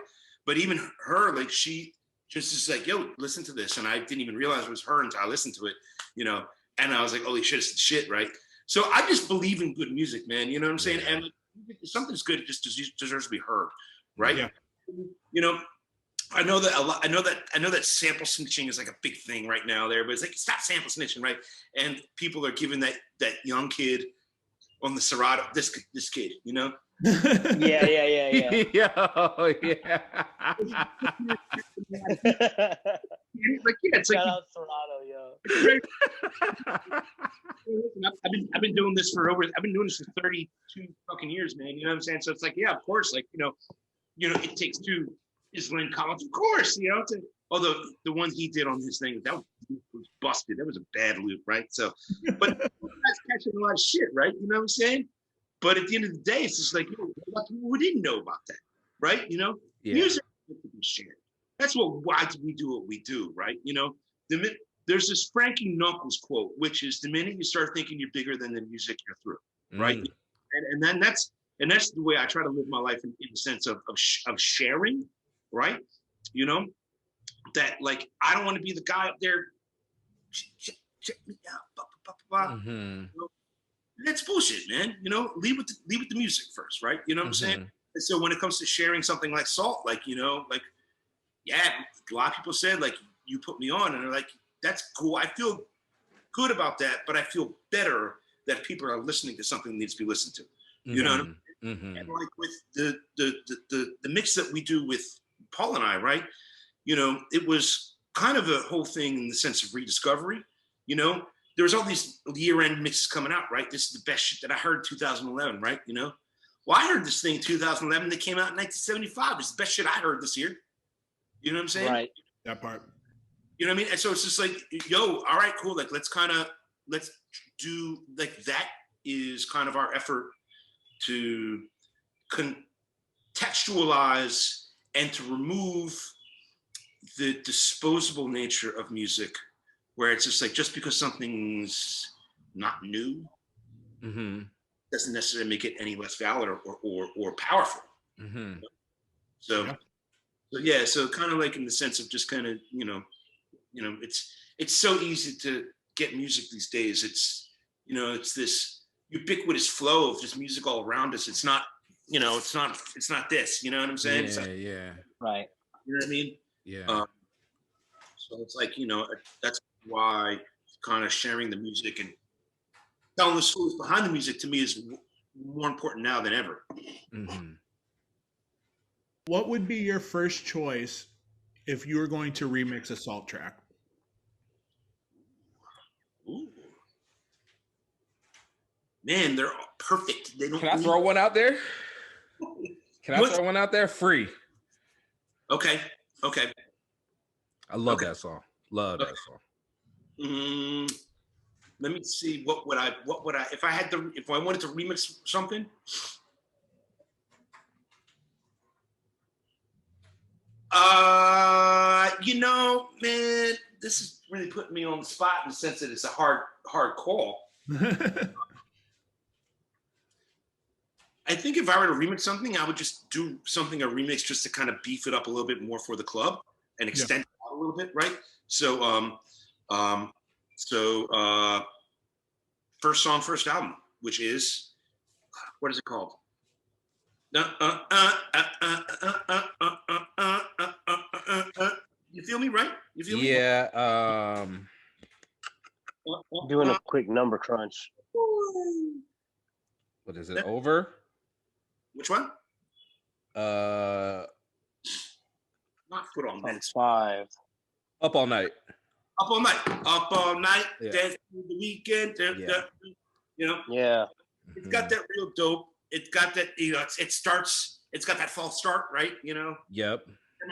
But even her, like, she just is like, yo, listen to this. And I didn't even realize it was her until I listened to it, you know? And I was like, holy shit, it's the shit, right? So I just believe in good music, man. You know what I'm saying? And if something's good, it just deserves to be heard, right? Yeah. You know, I know that sample snitching is like a big thing right now there, but it's like, stop sample snitching, right? And people are giving that young kid on the Serato, this kid, you know? Yeah. Yeah. It's like, shout out Serato, yo. I've been doing this for 32 fucking years, man. You know what I'm saying? So it's like, yeah, of course, like, you know, It Takes Two is Lynn Collins, of course, you know. Although the one he did on his thing, that was busted. That was a bad loop, right? So, but that's catching a lot of shit, right? You know what I'm saying? But at the end of the day, it's just like, we didn't know about that, right? You know, music has to be shared. That's why we do what we do, right? You know, there's this Frankie Knuckles quote, which is, the minute you start thinking you're bigger than the music, you're through, right? And then that's the way I try to live my life in the sense of sharing, right? You know, that like, I don't want to be the guy up there. Check me out. You know? That's bullshit, man. You know, lead with the music first, right? You know what I'm saying? And so when it comes to sharing something like Salt, like, you know, like, yeah, a lot of people said, like, you put me on, and they're like, that's cool. I feel good about that, but I feel better that people are listening to something that needs to be listened to. You know what I mean? And like with the mix that we do with Paul and I, right? You know, it was kind of a whole thing in the sense of rediscovery, you know? There was all these year-end mixes coming out, right? This is the best shit that I heard in 2011, right? You know? Well, I heard this thing in 2011 that came out in 1975. It's the best shit I heard this year. You know what I'm saying? Right. That part. You know what I mean? And so it's just like, yo, all right, cool. Like, let's do, like, that is kind of our effort to contextualize and to remove the disposable nature of music, where it's just like, just because something's not new doesn't necessarily make it any less valid or powerful. So kind of like in the sense of just kind of, you know, it's so easy to get music these days. It's, you know, it's this ubiquitous flow of just music all around us. It's not, you know, it's not this, you know what I'm saying? Yeah. Right. You know what I mean? Yeah. So it's like, that's why kind of sharing the music and telling the stories behind the music to me is more important now than ever. Mm-hmm. What would be your first choice if you were going to remix a Salt track? Ooh. Man, they're all perfect. They don't. Can I throw one out there? Can I What? throw one out there? Free. Okay. I love that song. Love that song. Let me see. What would I? If I wanted to remix something? Man, this is really putting me on the spot in the sense that it's a hard call. I think if I were to remix something, I would just do a remix just to kind of beef it up a little bit more for the club and extend it out a little bit, right? So, first song, first album, which is, what is it called? You feel me, right? You feel me? Yeah. Doing a quick number crunch. What is it? Over? Which one? Not Foot on Minutes. 5. Up All Night. Up all night. Yeah. Dance through the weekend. Yeah. It's got that real dope. It's got that, it's got that false start, right? Yep. And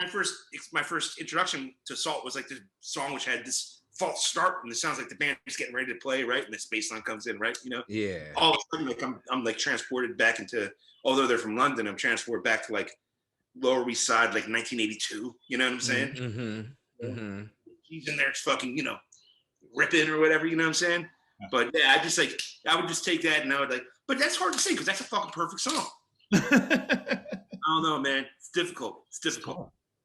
my first introduction to Salt was like this song which had this false start, and it sounds like the band is getting ready to play, right? And the bass line comes in, right? Yeah. All of a sudden, like I'm like transported back into, although they're from London, I'm transported back to like Lower East Side, like 1982. You know what I'm saying? Mm-hmm. He's in there, it's fucking, ripping or whatever. You know what I'm saying? Yeah. But yeah, I would just take that and I would like, but that's hard to say because that's a fucking perfect song. I don't know, man. It's difficult.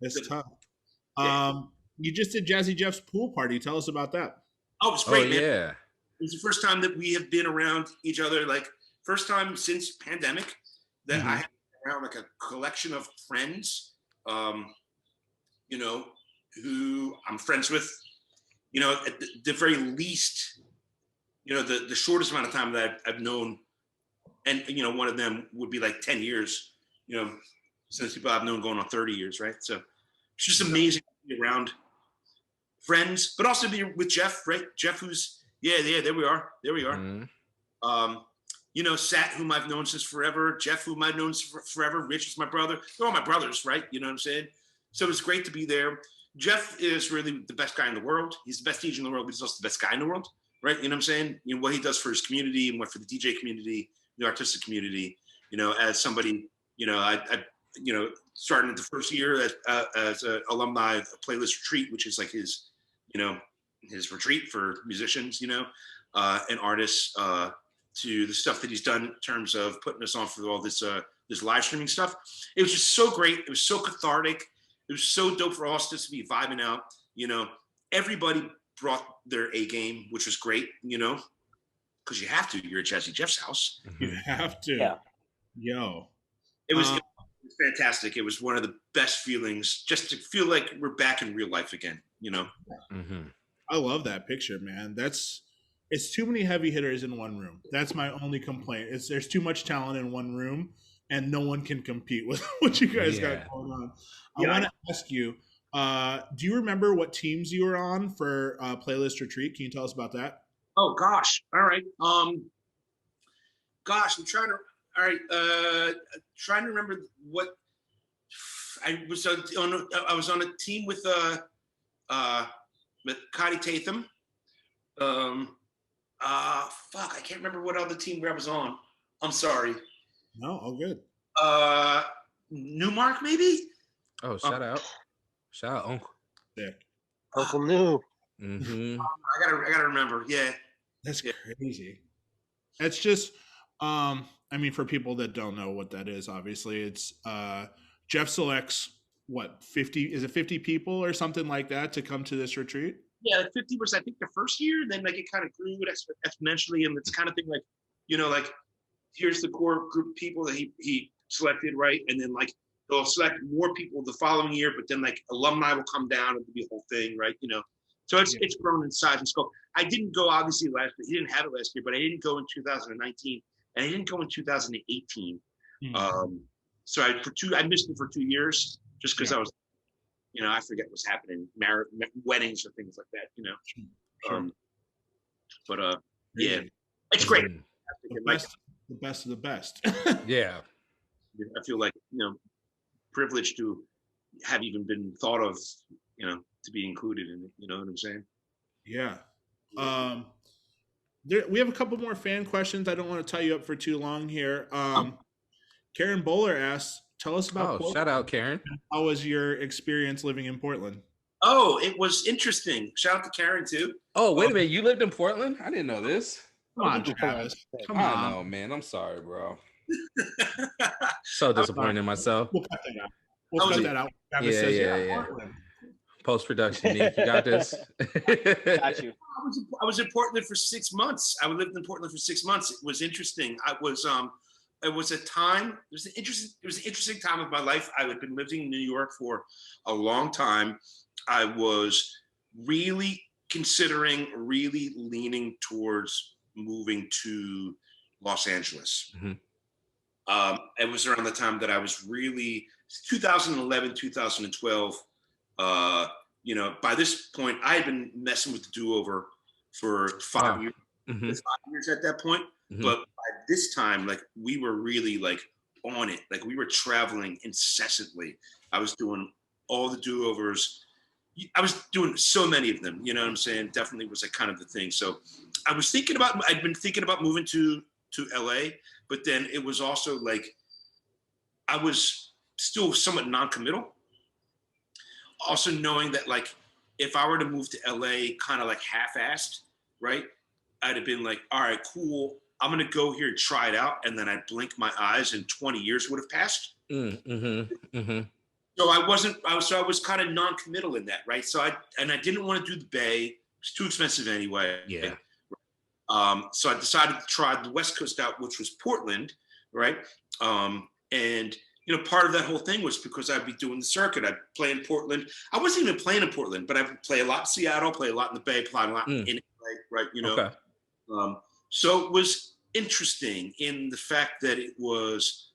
It's tough. Yeah. You just did Jazzy Jeff's pool party. Tell us about that. Oh, it was great, man. Yeah. It was the first time that we have been around each other, like first time since pandemic that I had around like a collection of friends, who I'm friends with, at the very least, the shortest amount of time that I've known, and one of them would be like 10 years, since people I've known going on 30 years, right? So it's just amazing to be around friends, but also be with Jeff, right? Jeff, who's there we are. Sat, whom I've known since forever. Jeff, whom I've known since forever. Rich is my brother. They're all my brothers, right? You know what I'm saying? So it's great to be there. Jeff is really the best guy in the world. He's the best DJ in the world, but he's also the best guy in the world, right? You know what I'm saying? What he does for his community and what for the DJ community, the artistic community. As somebody, I starting at the first year as an alumni of Playlist Retreat, which is like his, his retreat for musicians, and artists, to the stuff that he's done in terms of putting us on for all this live streaming stuff. It was just so great. It was so cathartic. It was so dope for us to be vibing out. Everybody brought their A game, which was great, because you have to. You're at Jazzy Jeff's house. You have to. Yeah. Yo. It was fantastic. It was one of the best feelings, just to feel like we're back in real life again, I love that picture, man. It's too many heavy hitters in one room. That's my only complaint. There's too much talent in one room, and no one can compete with what you guys got going on. I want to ask you, do you remember what teams you were on for Playlist Retreat? Can you tell us about that? Oh gosh. All right. I'm trying to. All right. Trying to remember what I was on. I was on a team with Cotty Tatham. I can't remember what other team where I was on. I'm sorry. No, all good. Newmark, maybe? Oh, shout out, Uncle. Yeah. Uncle New. Mm-hmm. I gotta remember. Yeah. That's crazy. That's just, for people that don't know what that is, obviously it's Jeff selects 50? Is it 50 people or something like that to come to this retreat? Yeah, like 50%. I think the first year, then like it kind of grew exponentially, and it's kind of thing like, here's the core group of people that he selected, right? And then like they'll select more people the following year, but then like alumni will come down and do the whole thing, right? So it's grown in size and scope. I didn't go obviously last year. He didn't have it last year, but I didn't go in 2019, and I didn't go in 2018. So I missed it for 2 years just because I was, I forget what's happening, weddings or things like that, But yeah, it's great. The best of the best. Yeah. I feel like, privileged to have even been thought of, to be included in it. You know what I'm saying? Yeah. We have a couple more fan questions. I don't want to tie you up for too long here. Karen Bowler asks, tell us about Portland. Shout out, Karen. How was your experience living in Portland? Oh, it was interesting. Shout out to Karen too. Oh, wait a minute. You lived in Portland? I didn't know this. Come on, Travis. Come on. I know, man. I'm sorry, bro. So disappointed in myself. We'll cut that out. We'll cut that out. Travis says, yeah. Post-production, Nick, you got this. Got you. I was in Portland for 6 months. I lived in Portland for 6 months. It was interesting. It was an interesting time of my life. I had been living in New York for a long time. I was really considering, really leaning towards moving to Los Angeles. It was around the time that I was really 2011, 2012. By this point, I had been messing with the do-over for 5 years. 5 years at that point. But by this time, like we were really like on it. Like we were traveling incessantly. I was doing all the do-overs. I was doing so many of them. You know what I'm saying? Definitely was like kind of the thing. So I'd been thinking about moving to LA, but then it was also like I was still somewhat non-committal. Also knowing that like if I were to move to LA kind of like half-assed, right? I'd have been like, all right, cool. I'm gonna go here and try it out. And then I'd blink my eyes and 20 years would have passed. So I was kind of non-committal in that, right? So I didn't want to do the Bay. It's too expensive anyway. Yeah. So I decided to try the West Coast out, which was Portland, right? And part of that whole thing was because I'd be doing the circuit. I'd play in Portland. I wasn't even playing in Portland, but I would play a lot in Seattle, play a lot in the Bay, play a lot in LA, right? Okay. So it was interesting in the fact that it was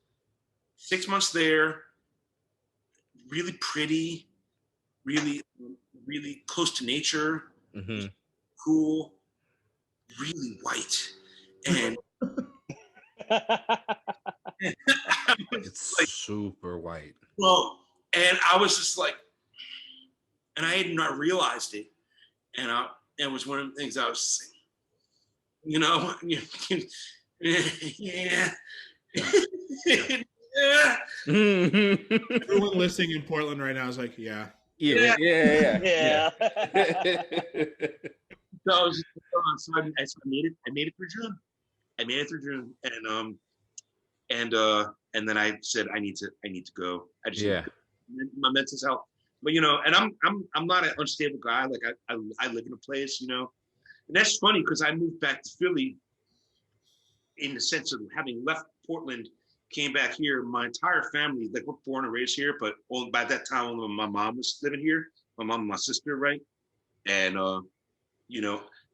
6 months there, really pretty, really, really close to nature, cool, really white, and it's like super white. Well, and I was just like, and I had not realized it, and it was one of the things I was saying, yeah. Everyone listening in Portland right now is like, yeah. Yeah. So I made it through June. And then I said I need to go. I just my mental health. But and I'm not an unstable guy. Like I live in a place, and that's funny because I moved back to Philly in the sense of having left Portland, came back here. My entire family, like we're born and raised here, but only by that time only my mom was living here. My mom and my sister, right? And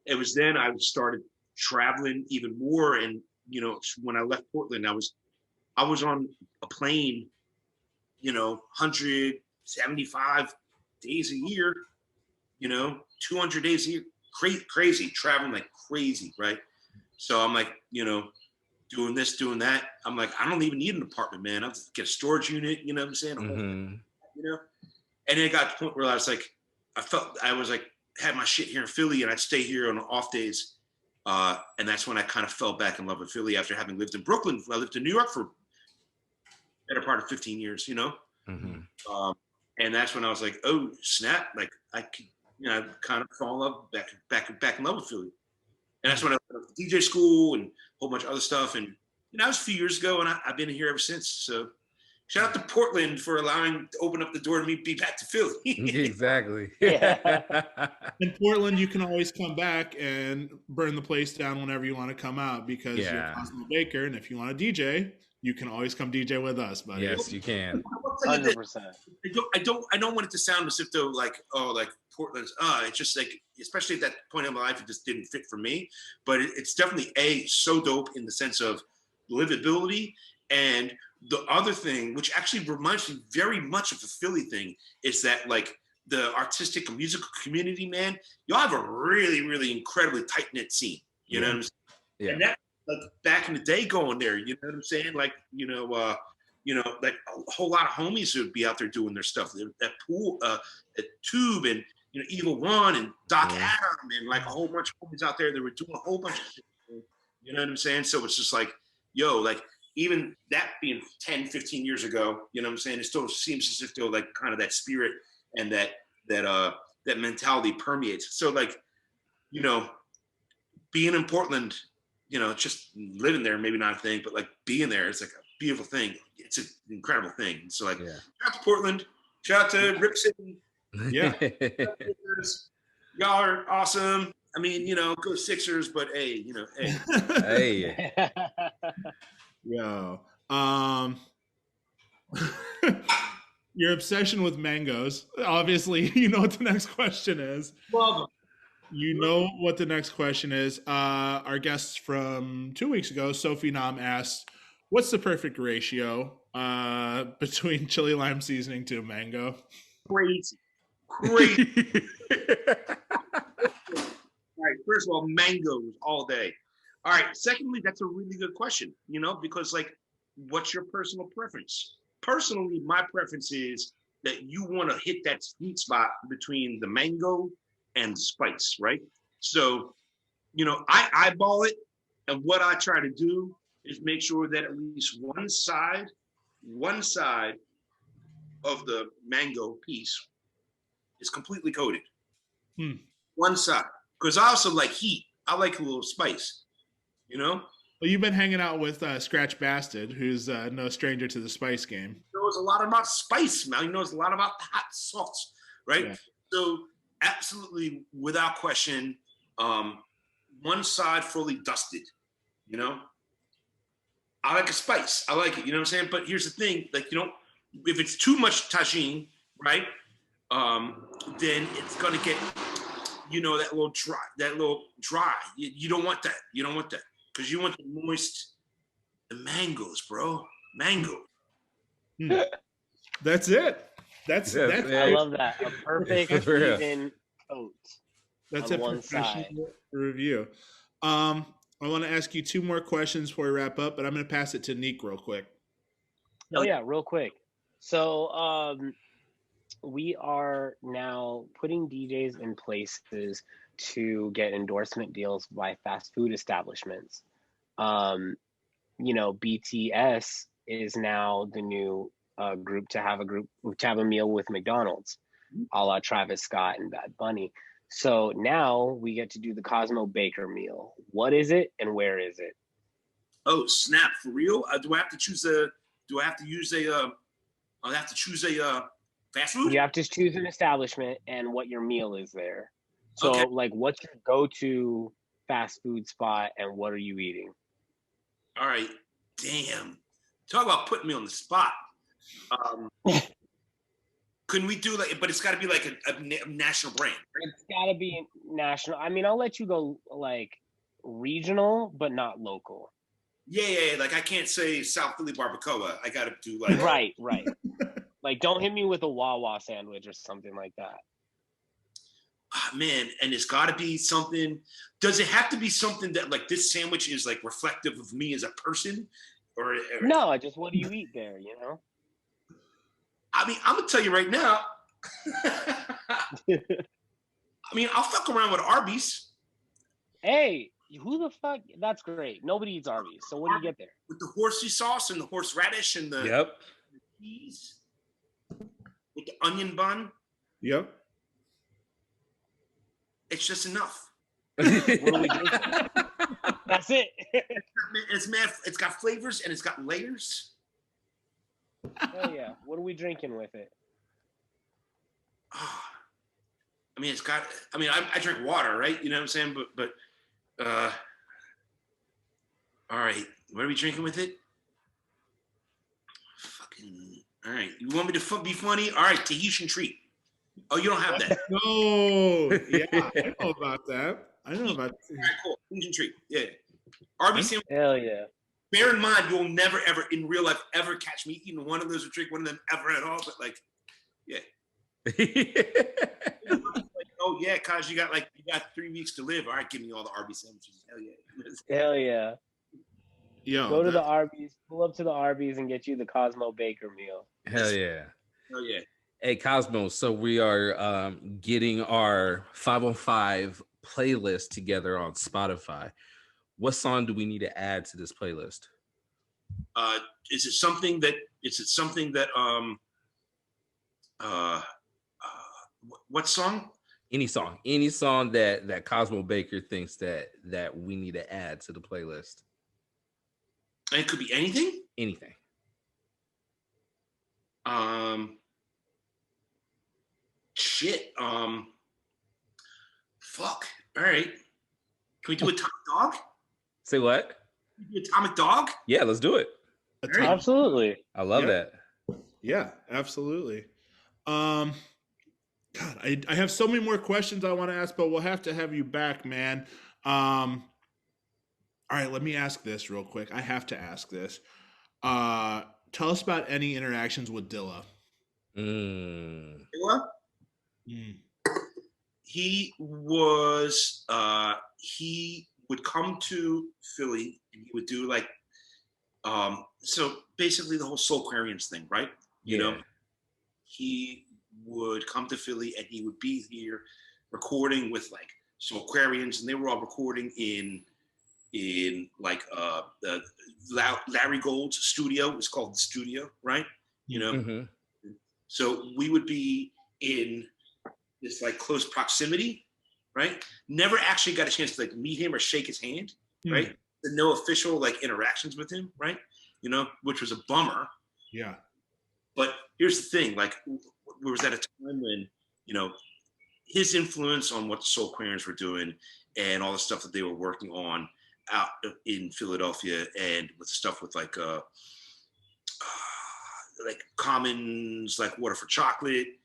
it was then I started traveling even more. And when I left Portland, I was on a plane, 175 days a year, 200 days a year, crazy, traveling like crazy, right? So I'm like, doing this, doing that. I'm like, I don't even need an apartment, man. I'll just get a storage unit, you know what I'm saying? And it got to the point where I was like, had my shit here in Philly and I'd stay here on off days. And that's when I kind of fell back in love with Philly after having lived in Brooklyn. I lived in New York for the better part of 15 years, and that's when I was like, oh, snap. Like I could, I kind of fall in love, back in love with Philly. And that's when I went to DJ school and a whole bunch of other stuff. And that was a few years ago, and I've been here ever since. So shout out to Portland for allowing to open up the door to me be back to Philly. Exactly. In Portland, you can always come back and burn the place down whenever you want to come out because you're Cosmo Baker. And if you want to DJ, you can always come DJ with us, buddy. Yes, you can. tell you this. 100%. I don't want it to sound as if though like, oh, like Portland's, it's just like, especially at that point in my life, it just didn't fit for me. But it's definitely so dope in the sense of livability. And the other thing, which actually reminds me very much of the Philly thing, is that like the artistic and musical community, man, y'all have a really, really incredibly tight knit scene. You know what I'm saying? Yeah. And that, like back in the day, going there, you know what I'm saying? Like, like a whole lot of homies would be out there doing their stuff. That Pool, at Tube, and Evil One and Doc Adam, and like a whole bunch of homies out there that were doing a whole bunch of shit. You know what I'm saying? So it's just like, yo, like even that being 10, 15 years ago, you know what I'm saying? It still seems as if though like kind of that spirit and that mentality permeates. So like, being in Portland, just living there, maybe not a thing, but like being there, it's like a beautiful thing. It's an incredible thing. So like, shout out to Portland, shout out to Rip City. Yeah. Y'all are awesome. I mean, go Sixers, but hey, hey. Hey. Yo. Your obsession with mangoes. Obviously, you know what the next question is. Well, you know what the next question is. Our guest from 2 weeks ago, Sophie Nam, asked, what's the perfect ratio between chili lime seasoning to mango? Crazy. All right, first of all, mangoes all day. All right, secondly, that's a really good question, because like, what's your personal preference? Personally, my preference is that you want to hit that sweet spot between the mango and the spice, right? So, I eyeball it, and what I try to do is make sure that at least one side of the mango piece is completely coated. One side, because I also like heat. I like a little spice, Well, you've been hanging out with Scratch Bastard, who's no stranger to the spice game. He knows a lot about spice, man. He knows a lot about the hot sauce, right? Yeah. So absolutely, without question, one side fully dusted, I like a spice. I like it, you know what I'm saying? But here's the thing, like, if it's too much tagine, right? Then it's gonna get, that little dry. You don't want that. You don't want that. Because you want the moist, the mangoes, bro. Mango. That's it. That's I love that. A perfect even coat. That's a professional review. I want to ask you two more questions before we wrap up, but I'm going to pass it to Neek real quick. Oh yeah, real quick. So we are now putting DJs in places to get endorsement deals by fast food establishments. BTS is now the new group to have a meal with McDonald's, a la Travis Scott and Bad Bunny. So now we get to do the Cosmo Baker meal. What is it and where is it? Oh snap! For real? Do I have to choose a? Do I have to use a? I have to choose a fast food. You have to choose an establishment and what your meal is there. So, like, what's your go-to fast food spot and what are you eating? All right, damn. Talk about putting me on the spot. Couldn't we do but it's got to be like a national brand, right? It's got to be national. I mean, I'll let you go like regional, but not local. Yeah. Like I can't say South Philly barbacoa. I got to do like right. Like, don't hit me with a Wawa sandwich or something like that. Man, and it's got to be something. Does it have to be something that like this sandwich is like reflective of me as a person, or no? Just what do you eat there? I mean, I'm gonna tell you right now. I mean, I'll fuck around with Arby's. Hey, who the fuck? That's great. Nobody eats Arby's. So what do you get there? With the horsey sauce and the horseradish and the cheese. With the onion bun. Yep. It's just enough. What do we do? That's it. It's got flavors and it's got layers. Hell yeah. What are we drinking with it? I mean, I drink water, right? You know what I'm saying? But all right. What are we drinking with it? All right. You want me to be funny? All right. Tahitian treat. Oh, you don't have that. No. Yeah, I know about that. I know about All right, cool. Tahitian treat. Yeah. Arby's sandwich. Hell yeah. Bear in mind, you'll never, ever in real life ever catch me eating one of those or drink one of them ever at all. But like, yeah. Like, oh yeah, cause you got 3 weeks to live. All right, give me all the Arby's sandwiches. Hell yeah. Hell yeah. Yo, Go to the Arby's, pull up to the Arby's and get you the Cosmo Baker meal. Hell yeah. Hell yeah. Hey Cosmo, so we are getting our 505 playlist together on Spotify. What song do we need to add to this playlist? Is it something that what song? Any song that Cosmo Baker thinks that we need to add to the playlist. And it could be anything. Anything. Shit. Fuck. All right. Can we do Atomic Dog? Say what? Can we do Atomic Dog? Yeah, let's do it. Absolutely. I love that. Yeah, absolutely. God, I have so many more questions I want to ask, but we'll have to have you back, man. All right, let me ask this real quick. I have to ask this. Tell us about any interactions with Dilla. Dilla? He was he would come to Philly and he would do like so basically the whole Soulquarians thing, right? You know, he would come to Philly and he would be here recording with like Soulquarians, and they were all recording in like the Larry Gold's studio. It was called the Studio, right? You know, so we would be in this like close proximity, right? Never actually got a chance to like meet him or shake his hand, right? No official like interactions with him, right? You know, which was a bummer. Yeah. But here's the thing, like, we was at a time when, you know, his influence on what the Soulquarians were doing and all the stuff that they were working on out in Philadelphia, and with stuff with like Commons, like Water for Chocolate,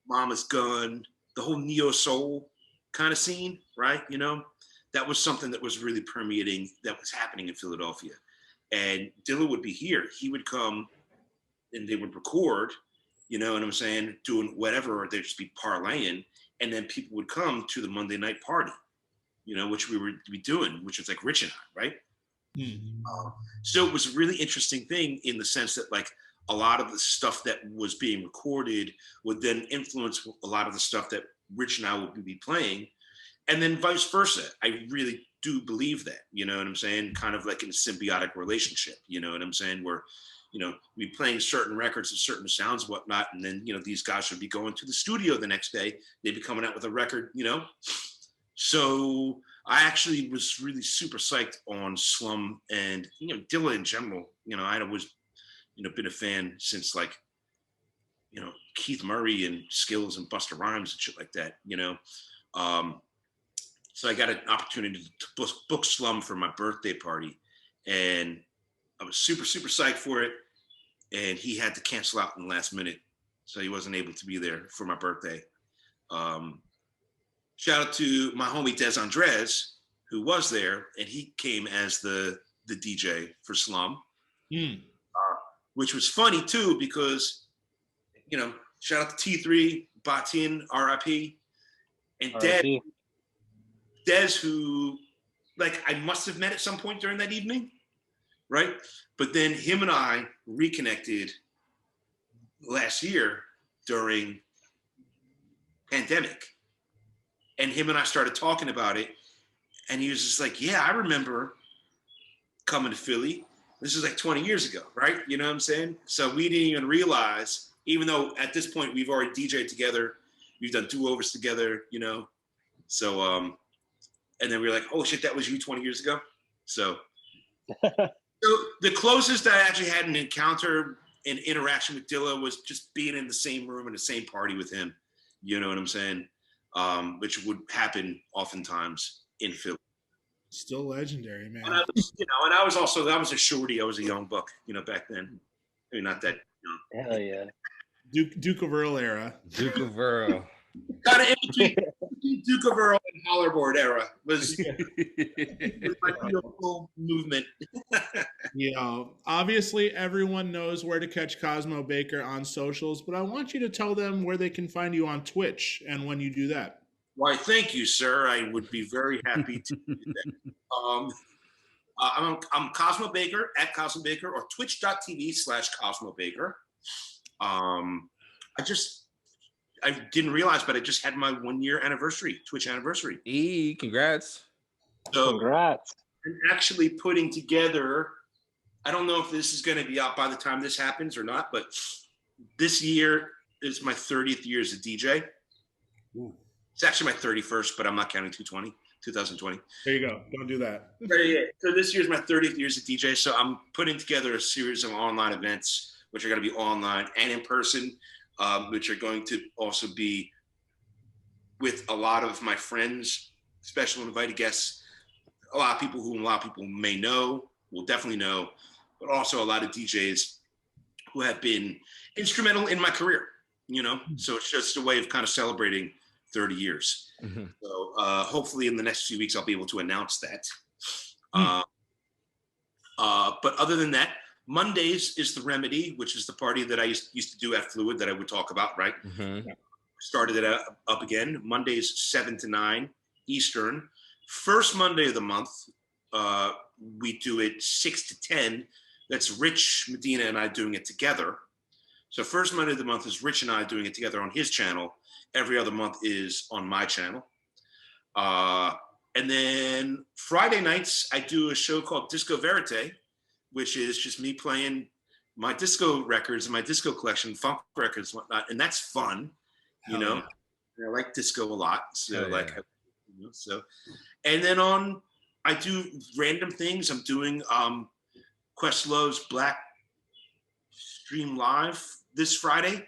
Mama's Gun, the whole neo soul kind of scene, right? You know, that was something that was really permeating, that was happening in Philadelphia. And Dilla would be here. He would come and they would record, you know what I'm saying, doing whatever, or they'd just be parlaying. And then people would come to the Monday night party, you know, which we would be doing, which was like Rich and I, right? So it was a really interesting thing in the sense that like a lot of the stuff that was being recorded would then influence a lot of the stuff that Rich and I would be playing, and then vice versa. I really do believe that, you know what I'm saying? Kind of like in a symbiotic relationship, you know what I'm saying? Where, you know, we playing certain records and certain sounds, whatnot, and then, you know, these guys would be going to the studio the next day. They'd be coming out with a record, you know? So I actually was really super psyched on Slum and, you know, Dilla in general. You know, I was, you know, been a fan since like, you know, Keith Murray and Skills and Busta Rhymes and shit like that, you know? So I got an opportunity to book Slum for my birthday party, and I was super, super psyched for it. And he had to cancel out in the last minute, so he wasn't able to be there for my birthday. Shout out to my homie Des Andres, who was there, and he came as the DJ for Slum, which was funny too, because, you know, shout out to T3, Batin, RIP, and Des, who, like, I must have met at some point during that evening, right? But then him and I reconnected last year during pandemic. And him and I started talking about it. And he was just like, yeah, I remember coming to Philly. This is like 20 years ago, right? You know what I'm saying? So we didn't even realize, even though at this point we've already DJed together, we've done do-overs together, you know? So, and then we were like, oh shit, that was you 20 years ago? So the closest I actually had an encounter and interaction with Dilla was just being in the same room in the same party with him. You know what I'm saying? Which would happen oftentimes in Philly. Still legendary, man. And I was, you know, and I was a shorty. I was a young buck, you know, back then. Maybe not that. Hell yeah. Duke of Earl era. Duke of Earl. Kind of in between Duke of Earl and Hollerboard era was my beautiful movement. Yeah, obviously everyone knows where to catch Cosmo Baker on socials, but I want you to tell them where they can find you on Twitch and when you do that. Why, thank you, sir. I would be very happy to do that. I'm Cosmo Baker at Cosmo Baker or twitch.tv/Cosmo Baker. I didn't realize, but I just had my 1 year anniversary, Twitch anniversary. Congrats. So Congrats. I'm actually putting together, I don't know if this is going to be out by the time this happens or not, but this year is my 30th year as a DJ. Ooh. It's actually my 31st, but I'm not counting 2020. There you go. Don't do that. So this year is my 30th year as a DJ. So I'm putting together a series of online events, which are going to be online and in person, which are going to also be with a lot of my friends, special invited guests, a lot of people who a lot of people may know, will definitely know, but also a lot of DJs who have been instrumental in my career, you know? So it's just a way of kind of celebrating 30 years. Mm-hmm. So hopefully in the next few weeks, I'll be able to announce that. But other than that, Mondays is the Remedy, which is the party that I used to do at Fluid that I would talk about, right? Mm-hmm. Started it up again. Mondays 7 to 9 Eastern. First Monday of the month, we do it 6 to 10. That's Rich, Medina, and I doing it together. So first Monday of the month is Rich and I doing it together on his channel. Every other month is on my channel. And then Friday nights, I do a show called Disco Verite, which is just me playing my disco records and my disco collection, funk records, and whatnot. And that's fun, you know. Yeah. I like disco a lot. So so, and then I do random things. I'm doing Questlove's Black Stream Live this Friday,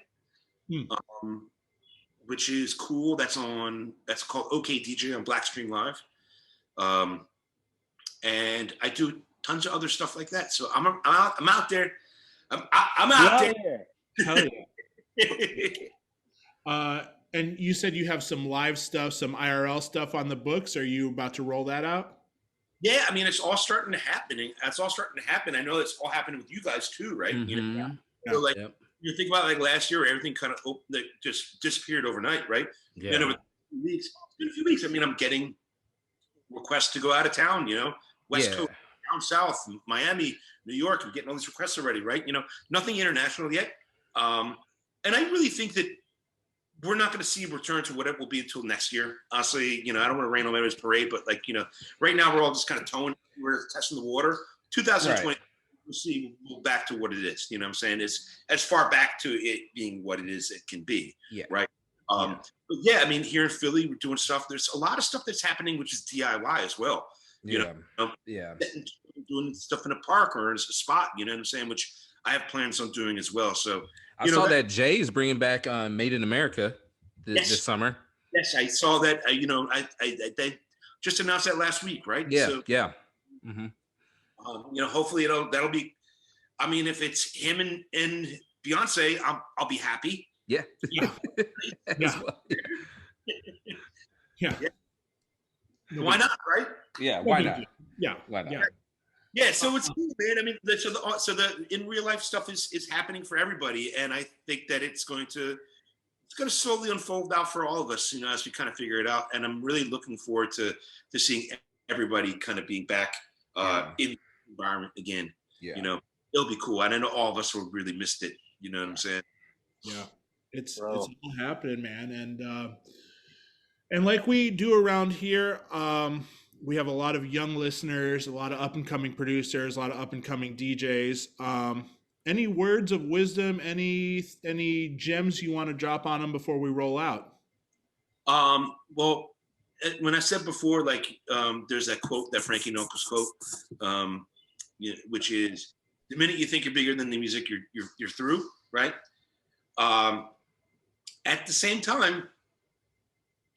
which is cool. That's called OK DJ on Black Stream Live. And I do tons of other stuff like that. So I'm out there. I'm out there. Hell yeah. And you said you have some live stuff, some IRL stuff on the books. Are you about to roll that out? Yeah, I mean, it's all starting to happen. I know it's all happening with you guys too, right? Mm-hmm. You know, so like you think about like last year, everything kind of just disappeared overnight, right? Yeah. Then over 2 weeks, it's been a few weeks. I mean, I'm getting requests to go out of town. You know, West Coast, down south, Miami, New York. I'm getting all these requests already, right? You know, nothing international yet. And I really think that we're not going to see a return to what it will be until next year. Honestly, you know, I don't want to rain on everybody's parade, but like, you know, right now we're all just kind of we're testing the water. 2020, we'll see back to what it is. You know what I'm saying? It's as far back to it being what it is it can be. Yeah. Right. But yeah, I mean, here in Philly, we're doing stuff. There's a lot of stuff that's happening, which is DIY as well. You know, doing stuff in a park or in a spot, you know what I'm saying? Which I have plans on doing as well. So I saw that Jay's bringing back Made in America this summer. Yes, I saw that. You know, they just announced that last week, right? Yeah, so, yeah. Mm-hmm. You know, hopefully that'll be. I mean, if it's him and Beyonce, I'll be happy. Yeah. Yeah. Yeah. Yeah. Why not, right? Yeah. Why not? Yeah. Why not? Yeah, so it's cool, man. I mean, so the in real life stuff is happening for everybody, and I think that it's going to slowly unfold out for all of us, you know, as we kind of figure it out. And I'm really looking forward to seeing everybody kind of being back in the environment again. Yeah. You know, it'll be cool. And I know all of us will really missed it. You know what I'm saying? Yeah, it's all happening, man. And like we do around here, we have a lot of young listeners, a lot of up and coming producers, a lot of up and coming DJs. Any words of wisdom, any gems you want to drop on them before we roll out? Well, when I said before, like, there's that quote, that Frankie Knuckles quote, which is, the minute you think you're bigger than the music, you're through, right? At the same time,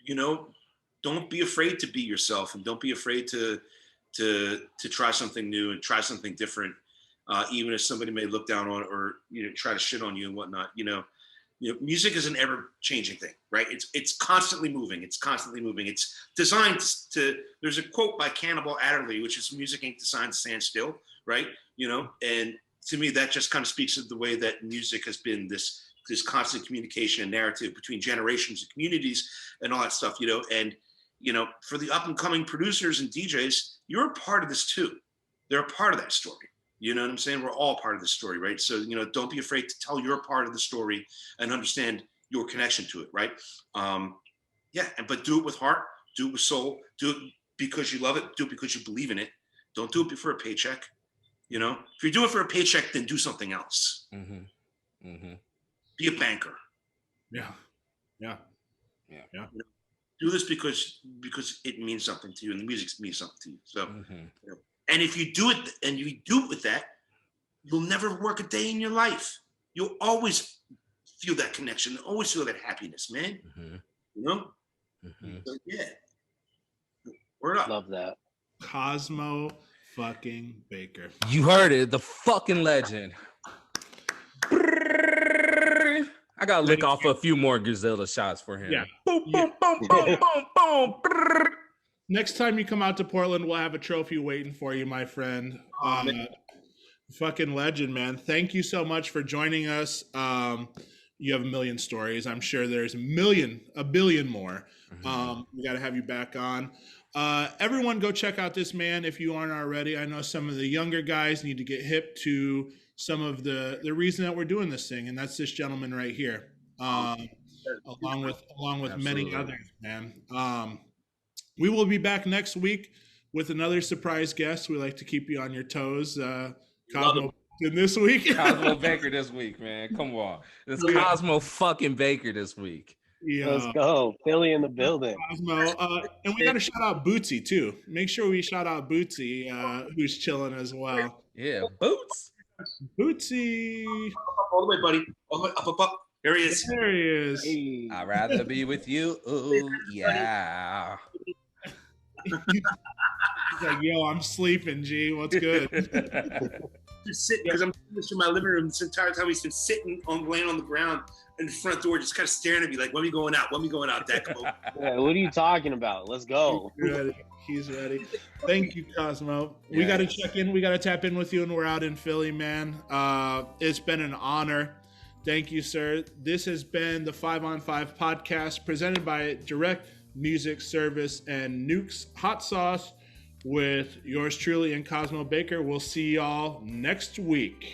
you know, don't be afraid to be yourself, and don't be afraid to try something new and try something different. even if somebody may look down on it or try to shit on you and whatnot. Music is an ever-changing thing, right? It's constantly moving. It's constantly moving. It's designed to. There's a quote by Cannibal Adderley, which is "Music ain't designed to stand still," right? And to me, that just kind of speaks of the way that music has been this constant communication and narrative between generations and communities and all that stuff. And for the up and coming producers and DJs, you're a part of this too. They're a part of that story. You know what I'm saying? We're all part of the story, right? So, don't be afraid to tell your part of the story and understand your connection to it, right? But do it with heart, do it with soul, do it because you love it, do it because you believe in it. Don't do it for a paycheck. If you're doing it for a paycheck, then do something else. Mm-hmm. Mm-hmm. Be a banker. Yeah. Do this because it means something to you and the music means something to you. So, and if you do it and you do it with that, you'll never work a day in your life. You'll always feel that connection, always feel that happiness, man. So, yeah. Word up. Love that. Cosmo fucking Baker. You heard it, the fucking legend. I gotta lick off a few more Griselda shots for him. Yeah. Boom, boom, boom, boom, boom, boom. Next time you come out to Portland, we'll have a trophy waiting for you, my friend. Fucking legend, man. Thank you so much for joining us. You have a million stories. I'm sure there's a billion more. We got to have you back on. Everyone go check out this man if you aren't already. I know some of the younger guys need to get hip to some of the reason that we're doing this thing, and that's this gentleman right here, along with many others, man. We will be back next week with another surprise guest. We like to keep you on your toes. Cosmo this week. Cosmo Baker this week, man. Come on. It's Cosmo fucking Baker this week. Yeah. Let's go. Philly in the building. Cosmo. And we got to shout out Bootsy, too. Make sure we shout out Bootsy, who's chilling as well. Yeah, Boots. Bootsy. All the way, buddy. All the way up. There he is. There he is. Hey. I'd rather be with you. Ooh, yeah. He's like, yo, I'm sleeping, G. What's good? Just sitting, because I'm doing this in my living room this entire time. He's been sitting laying on the ground in the front door, just kind of staring at me like, when are we going out? When are we going out, Dad? Yeah, what are you talking about? Let's go. He's ready. Thank you, Cosmo. We got to check in. We got to tap in with you, and we're out in Philly, man. It's been an honor. Thank you, sir. This has been the 5 on 5 podcast presented by Direct Music Service and Nuke's Hot Sauce with yours truly and Cosmo Baker. We'll see y'all next week.